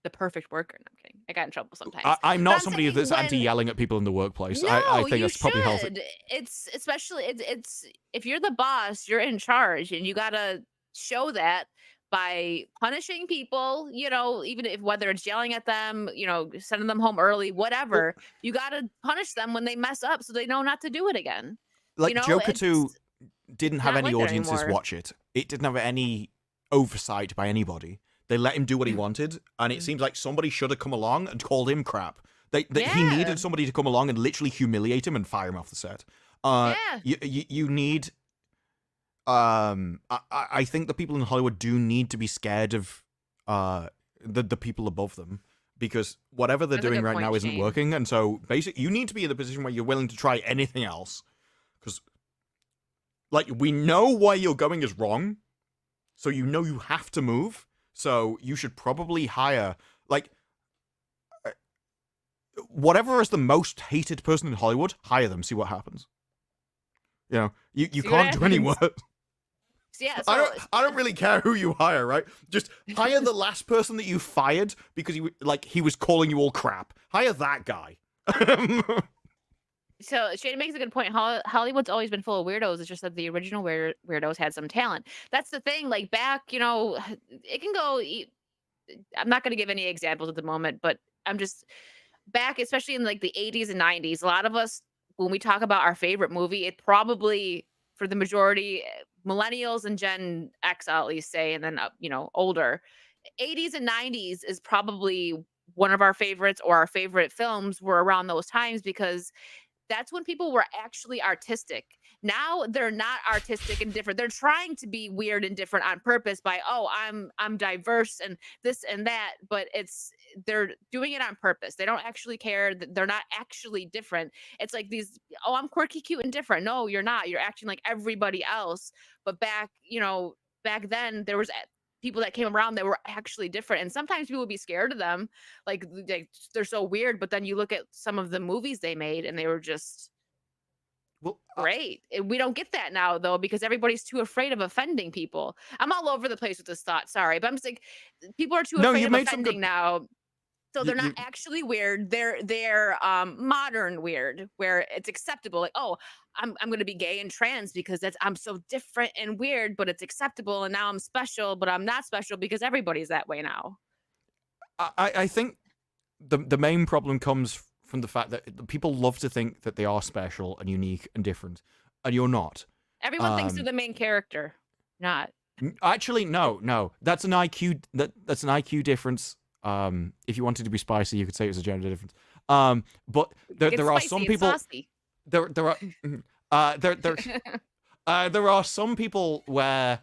the perfect worker. No, I'm kidding. I got in trouble sometimes. I'm But not I'm somebody saying that's when- anti-yelling at people in the workplace. No, I think you that's probably healthy. should. It's especially it's if you're the boss, you're in charge, and you gotta show that by punishing people. You know, even if whether it's yelling at them, you know, sending them home early, whatever. You gotta punish them when they mess up, so they know not to do it again. Like, you know, Joker 2 it's didn't have not any like that audiences anymore. watch it. It didn't have any oversight by anybody. They let him do what he wanted, and it seems like somebody should have come along and called him crap. He Yeah. needed somebody to come along and literally humiliate him and fire him off the set. Yeah. You need. I think the people in Hollywood do need to be scared of the people above them, because whatever they're That's a doing good right point, now isn't Shane. working, and so basically you need to be in the position where you're willing to try anything else, because like, we know where you're going is wrong, so you know you have to move, so you should probably hire, like, whatever is the most hated person in Hollywood, hire them, see what happens. You know, you See what can't do any happens. worse. So, yeah. So I don't really care who you hire, right? Just hire the last person that you fired because he was calling you all crap. Hire that guy. So Shane makes a good point. Hollywood's always been full of weirdos. It's just that the original weirdos had some talent. That's the thing. Like back, you know, it can go. I'm not going to give any examples at the moment, but I'm just back, especially in like the 80s and 90s. A lot of us, when we talk about our favorite movie, it probably for the majority, millennials and Gen X, I'll at least say, and then you know, older. 80s and 90s is probably one of our favorites, or our favorite films were around those times because that's when people were actually artistic. Now they're not artistic and different. They're trying to be weird and different on purpose by, oh, I'm diverse and this and that, but they're doing it on purpose. They don't actually care. They're not actually different. It's like these, oh, I'm quirky, cute, and different. No, you're not. You're acting like everybody else. But back then there was people that came around that were actually different, and sometimes people would be scared of them, like they're so weird. But then you look at some of the movies they made and they were just great. We don't get that now though, because everybody's too afraid of offending people. I'm all over the place with this thought, sorry, but I'm just like, people are too afraid of offending now. So they're not actually weird. They're modern weird, where it's acceptable. Like, oh, I'm going to be gay and trans because I'm so different and weird, but it's acceptable. And now I'm special, but I'm not special because everybody's that way now. I think the main problem comes from the fact that people love to think that they are special and unique and different, and you're not. Everyone thinks they're the main character. not. Actually, no. That's an IQ. That's an IQ difference. If you wanted to be spicy, you could say it was a gender difference. But It's there are spicy some and people. saucy. There are there are some people where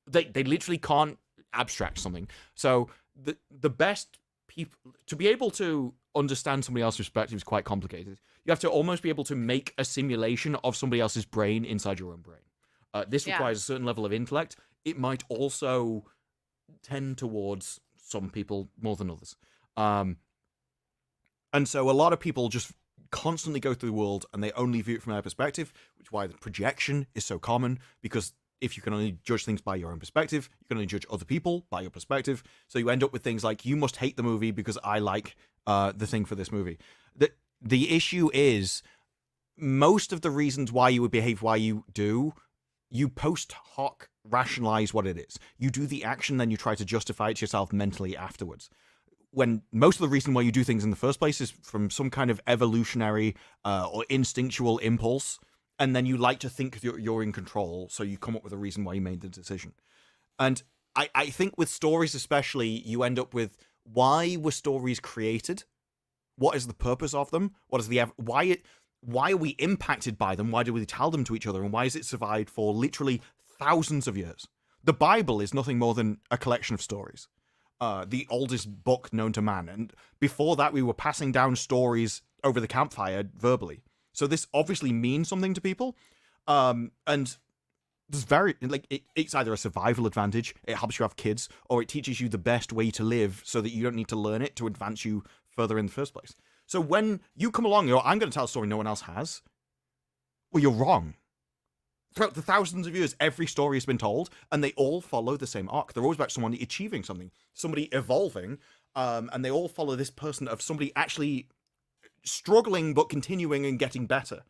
they literally can't abstract something. So the best people to be able to understand somebody else's perspective is quite complicated. You have to almost be able to make a simulation of somebody else's brain inside your own brain. This requires a certain level of intellect. It might also tend towards some people more than others. And so a lot of people just constantly go through the world and they only view it from their perspective, which is why the projection is so common, because if you can only judge things by your own perspective, you can only judge other people by your perspective. So you end up with things like, you must hate the movie because I like the thing for this movie. The issue is, most of the reasons why you would behave why you do, you post hoc rationalize what it is. You do the action, then you try to justify it to yourself mentally afterwards. When most of the reason why you do things in the first place is from some kind of evolutionary or instinctual impulse, and then you like to think you're in control, so you come up with a reason why you made the decision. And I think with stories especially, you end up with, why were stories created? What is the purpose of them? What is why are we impacted by them? Why do we tell them to each other? And why has it survived for literally thousands of years? The Bible is nothing more than a collection of stories. The oldest book known to man. And before that, we were passing down stories over the campfire verbally. So this obviously means something to people. And there's it's either a survival advantage, it helps you have kids, or it teaches you the best way to live so that you don't need to learn it to advance you further in the first place. So when you come along and you're, I'm going to tell a story no one else has, well, you're wrong. Throughout the thousands of years, every story has been told, and they all follow the same arc. They're always about someone achieving something, somebody evolving, and they all follow this person of somebody actually struggling but continuing and getting better.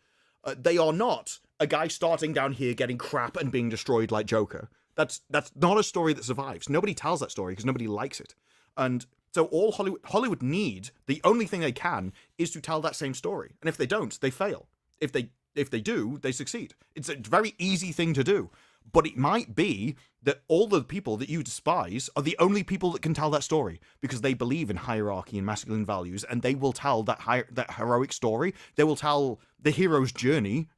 They are not a guy starting down here getting crap and being destroyed like Joker. That's not a story that survives. Nobody tells that story because nobody likes it. And so all Hollywood need, the only thing they can, is to tell that same story. And if they don't, they fail. If they do, they succeed. It's a very easy thing to do. But it might be that all the people that you despise are the only people that can tell that story, because they believe in hierarchy and masculine values, and they will tell that heroic story. They will tell the hero's journey,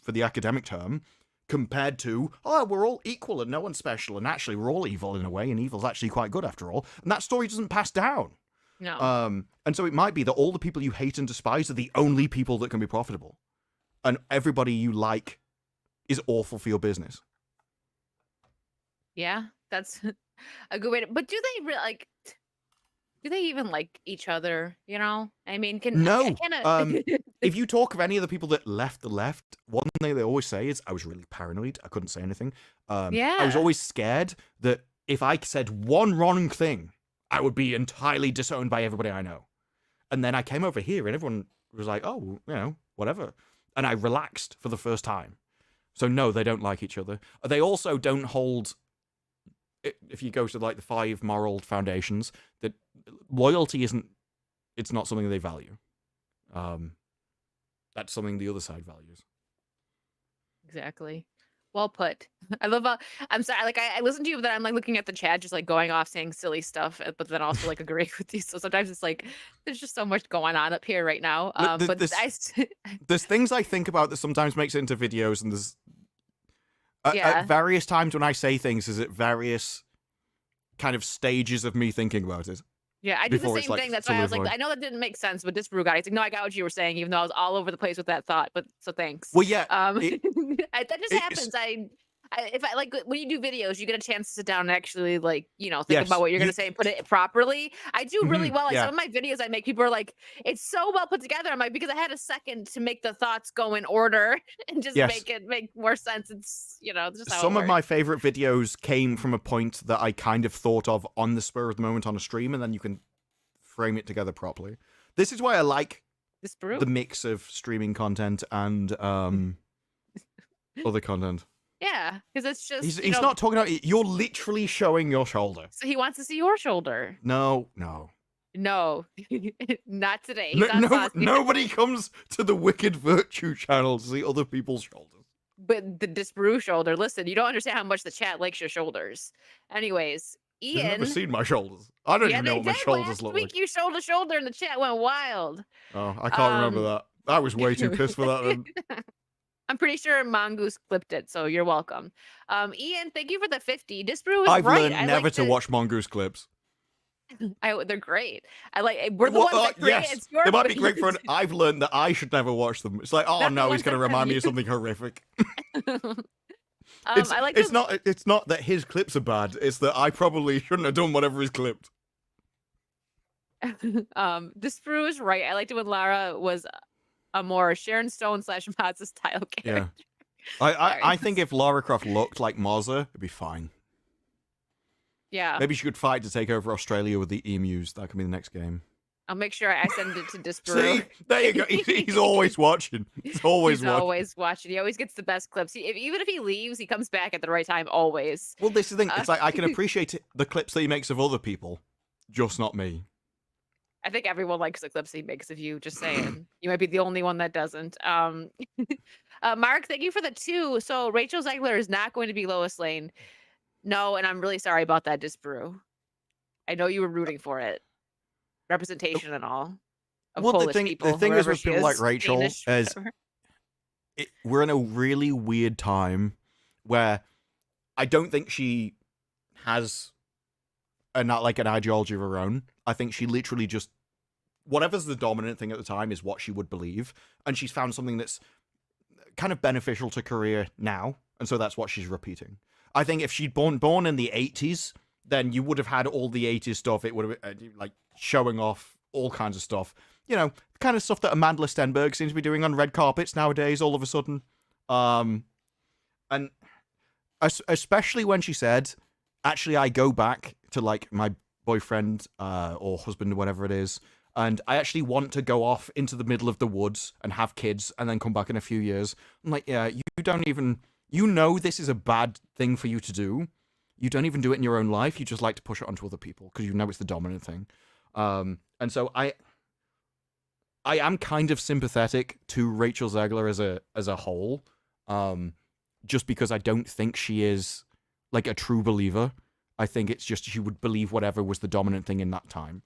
for the academic term, compared to, oh, we're all equal and no one's special, and actually we're all evil in a way, and evil's actually quite good after all. And that story doesn't pass down. No. And so it might be that all the people you hate and despise are the only people that can be profitable. And everybody you like is awful for your business. Yeah, that's a good way to. But do they really like? Do they even like each other? You know, I mean, no. If you talk of any of the people that left the left, one thing they always say is, "I was really paranoid. I couldn't say anything. Yeah, I was always scared that if I said one wrong thing, I would be entirely disowned by everybody I know." And then I came over here, and everyone was like, "Oh, you know, whatever." And I relaxed for the first time. So no, they don't like each other. They also don't hold. If you go to like the 5 moral foundations, that loyalty it's not something they value. That's something the other side values. exactly. Well put. I love. I'm sorry. Like I listen to you, but then I'm like looking at the chat, just like going off saying silly stuff, but then also like agreeing with you. So sometimes it's like there's just so much going on up here right now. But there's things I think about that sometimes makes it into videos, and there's at various times when I say things, is at various kind of stages of me thinking about it. Yeah, I do the same thing. That's why I was like, I know that didn't make sense, but this brew guy, he's like, no, I got what you were saying, even though I was all over the place with that thought. But so thanks. Well, yeah, that just happens. If I like when you do videos, you get a chance to sit down and actually like, you know, think about what you're gonna say and put it properly. I do really well. Like some of my videos I make, people are like, it's so well put together. I'm like, because I had a second to make the thoughts go in order and just make more sense. It's, you know, just how some of my favorite videos came from a point that I kind of thought of on the spur of the moment on a stream, and then you can frame it together properly. This is why I like the mix of streaming content and other content. Yeah, because it's just he's not talking about it. You're literally showing your shoulder. So he wants to see your shoulder. No, not today. Nobody comes to the Wicked Virtue channel to see other people's shoulders. but the Disparu shoulder. Listen, you don't understand how much the chat likes your shoulders. Anyways, You've never Ian. seen my shoulders. I don't Yeah, even they know what my did shoulders last look week. like. You shoulder to shoulder, and the chat went wild. Oh, I can't remember that. I was way too pissed for that then. I'm pretty sure Mongoose clipped it, so you're welcome. Ian, thank you for the 50. Disparu was I've right. learned I never like to watch Mongoose clips. they're great. I like. We're the Well, ones that create. yes, It's your they might be great for an. I've learned that I should never watch them. It's like, oh Not the no, ones he's going to that remind me you- of something horrific. I like. It's not. It's not that his clips are bad. It's that I probably shouldn't have done whatever he's clipped. Disparu is right. I liked it when Lara was a more Sharon Stone / Mazza style character. Yeah. I think if Lara Croft looked like Mazza, it'd be fine. Yeah. Maybe she could fight to take over Australia with the emus. That could be the next game. I'll make sure I send it to Disparu. See, there you go. He's always watching. He's always He's watching. always watching. He always gets the best clips. Even if he leaves, he comes back at the right time. Always. Well, this is the thing. It's like I can appreciate the clips that he makes of other people, just not me. I think everyone likes the clips he makes of you. Just saying. You might be the only one that doesn't. Mark, thank you for the 2. So Rachel Zegler is not going to be Lois Lane. No, and I'm really sorry about that, Disparu. I know you were rooting for it. Representation and all. Of Well, Polish the thing people, is whoever with she people like is, Rachel Danish, is whatever. we're in a really weird time where I don't think she has an ideology of her own. I think she literally just whatever's the dominant thing at the time is what she would believe, and she's found something that's kind of beneficial to career now, and so that's what she's repeating. I think if she'd born in the 80s, then you would have had all the 80s stuff. It would have like showing off all kinds of stuff. You know, the kind of stuff that Amanda Stenberg seems to be doing on red carpets nowadays all of a sudden. And especially when she said, actually, I go back to like my boyfriend or husband, whatever it is, and I actually want to go off into the middle of the woods and have kids and then come back in a few years. I'm like, yeah, you don't even, you know, this is a bad thing for you to do. You don't even do it in your own life. You just like to push it onto other people because you know it's the dominant thing. And so I am kind of sympathetic to Rachel Zegler as a whole, just because I don't think she is like a true believer. I think it's just she would believe whatever was the dominant thing in that time.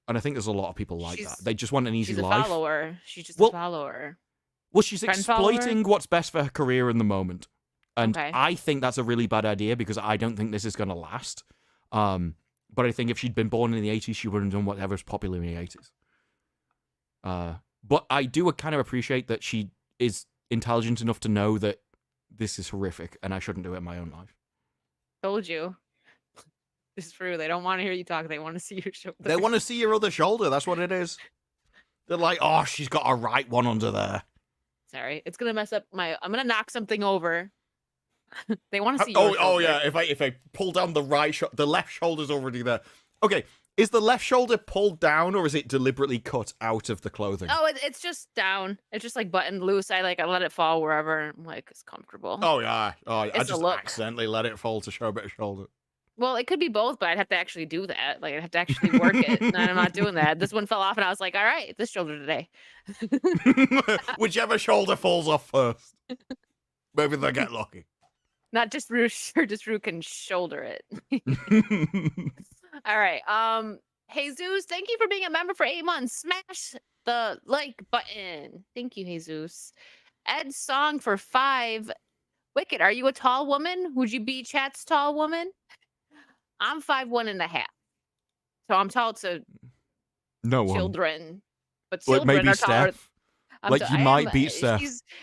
And I think there's a lot of people like that. They just want an easy life. She's a follower. She's just a follower. Well, she's Friend exploiting what's best for her career in the moment. And Okay. I think that's a really bad idea because I don't think this is going to last. But I think if she'd been born in the 80s, she would have done whatever's popular in the 80s. But I do kind of appreciate that she is intelligent enough to know that this is horrific and I shouldn't do it in my own life. Told you. This is true. They don't want to hear you talk. They want to see your shoulder. They want to see your other shoulder. That's what it is. They're like, oh, she's got a right one under there. Sorry. It's going to mess up my... I'm going to knock something over. They want to see your Oh shoulder. yeah. If I pull down the the left shoulder's already there. Okay, is the left shoulder pulled down or is it deliberately cut out of the clothing? Oh, it's just down. It's just like buttoned loose. I let it fall wherever I'm like it's comfortable. Oh yeah. Oh, I It's a just look. accidentally let it fall to show a bit of shoulder. Well, it could be both, but I'd have to actually do that. Like I'd have to actually work it. And I'm not doing that. This one fell off and I was like, all right, this shoulder today. Whichever shoulder falls off first. Maybe they'll get lucky. Not just Rue, sure, just Rue can shoulder it. All right. Jesus, thank you for being a member for 8 months. Smash the like button. Thank you, Jesus. Ed Song for 5. Wicked, are you a tall woman? Would you be chat's tall woman? I'm 5'1.5". So I'm tall to No one. children. But Like children maybe are taller. Steph. Like you might beat Steph.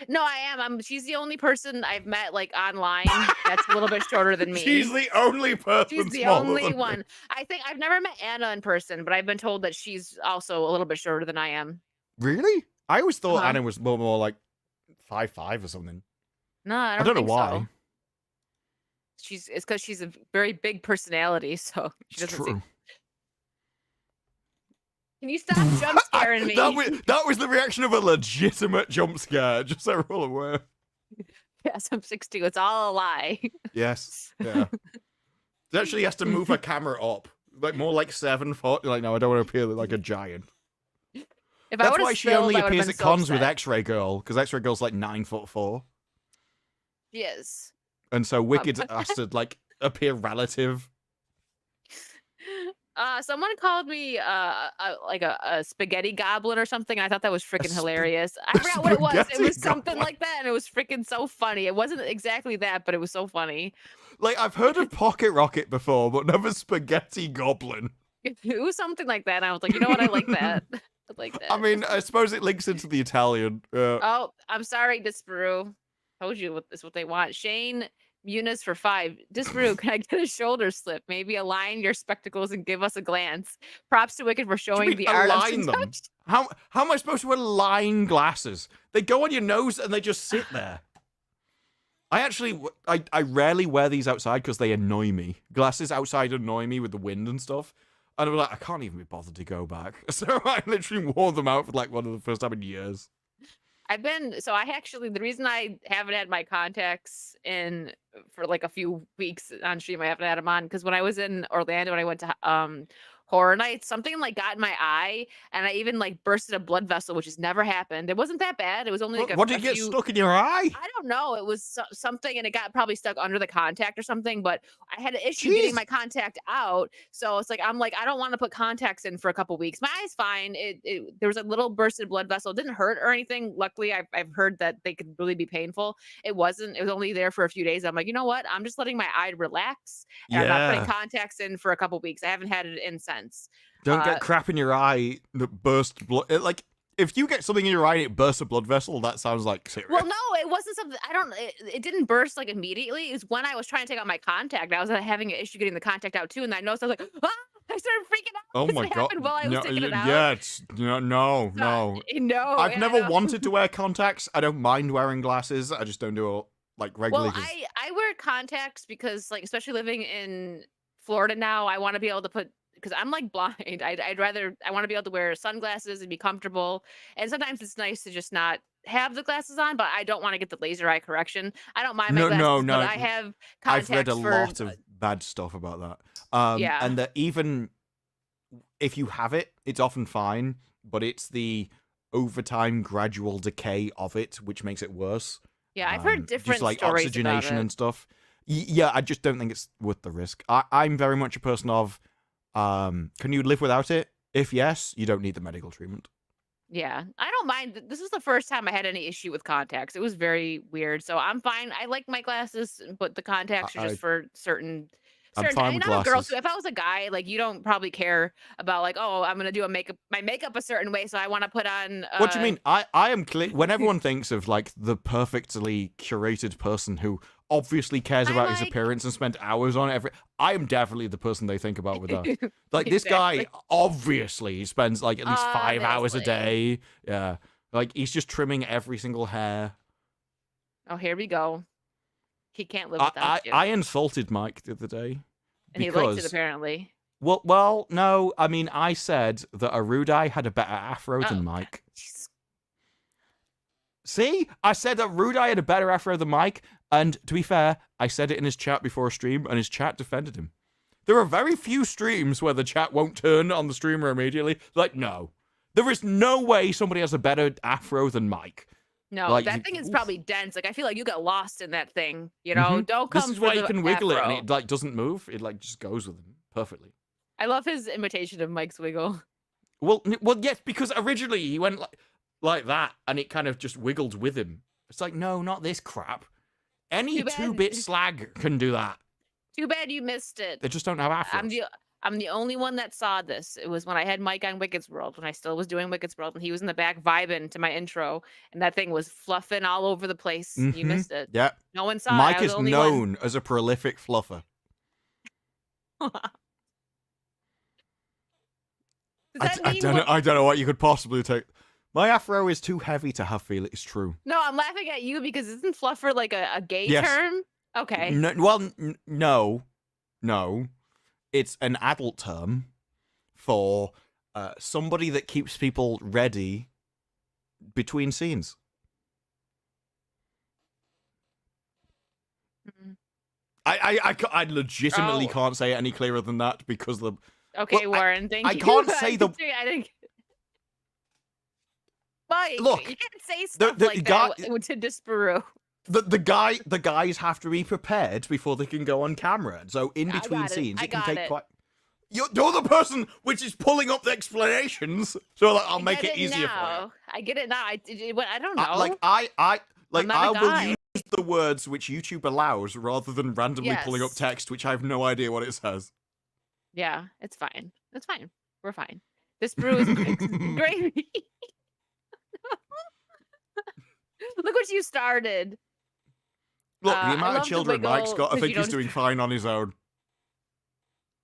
No, I am. She's the only person I've met like online that's a little bit shorter than me. She's the only person. She's the smaller only than me. one. I think I've never met Anna in person, but I've been told that she's also a little bit shorter than I am. Really? I always thought Uh-huh. Anna was more like 5'5" or something. No, I I don't, don't know think why. so. It's because she's a very big personality, so she It's doesn't seem. true. Can you stop jump scaring me? That was the reaction of a legitimate jump scare, just so we're all aware. Yes, I'm 6'2". It's all a lie. Yes. Yeah. She actually has to move her camera up. Like more like 7 foot. Like, no, I don't want to appear like a giant. If I That's would've why she spilled, only I would've appears been at so cons with upset. X-Ray Girl, because X-Ray Girl's like 9'4", She is. and so Wicked has to like appear relative. Someone called me like a spaghetti goblin or something, and I thought that was freaking hilarious. I a forgot what it was. It spaghetti was something goblin. like that, and it was freaking so funny. It wasn't exactly that, but it was so funny. Like I've heard of Pocket Rocket before, but never Spaghetti Goblin. It was something like that, and I was like, you know what? I like that. I like that. I mean, I suppose it links into the Italian. Oh, I'm sorry, Disparu. Told you what this what they want. Shane Muniz for 5. Disparu, can I get a shoulder slip? Maybe align your spectacles and give us a glance. Props to Wicked for What do you showing mean the art of align them? seduction. How am I supposed to align glasses? They go on your nose and they just sit there. I rarely wear these outside because they annoy me. Glasses outside annoy me with the wind and stuff. And I'm like, I can't even be bothered to go back. So I literally wore them out for like one of the first time in years. The reason I haven't had my contacts in for like a few weeks on stream, I haven't had them on because when I was in Orlando and I went to Horror Nights, something like got in my eye and I even like bursted a blood vessel, which has never happened. It wasn't that bad. It was only like What did you get stuck in your eye? I don't know. It was something, and it got probably stuck under the contact or something. But I had an issue getting my contact out, so it's like I don't want to put contacts in for a couple weeks. My eye's fine. There was a little bursted blood vessel. It didn't hurt or anything. Luckily, I've heard that they could really be painful. It wasn't. It was only there for a few days. I'm like, you know what? I'm just letting my eye relax, and I'm not putting contacts in for a couple weeks. I haven't had it in since. Don't get crap in your eye that burst blood. Like, if you get something in your eye and it bursts a blood vessel, that sounds like serious. Well, no, it wasn't something. It didn't burst like immediately. It was when I was trying to take out my contact. I was having an issue getting the contact out too, and I noticed I was like, ah! I started freaking out. Oh my It god! happened while I was taking it out. Yeah, it's no. No, I've yeah, never no. wanted to wear contacts. I don't mind wearing glasses. I just don't do it like regularly. Well, I wear contacts because, like, especially living in Florida now, I want to be able to put because I'm like blind. I want to be able to wear sunglasses and be comfortable. And sometimes it's nice to just not have the glasses on, but I don't want to get the laser eye correction. I don't mind my glasses, but I have contacts. I've read a lot of bad stuff about that. Yeah. And that even if you have it, it's often fine, but it's the overtime gradual decay of it which makes it worse. Yeah, I've heard different just like stories oxygenation about it. and stuff. Yeah, I just don't think it's worth the risk. I'm very much a person of can you live without it? If yes, you don't need the medical treatment. Yeah, I don't mind. This is the first time I had any issue with contacts. It was very weird, so I'm fine. I like my glasses, but the contacts are just for certain. I'm Certain, fine I mean, with I'm a girl, glasses. so if I was a guy, like you don't probably care about like, oh, I'm gonna do my makeup a certain way, so I want to put on. What do you mean? I am clear. When everyone thinks of like the perfectly curated person who obviously cares about his appearance and spent hours on it, I am definitely the person they think about with that. Like this guy obviously spends like at least 5 hours a day. Yeah, like he's just trimming every single hair. Oh, here we go. He can't live without you. I insulted Mike the other day. And he liked it apparently. Well, no. I mean, I said that Arudai had a better afro than Mike. Jeez. See? I said that Rudai had a better afro than Mike, and to be fair, I said it in his chat before a stream, and his chat defended him. There are very few streams where the chat won't turn on the streamer immediately. Like, no. There is no way somebody has a better afro than Mike. No, like, that thing is probably dense. Like I feel like you get lost in that thing. You know, don't come. This is for why you the can wiggle afro. it, and it like doesn't move. It like just goes with him perfectly. I love his imitation of Mike's wiggle. Well, yes, because originally he went like that, and it kind of just wiggled with him. It's like, no, not this crap. Any 2-bit slag can do that. Too bad you missed it. They just don't have afros. I'm the only one that saw this. It was when I had Mike on Wicked's World, when I still was doing Wicked's World, and he was in the back vibing to my intro, and that thing was fluffing all over the place. You missed it. Yeah. No one saw Mike it. is known as a prolific fluffer. I don't know what you could possibly take. My afro is too heavy to have feel. It's true. No, I'm laughing at you because isn't fluffer like a gay term? Okay. No, well, no. It's an adult term for somebody that keeps people ready between scenes. I legitimately can't say it any clearer than that because the. Okay, Warren, thank you. I can't say the. Mike, Look, you can't say stuff the like guy- that to Disparu. The guys have to be prepared before they can go on camera. So in I between got it. scenes, I it can got take it. quite. You're the person which is pulling up the explanations, so like, I'll I make get it easier for you. now. I get it now. I don't know. I not a will guy. use the words which YouTube allows rather than randomly pulling up Yes. text which I have no idea what it says. Yeah, it's fine. It's fine. We're fine. This brew is gravy. Look what you started. Look, I the amount love of the children Mike's wiggle got, I 'cause think you he's don't- doing fine on his own.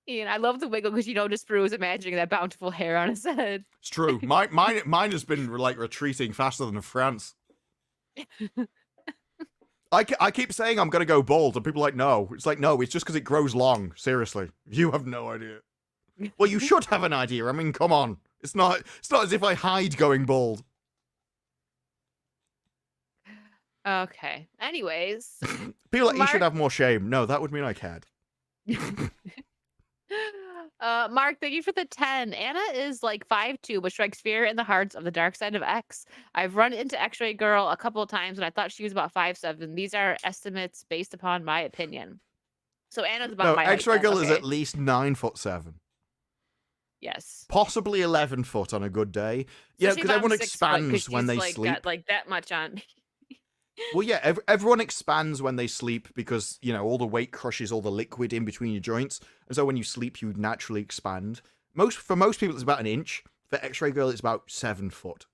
Ian, I love the wiggle because Disparu is imagining that bountiful hair on his head. It's true. Mine has been like retreating faster than France. I keep saying I'm gonna go bald, and people are like, no. It's like, no, it's just because it grows long. Seriously, you have no idea. Well, you should have an idea. I mean, come on. It's not as if I hide going bald. Okay. Anyways, People like, you Mark- should have more shame. No, that would mean I cared. Mark, thank you for the 10. Anna is like 5'2", but strikes fear in the hearts of the dark side of X. I've run into X-Ray Girl a couple of times, and I thought she was about 5'7". These are estimates based upon my opinion. So Anna's about No, my height X-Ray then, Girl is okay. at least 9'7". Yes. Possibly 11 foot on a good day. Yeah, Especially because if I'm everyone 6 foot, 'cause expands when she's, they like, sleep. got, like that much on. Well, yeah, everyone expands when they sleep because, you know, all the weight crushes all the liquid in between your joints. And so when you sleep, you naturally expand. For most people, it's about an inch. For X-Ray Girl, it's about 7 foot.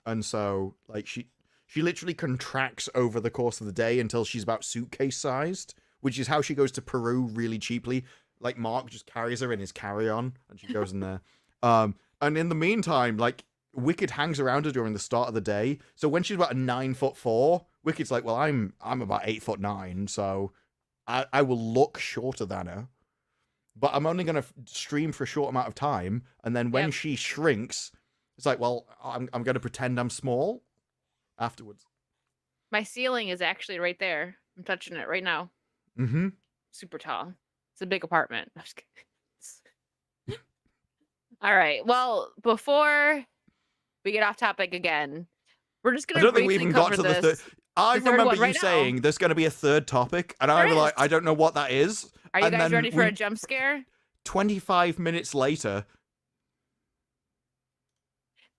And so, like, she literally contracts over the course of the day until she's about suitcase-sized, which is how she goes to Peru really cheaply. Like, Mark just carries her in his carry-on, and she goes in there. And in the meantime, like, Wicked hangs around her during the start of the day. So when she's about a 9'4", Wicked's like, well, I'm about 8'9", so I will look shorter than her. But I'm only going to stream for a short amount of time, and then when she shrinks, it's like, well, I'm going to pretend I'm small afterwards. My ceiling is actually right there. I'm touching it right now. Mm-hmm. Super tall. It's a big apartment. I'm just kidding. All right. Well, before we get off topic again, we're just I going to don't think we briefly even got cover to the third. this. I third remember one you right now. saying there's going to be a third topic, and I There was like, is. I don't know what that is. Are you And guys then ready for we- a jump scare? 25 minutes later,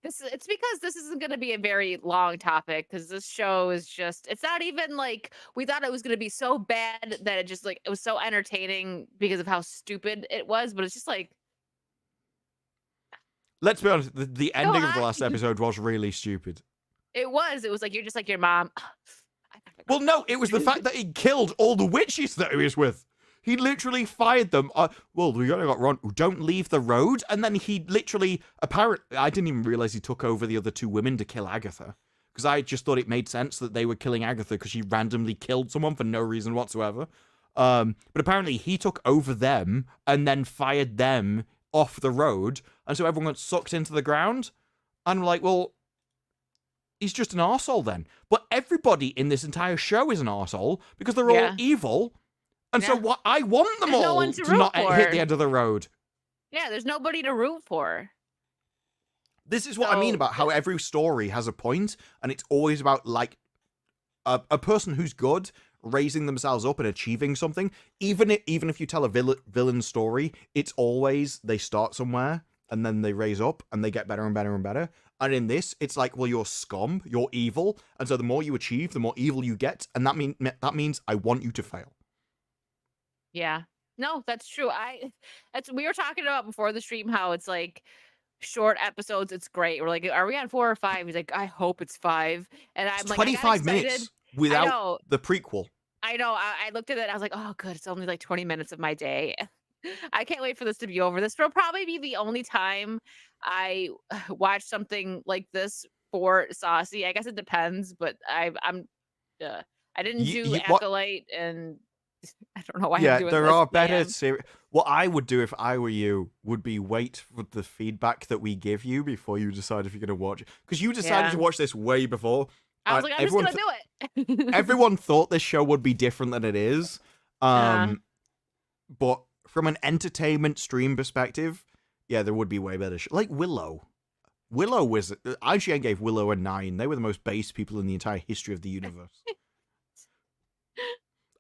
It's because this isn't going to be a very long topic because this show is just, it's not even like we thought it was going to be so bad that it just like, it was so entertaining because of how stupid it was, but it's just like, let's be honest, the ending of the on. last episode was really stupid. it was like, you're just like your mom. Well, no, it was the fact that he killed all the witches that he was with. He literally fired them. Well, we only got Ron. Don't leave the road. And then he literally, apparently, I didn't even realize he took over the other two women to kill Agatha. Because I just thought it made sense that they were killing Agatha because she randomly killed someone for no reason whatsoever. But apparently he took over them and then fired them off the road. And so everyone got sucked into the ground. And I'm like, well, he's just an arsehole then. But everybody in this entire show is an arsehole because they're all evil. And so what? I want them There's no all one to to root not for. hit the end of the road. Yeah, there's nobody to root for. This is what I mean about how every story has a point, and it's always about like a person who's good raising themselves up and achieving something. Even if you tell a villain story, it's always they start somewhere and then they raise up and they get better and better and better. And in this, it's like, well, you're scum, you're evil, and so the more you achieve, the more evil you get, and that means I want you to fail. Yeah. No, that's true. We were talking about before the stream how it's like short episodes. It's great. We're like, are we on 4 or 5? He's like, I hope it's 5. And I'm It's like, 25 minutes without the prequel. I know. I looked at it. I was like, oh, good. It's only like 20 minutes of my day. I can't wait for this to be over. This will probably be the only time I watch something like this for Saucy. I guess it depends, but I didn't do Acolyte and I don't know why I'm doing there this. are better series. What I would do if I were you would be wait for the feedback that we give you before you decide if you're going to watch it. Because you decided to watch this way before. I was like, I'm just going to do it. Everyone thought this show would be different than it is. But from an entertainment stream perspective, yeah, there would be way better. Like Willow. Willow was IGN gave Willow a 9. They were the most base people in the entire history of the universe.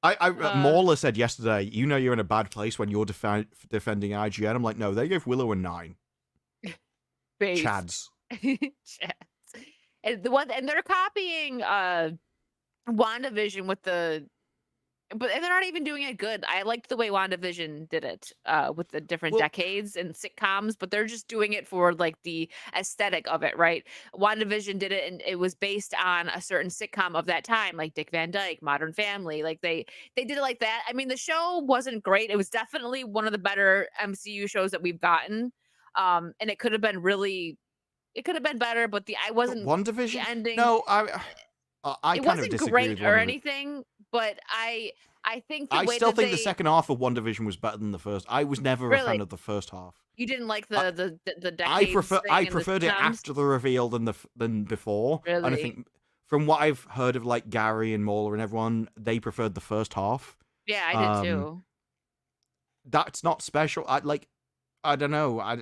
Mauler said yesterday, you know you're in a bad place when you're defending IGN. I'm like, no, they gave Willow a 9. Base. Chads. Chads. And they're copying WandaVision with and they're not even doing it good. I liked the way WandaVision did it with the different decades and sitcoms, but they're just doing it for like the aesthetic of it, right? WandaVision did it, and it was based on a certain sitcom of that time, like Dick Van Dyke, Modern Family. Like they did it like that. I mean, the show wasn't great. It was definitely one of the better MCU shows that we've gotten, and it could have been better. But I wasn't WandaVision. the ending. No, I it kind of wasn't disagree great with or WandaVision. anything, but I think I still think the second half of WandaVision was better than the first. I was never a fan of the first half. You didn't like the decades I thing preferred it after the reveal than before. Really? And I think from what I've heard of like Gary and Mauler and everyone, they preferred the first half. Yeah, I did too. That's not special. I don't know.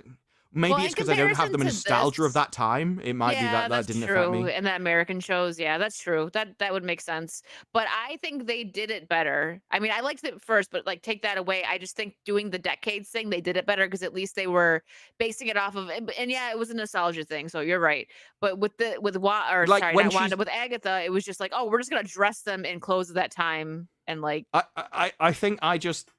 Maybe it's because I don't have the nostalgia of that time. It might be that didn't affect me. And the American shows, yeah, that's true. That would make sense. But I think they did it better. I mean, I liked it first, but like take that away. I just think doing the decades thing, they did it better because at least they were basing it off of. And yeah, it was a nostalgia thing. So you're right. But with Wanda, with Agatha, it was just like, oh, we're just gonna dress them in clothes of that time, and like. I think I just.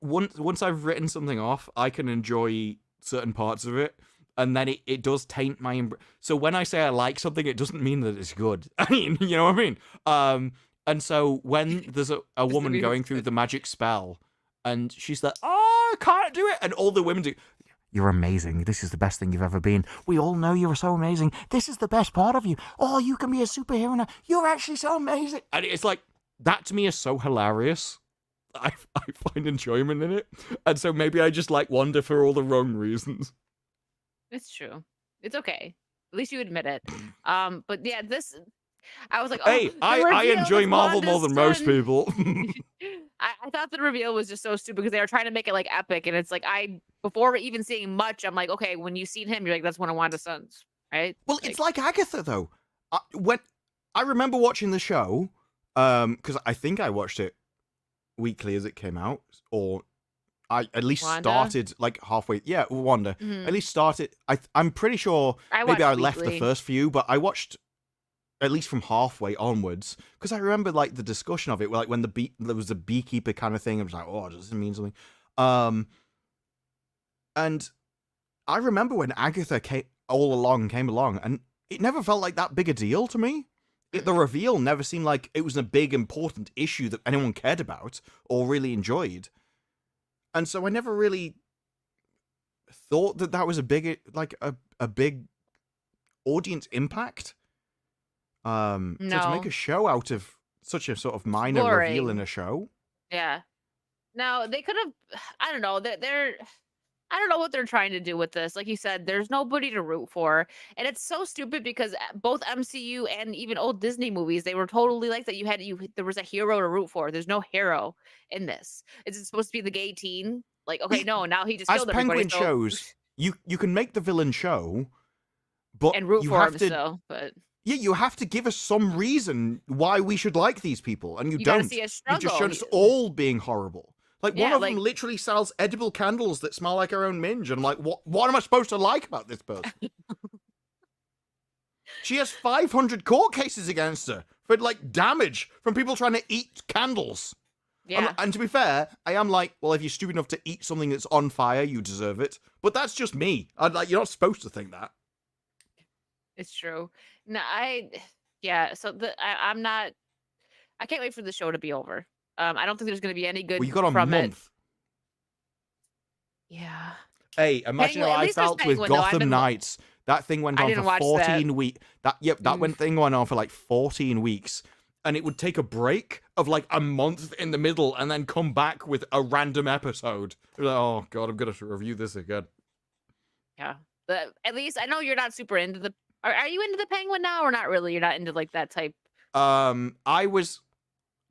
Once I've written something off, I can enjoy certain parts of it, and then it does taint my. So when I say I like something, it doesn't mean that it's good. I mean, you know what I mean? And so when there's a woman going through the magic spell, and she's like, "Oh, I can't do it," and all the women do. You're amazing. This is the best thing you've ever been. We all know you're so amazing. This is the best part of you. Oh, you can be a superhero now. You're actually so amazing. And it's like that to me is so hilarious. I find enjoyment in it, and so maybe I just like Wanda for all the wrong reasons. It's true. It's okay. At least you admit it. But yeah, I was like, oh, hey, I enjoy Marvel more than most people. I thought the reveal was just so stupid because they were trying to make it like epic, and it's like before even seeing much, I'm like, okay, when you seen him, you're like, that's one of Wanda's sons, right? Well, it's like Agatha though. When I remember watching the show, because I think I watched it weekly as it came out, or I at least started like halfway. Yeah, Wanda. Mm-hmm. At least started. I'm pretty sure maybe I left the first few, but I watched at least from halfway onwards because I remember like the discussion of it, like when there was a beekeeper kind of thing. I was like, oh, does this mean something? And I remember when Agatha came along, and it never felt like that big a deal to me. The reveal never seemed like it was a big, important issue that anyone cared about or really enjoyed. And so I never really thought that was a big, like, a big audience impact. So to make a show out of such a sort of minor reveal in a show. Yeah. Now, they could have, I don't know, I don't know what they're trying to do with this. Like you said, there's nobody to root for. And it's so stupid because both MCU and even old Disney movies, they were totally like that. There was a hero to root for. There's no hero in this. Is it supposed to be the gay teen? Like, okay, no, now he just killed everybody. As Penguin shows, you can make the villain show, but and root you for have him to, still. But yeah, you have to give us some reason why we should like these people. And you gotta don't. See a You struggle. just showed us all being horrible. Like, Yeah, one of them literally sells edible candles that smell like her own minge. And I'm like, what am I supposed to like about this person? She has 500 court cases against her for, like, damage from people trying to eat candles. yeah. And to be fair, I am like, well, if you're stupid enough to eat something that's on fire, you deserve it. But that's just me. You're not supposed to think that. It's true. No, so I'm not, I can't wait for the show to be over. I don't think there's going to be any good Well, you got a from month. It. Yeah. Hey, imagine how I felt with Gotham Knights. That thing went on for 14 weeks. Thing went on for like 14 weeks. And it would take a break of like a month in the middle and then come back with a random episode. Like, oh, God, I'm going to review this again. Yeah. But at least I know you're not super into the... Are you into the Penguin now or not really? You're not into like that type? I was...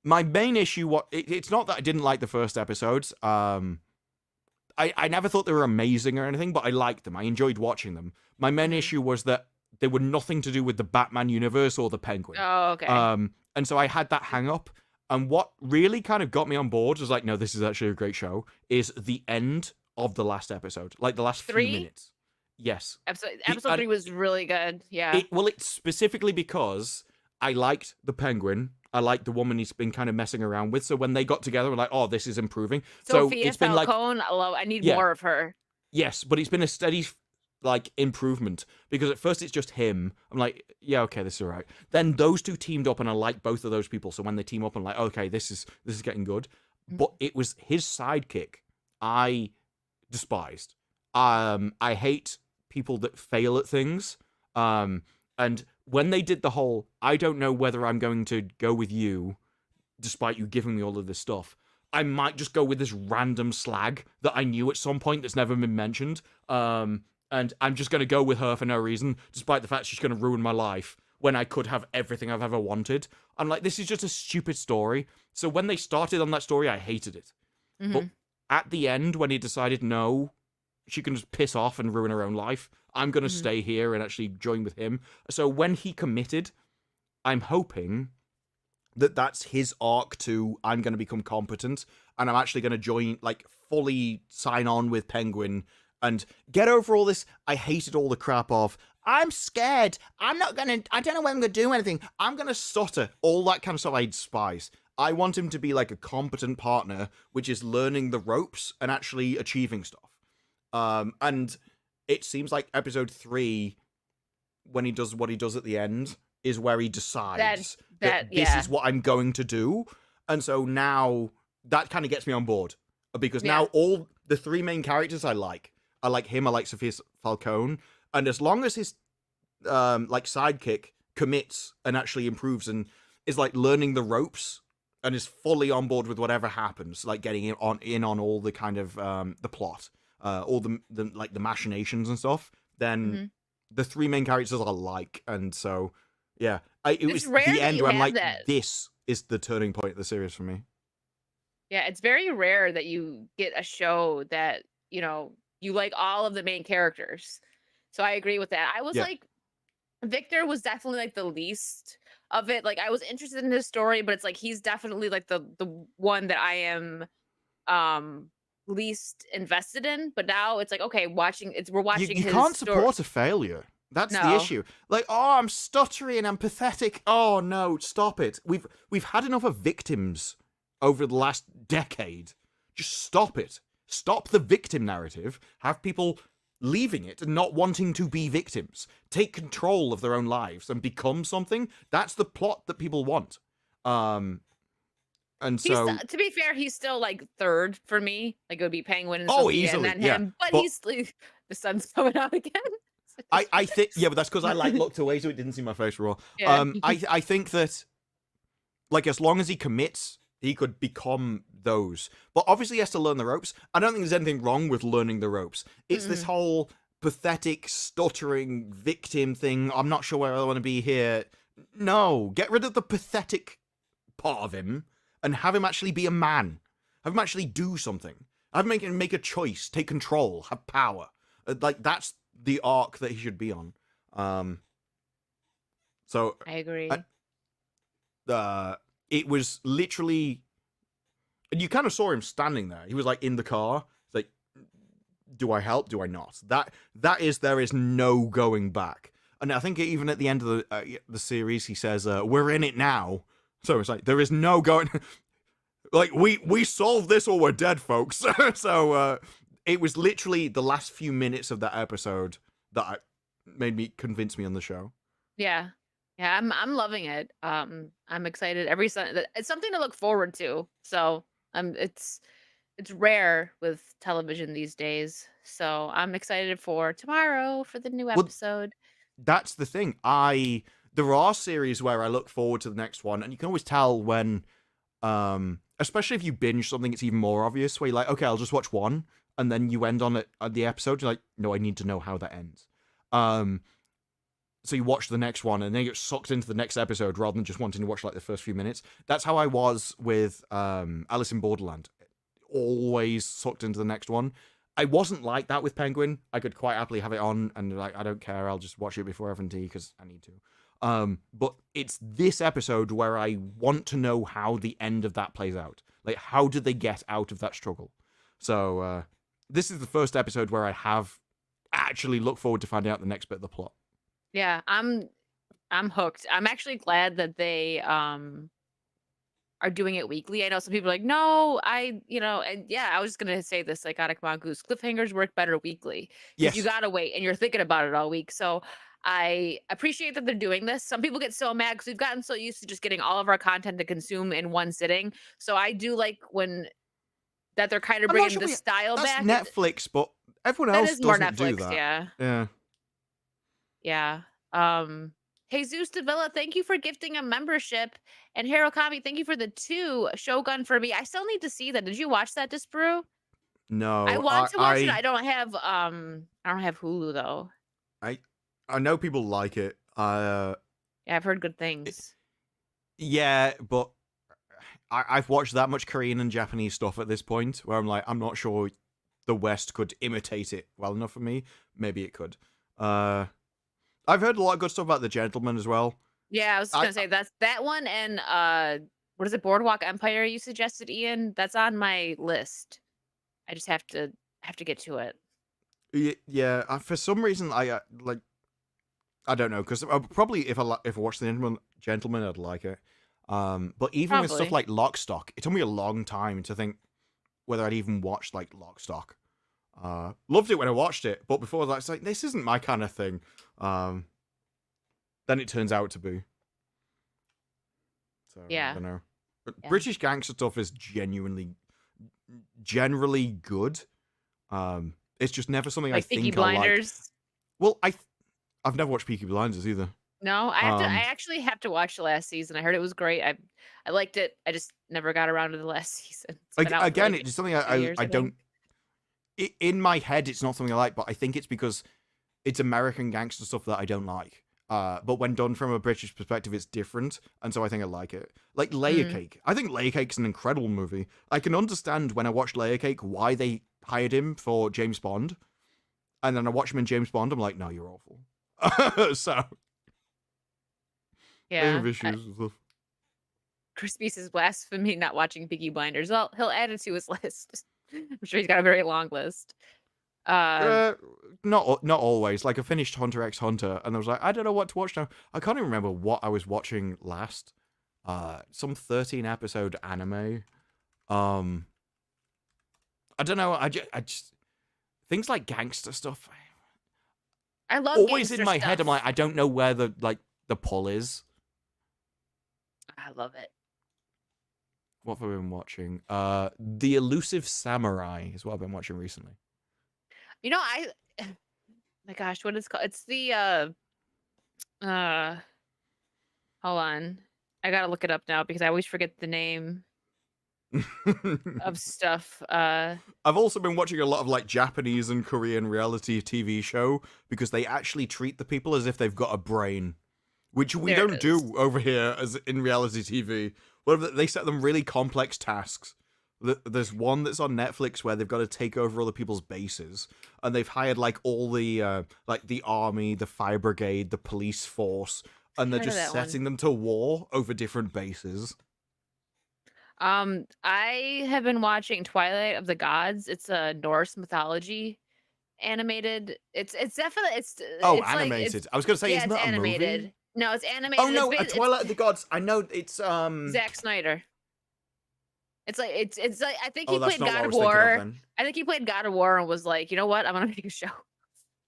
My main issue, it's not that I didn't like the first episodes. I I never thought they were amazing or anything, but I liked them. I enjoyed watching them. My main issue was that they were nothing to do with the Batman universe or the Penguin. Oh, okay. And so I had that hang up. And what really kind of got me on board was like, no, this is actually a great show, is the end of the last episode. Like the last few 3? minutes. Yes. Episode 3 was really good. Yeah. It's specifically because I liked the Penguin. I liked the woman he's been kind of messing around with. So when they got together, we're like, oh, this is improving. Sophia so it's been like, Falcone, I need more of her. yes, but it's been a steady like improvement, because at first it's just him. I'm like, yeah, okay, this is all right. Then those two teamed up, and I like both of those people. So when they team up, I'm like, okay, this is getting good. But it was his sidekick I despised. I hate people that fail at things. And when they did the whole, I don't know whether I'm going to go with you, despite you giving me all of this stuff. I might just go with this random slag that I knew at some point that's never been mentioned. And I'm just going to go with her for no reason, despite the fact she's going to ruin my life when I could have everything I've ever wanted. I'm like, this is just a stupid story. So when they started on that story, I hated it. Mm-hmm. But at the end, when he decided, no, she can just piss off and ruin her own life, I'm going to stay here and actually join with him. So when he committed, I'm hoping that that's his arc to, I'm going to become competent, and I'm actually going to join, like, fully sign on with Penguin and get over all this. I hated all the crap of, I'm scared, I don't know when I'm going to do anything, I'm going to stutter, all that kind of stuff I despise. I want him to be like a competent partner, which is learning the ropes and actually achieving stuff. And it seems like episode 3, when he does what he does at the end, is where he decides that this is what I'm going to do. And so now that kind of gets me on board, because now all the 3 main characters I like him, I like Sophia Falcone, and as long as his like sidekick commits and actually improves and is like learning the ropes and is fully on board with whatever happens, like getting in on all the kind of the plot, all the like the machinations and stuff, then the 3 main characters I like. And so yeah, it was the end where I'm like, this is the turning point of the series for me. Yeah, it's very rare that you get a show that, you know, you like all of the main characters. So I agree with that. I was like, Victor was definitely like the least of it. Like, I was interested in his story, but it's like he's definitely like the one that I am least invested in. But now it's like, okay, we're watching You his can't story. support a failure. That's the issue. Like, oh, I'm stuttering, I'm pathetic. Oh no, stop it. We've had enough of victims over the last decade. Just stop it. Stop the victim narrative. Have people leaving it and not wanting to be victims. Take control of their own lives and become something. That's the plot that people want. And so, to be fair, he's still like 3rd for me. Like, it would be Penguin and oh, Sophia easily, and then him. But he's like, the sun's coming out again. I think, yeah, but that's because I like looked away so it didn't see my face raw. Yeah. I think that, like, as long as he commits, he could become those. But obviously he has to learn the ropes. I don't think there's anything wrong with learning the ropes. It's this whole pathetic, stuttering victim thing. I'm not sure where I want to be here. No, get rid of the pathetic part of him and have him actually be a man. Have him actually do something. Have him make a choice, take control, have power. Like, that's the arc that he should be on. So I agree. It was literally, and you kind of saw him standing there. He was like in the car. It's like, do I help? Do I not? There is no going back. And I think even at the end of the series, he says, "We're in it now." So it's like there is no going. Like, we solved this or we're dead, folks. So it was literally the last few minutes of that episode that made me convince me on the show. Yeah. Yeah, I'm loving it. I'm excited every Sunday. It's something to look forward to. So it's rare with television these days. So I'm excited for tomorrow for the new episode. That's the thing. There are series where I look forward to the next one, and you can always tell when, especially if you binge something, it's even more obvious. Where you're like, okay, I'll just watch one, and then you end on it at the episode. You're like, no, I need to know how that ends. So you watch the next one and then you get sucked into the next episode rather than just wanting to watch like the first few minutes. That's how I was with Alice in Borderland. Always sucked into the next one. I wasn't like that with Penguin. I could quite happily have it on and like I don't care. I'll just watch it before having tea because I need to. But it's this episode where I want to know how the end of that plays out. Like, how do they get out of that struggle? So this is the first episode where I have actually looked forward to finding out the next bit of the plot. Yeah, I'm hooked. I'm actually glad that they are doing it weekly. I know some people are like, no, and yeah, I was just gonna say this, like, Psychotic Mongoose. Cliffhangers work better weekly because you Yes. gotta wait and you're thinking about it all week. So I appreciate that they're doing this. Some people get so mad because we've gotten so used to just getting all of our content to consume in one sitting. So I do like that they're kind of I'm not bringing sure the style that's back. Netflix, but everyone That else is more doesn't do Netflix, that. yeah. Yeah. Yeah. Jesus Davila, thank you for gifting a membership. And Hirokami, thank you for the 2 Shogun for me. I still need to see that. Did you watch that, Disbrew? No, I want to watch it. I I don't have Hulu though. I know people like it. Yeah, I've heard good things. Yeah, but I've watched that much Korean and Japanese stuff at this point where I'm like, I'm not sure the West could imitate it well enough for me. Maybe it could. I've heard a lot of good stuff about The Gentleman as well. Yeah, I was just gonna say that's that one and what is it, Boardwalk Empire you suggested, Ian? That's on my list. I just have to get to it. Yeah. For some reason, I like. I don't know, because probably if I watched The Gentleman, I'd like it. But even with stuff Probably. like Lock, Stock, it took me a long time to think whether I'd even watched like Lock, Stock. Loved it when I watched it, but before that, it's like, this isn't my kind of thing. Then it turns out to be. So Yeah. I don't know. But Yeah. British gangster stuff is generally good. It's just never something I Like Peaky think I like. Blinders. Well, I've never watched Peaky Blinders either. No, I have to. Um, I actually have to watch the last season. I heard it was great. I liked it. I just never got around to the last season. It's been out for, Again, like, it's something 2 years, I I don't. think. In my head, it's not something I like, but I think it's because it's American gangster stuff that I don't like. But when done from a British perspective, it's different, and so I think I like it. Like Layer Cake. I think Layer Cake's an incredible movie. I can understand when I watched Layer Cake why they hired him for James Bond, and then I watch him in James Bond. I'm like, no, you're awful. So I Yeah. have issues with stuff. Crispy says blasphemy not watching Peaky Blinders. Well, he'll add it to his list. I'm sure he's got a very long list. Not always. Like I finished Hunter x Hunter, and I was like, I don't know what to watch now. I can't even remember what I was watching last. Some 13-episode anime. I don't know. I just things like gangster stuff. I love Always gangster in my head, I'm stuff. like, I don't know where the pull is. I love it. What have I been watching? The Elusive Samurai is what I've been watching recently. You know, my gosh, what is it called? It's the hold on. I gotta look it up now because I always forget the name of stuff. I've also been watching a lot of like Japanese and Korean reality TV show because they actually treat the people as if they've got a brain, which we There it don't do over here as in reality TV. They set them really complex tasks. There's one that's on Netflix where they've got to take over other people's bases, and they've hired like all the like the army, the fire brigade, the police force, and they're Heard of just that one. setting them to war over different bases. I have been watching Twilight of the Gods. It's a Norse mythology animated. It's definitely it's Oh, it's like, animated. I was gonna say, yeah, isn't it's that a animated. movie? No, it's animated. Oh no, it's Twilight of the Gods. I know it's Zack Snyder. It's like it's like I think Oh, he that's played not what I God of was thinking of War. then. I think he played God of War and was like, you know what, I'm gonna make a show.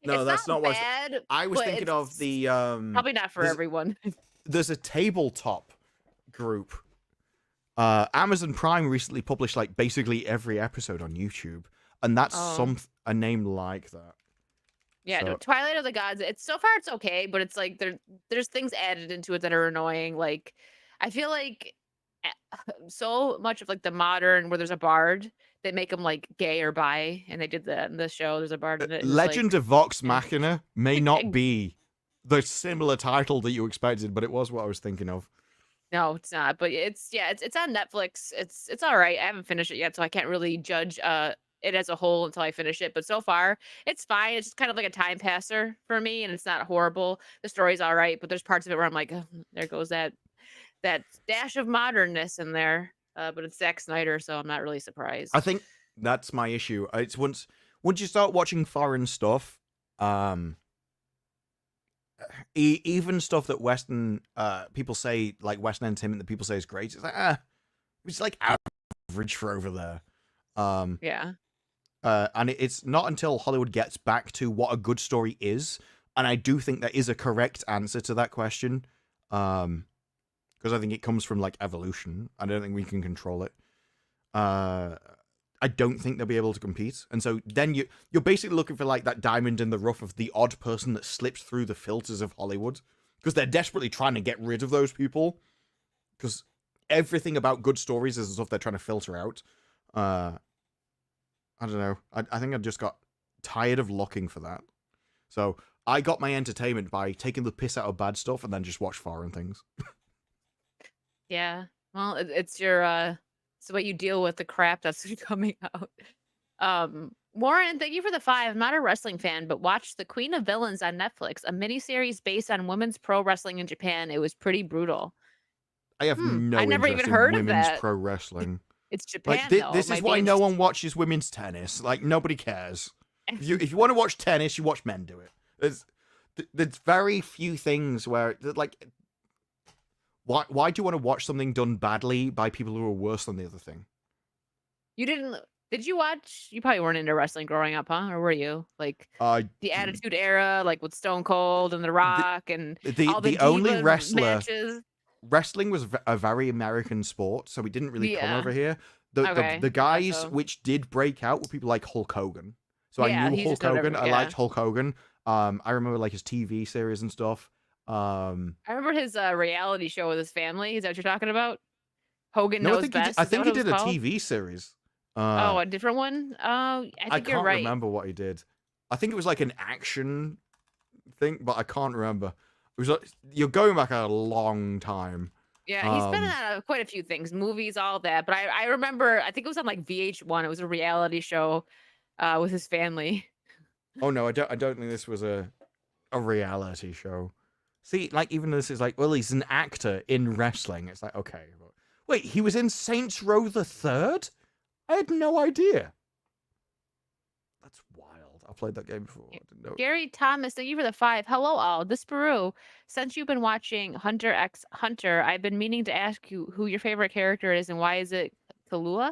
No, It's that's not what bad. I was but thinking of. it's The probably not for there's- everyone. there's a tabletop group. Amazon Prime recently published like basically every episode on YouTube, and that's Oh. a name like that. Yeah, no, So- Twilight of the Gods. It's so far it's okay, but it's like there's things added into it that are annoying. Like I feel like so much of like the modern where there's a bard, they make him like gay or bi, and they did that in the show. There's a bard in it. and it's Legend like, of Vox yeah. Machina may not be the similar title that you expected, but it was what I was thinking of. No, it's not. But it's on Netflix. It's all right. I haven't finished it yet, so I can't really judge it as a whole until I finish it. But so far, it's fine. It's just kind of like a time passer for me, and it's not horrible. The story's all right, but there's parts of it where I'm like, "Ugh, there goes that dash of modernness in there." But it's Zack Snyder, so I'm not really surprised. I think that's my issue. It's once you start watching foreign stuff, even stuff that Western people say, like Western entertainment that people say is great, it's like it's like average for over there. Yeah. And it's not until Hollywood gets back to what a good story is, and I do think there is a correct answer to that question, because I think it comes from like evolution. I don't think we can control it. I don't think they'll be able to compete, and so then you're basically looking for like that diamond in the rough of the odd person that slips through the filters of Hollywood, because they're desperately trying to get rid of those people, because everything about good stories is the stuff they're trying to filter out. I don't know. I think I just got tired of looking for that. So I got my entertainment by taking the piss out of bad stuff and then just watch foreign things. Yeah. Well, it's your it's what you deal with the crap that's coming out. Warren, thank you for the 5. I'm not a wrestling fan, but watched The Queen of Villains on Netflix, a miniseries based on women's pro wrestling in Japan. It was pretty brutal. I have no I never interest even in heard of women's that. pro wrestling. It's Japan, Like though. this It is might be why no one watches women's tennis. Like nobody cares. If you want to watch tennis, you watch men do it. There's very few things where like why do you want to watch something done badly by people who are worse than the other thing? You didn't. Did you watch? You probably weren't into wrestling growing up, huh? Or were you like the Attitude Era, like with Stone Cold and The Rock and all the only diva wrestler matches? Wrestling was a very American sport, so we didn't really come over here. Okay, The guys so. which did break out were people like Hulk Hogan. So Yeah, I knew he's Hulk just not Hogan. ever- I yeah. liked Hulk Hogan. I remember like his TV series and stuff. I remember his reality show with his family. Is that what you're talking about? Hogan No, Knows Best. I Is that think what he it was did a called? TV series. Oh, a different one? Oh, I I think you're can't right. remember what he did. I think it was like an action thing, but I can't remember. It was like, you're going back a long time. Yeah, he's been in quite a few things, movies, all that. But I remember, I think it was on like VH1. It was a reality show with his family. Oh no, I don't think this was a reality show. See, like even this is like, well, he's an actor in wrestling. It's like, okay, but wait, he was in Saints Row the Third? I had no idea. That's wild. I played that game before. I didn't know. Gary Thomas, thank you for the 5. Hello all. This Peru. Since you've been watching Hunter x Hunter, I've been meaning to ask you who your favorite character is and why is it Kahlua?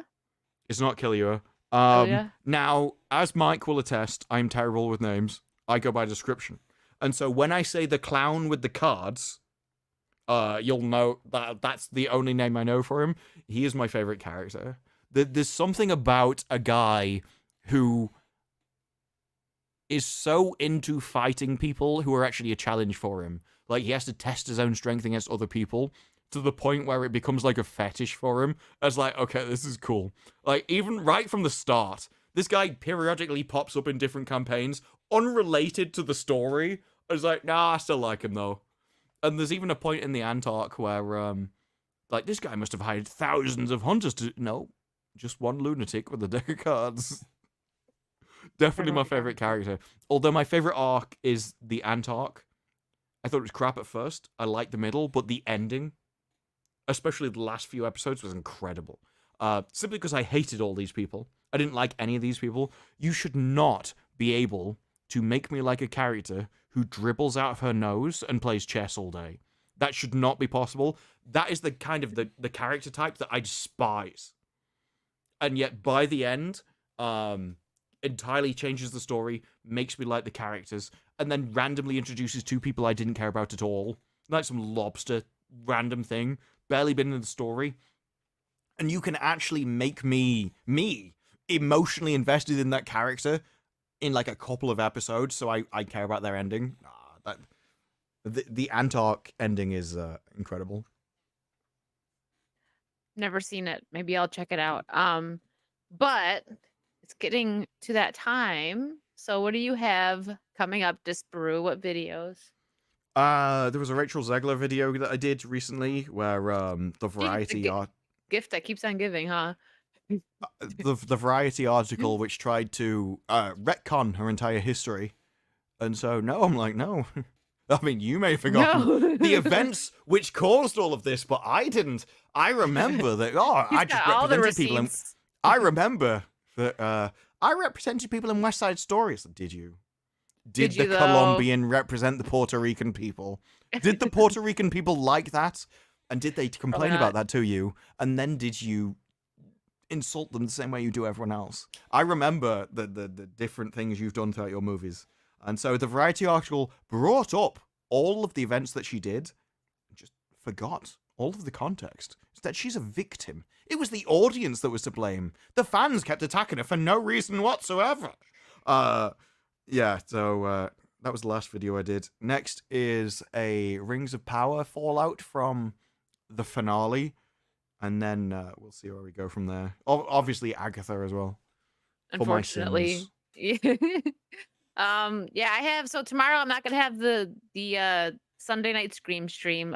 It's not Killua. Kahlua? Now, as Mike will attest, I'm terrible with names. I go by description. And so when I say the clown with the cards, you'll know that that's the only name I know for him. He is my favorite character. There's something about a guy who is so into fighting people who are actually a challenge for him. Like, he has to test his own strength against other people to the point where it becomes like a fetish for him. As like, okay, this is cool. Like, even right from the start, this guy periodically pops up in different campaigns, unrelated to the story. I was like, nah, I still like him, though. And there's even a point in the Ant arc where, like, this guy must have hired thousands of hunters to... No, just one lunatic with a deck of cards. Definitely my favorite character. Although my favorite arc is the Ant arc. I thought it was crap at first. I liked the middle, but the ending, especially the last few episodes, was incredible. Simply because I hated all these people. I didn't like any of these people. You should not be able to make me like a character who dribbles out of her nose and plays chess all day. That should not be possible. That is the kind of the character type that I despise. And yet, by the end, entirely changes the story, makes me like the characters, and then randomly introduces 2 people I didn't care about at all. Like some lobster random thing, barely been in the story. And you can actually make me emotionally invested in that character in like a couple of episodes, so I care about their ending. The Ant arc ending is incredible. Never seen it. Maybe I'll check it out. But it's getting to that time. So what do you have coming up, Disparu? What videos? There was a Rachel Zegler video that I did recently where the variety art gift that keeps on giving, huh? the Variety article which tried to retcon her entire history, and so no, I'm like, no. I mean, you may have forgotten No. the events which caused all of this, but I didn't. I remember that. Oh, He's I just got all the represented people. receipts. I remember that I represented people in West Side Story. So did you? Did you, the though? Colombian represent the Puerto Rican people? Did the Puerto Rican people like that? And did they complain about that to you? And then did you insult them the same way you do everyone else? I remember the different things you've done throughout your movies. And so the Variety article brought up all of the events that she did, and just forgot all of the context. That she's a victim. It was the audience that was to blame. The fans kept attacking her for no reason whatsoever. Yeah, so that was the last video I did. Next is a Rings of Power fallout from the finale. And then we'll see where we go from there. Obviously, Agatha as well. Unfortunately. Yeah, I have. So tomorrow I'm not gonna have the Sunday night stream.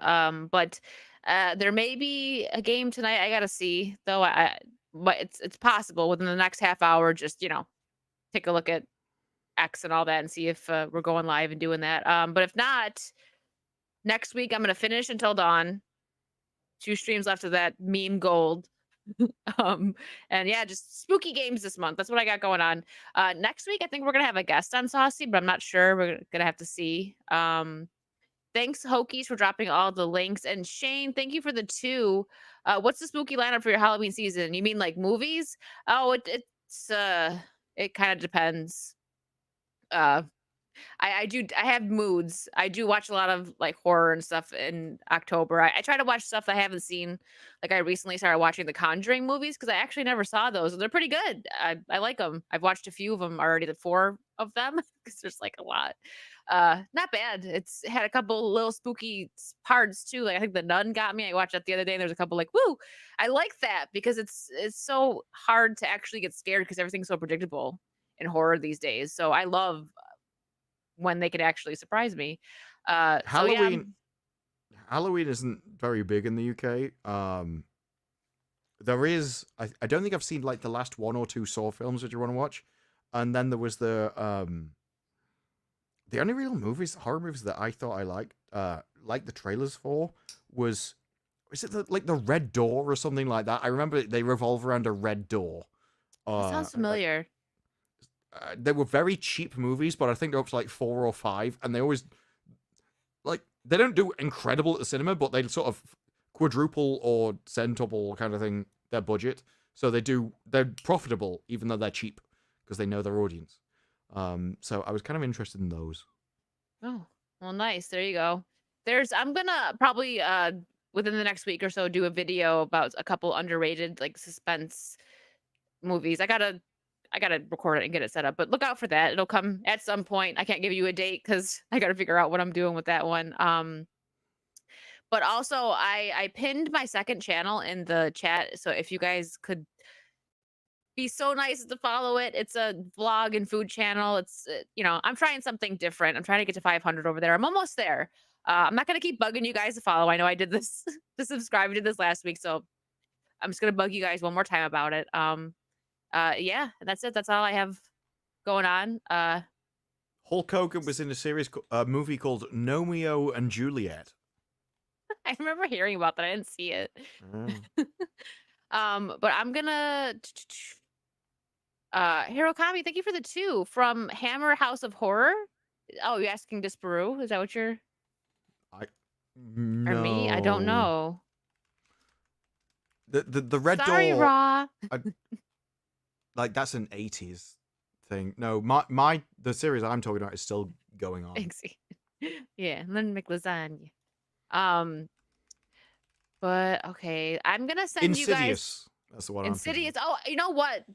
But there may be a game tonight. I gotta see though. But it's possible within the next half hour. Just take a look at X and all that and see if we're going live and doing that. But if not, next week I'm gonna finish Until Dawn. 2 streams left of that meme gold. And yeah, just spooky games this month. That's what I got going on. Next week I think we're gonna have a guest on Saucy, but I'm not sure. We're gonna have to see. Thanks Hokies for dropping all the links, and Shane, thank you for the 2. What's the spooky lineup for your Halloween season? You mean like movies? Oh, it kind of depends. I have moods. I do watch a lot of like horror and stuff in October. I try to watch stuff I haven't seen. Like I recently started watching the Conjuring movies because I actually never saw those. They're pretty good. I like them. I've watched a few of them already, the 4 of them, because there's like a lot. Not bad. It's had a couple little spooky parts too. Like I think The Nun got me. I watched that the other day and there's a couple like, woo, I like that because it's so hard to actually get scared because everything's so predictable in horror these days. So I love when they could actually surprise me. Halloween isn't very big in the UK. There is, I don't think I've seen like the last 1 or 2 Saw films that you want to watch. And then there was the only real horror movies that I thought I liked the trailers for is it like the Red Door or something like that? I remember they revolve around a red door. That sounds familiar. They were very cheap movies, but I think they're up to like 4 or 5, and they always they don't do incredible at the cinema, but they sort of quadruple or centuple kind of thing their budget, so they're profitable even though they're cheap because they know their audience. So I was kind of interested in those. Oh, well, nice. There you go. I'm gonna probably within the next week or so do a video about a couple underrated like suspense movies. I gotta record it and get it set up, but look out for that. It'll come at some point. I can't give you a date because I got to figure out what I'm doing with that one. But also I pinned my second channel in the chat. So if you guys could be so nice as to follow it. It's a vlog and food channel. It's, I'm trying something different. I'm trying to get to 500 over there. I'm almost there. I'm not going to keep bugging you guys to follow. I know I did this to subscribe. I did this last week. So I'm just going to bug you guys one more time about it. Yeah, that's it. That's all I have going on. Hulk Hogan was in a movie called Romeo and Juliet. I remember hearing about that. I didn't see it. But I'm gonna Hirokami, thank you for the 2 from Hammer House of Horror. Oh, you're asking Disparu? Is that what you're No. or me? I don't know. The Red Sorry, Door. Raw. Like that's an 80s thing. No, the series I'm talking about is still going on. Yeah, and then make lasagna. But okay, I'm gonna send you guys Insidious. That's the one. Insidious. Oh, you know what?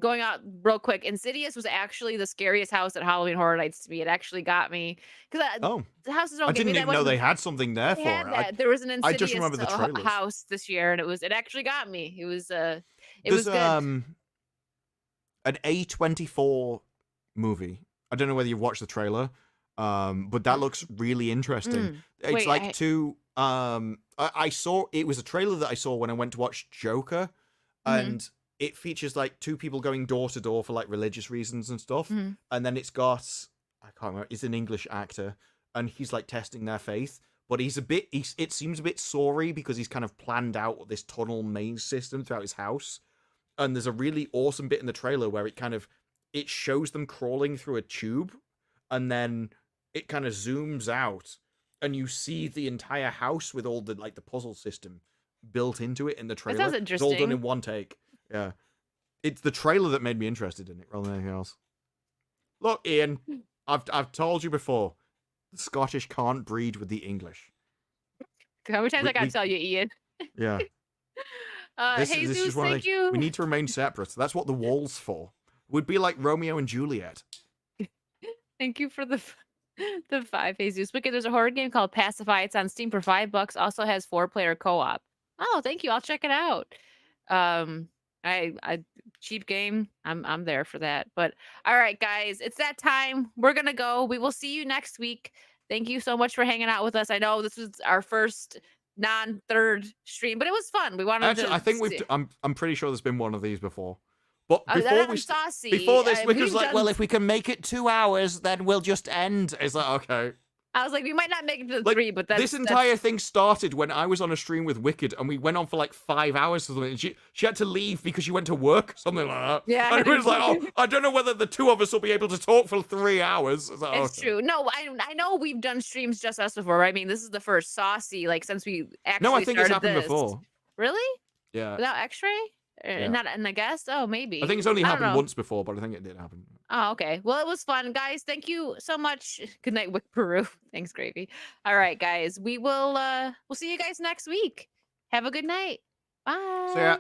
Going out real quick. Insidious was actually the scariest house at Halloween Horror Nights to me. It actually got me because the houses don't. I didn't even know they had something there for it. There was an Insidious I just remember the trailers. House this year, and it actually got me. It was it was good. An A24 movie. I don't know whether you've watched the trailer, but that looks really interesting. It's I saw it was a trailer that I saw when I went to watch Joker, and it features like two people going door to door for like religious reasons and stuff, Mhm. and then it's got, I can't remember, it's an English actor, and he's like testing their faith, but it seems a bit sorry because he's kind of planned out this tunnel maze system throughout his house, and there's a really awesome bit in the trailer where it shows them crawling through a tube, and then it kind of zooms out, and you see the entire house with all the like the puzzle system built into it in the trailer. sounds It's all done in interesting. one take. Yeah. It's the trailer that made me interested in it rather than anything else. Look, Ian, I've told you before, the Scottish can't breed with the English. How many times We- I gotta we- tell you, Ian? Yeah. This is Jesus, just one of thank the, you. we need to remain separate. That's what the wall's for. We'd be like Romeo and Juliet. Thank you for the 5, Jesus. Wicked, there's a horror game called Pacify. It's on Steam for $5. Also has 4-player co-op. Oh, thank you. I'll check it out. I cheap game. I'm there for that. But all right, guys, it's that time. We're gonna go. We will see you next week. Thank you so much for hanging out with us. I know this was our first non-third stream, but it was fun. We wanted Actually, to I think see- I'm pretty sure there's been one of these before. But that before on we Saucy. before this, Wick we've was like, done- well, if we can make it 2 hours, then we'll just end. It's like, okay. I was like, we might not make it to Like, 3, but that's this entire thing started when I was on a stream with Wicked, and we went on for like 5 hours or something. And she had to leave because she went to work or something like that. Yeah. And it was like, oh, I don't know whether the two of us will be able to talk for 3 hours. It's, like, It's okay. true. No, I know we've done streams just us before. I mean, this is the first Saucy, like since we actually No, I think it's started happened this. before. Really? Yeah. Without X-ray? Yeah. Not in a guest? Oh, maybe. I think it's only I don't happened know. once before, but I think it did happen. Oh, okay. Well, it was fun, guys. Thank you so much. Good night, Wick Peru. Thanks, Gravy. All right, guys. We'll see you guys next week. Have a good night. Bye. So yeah.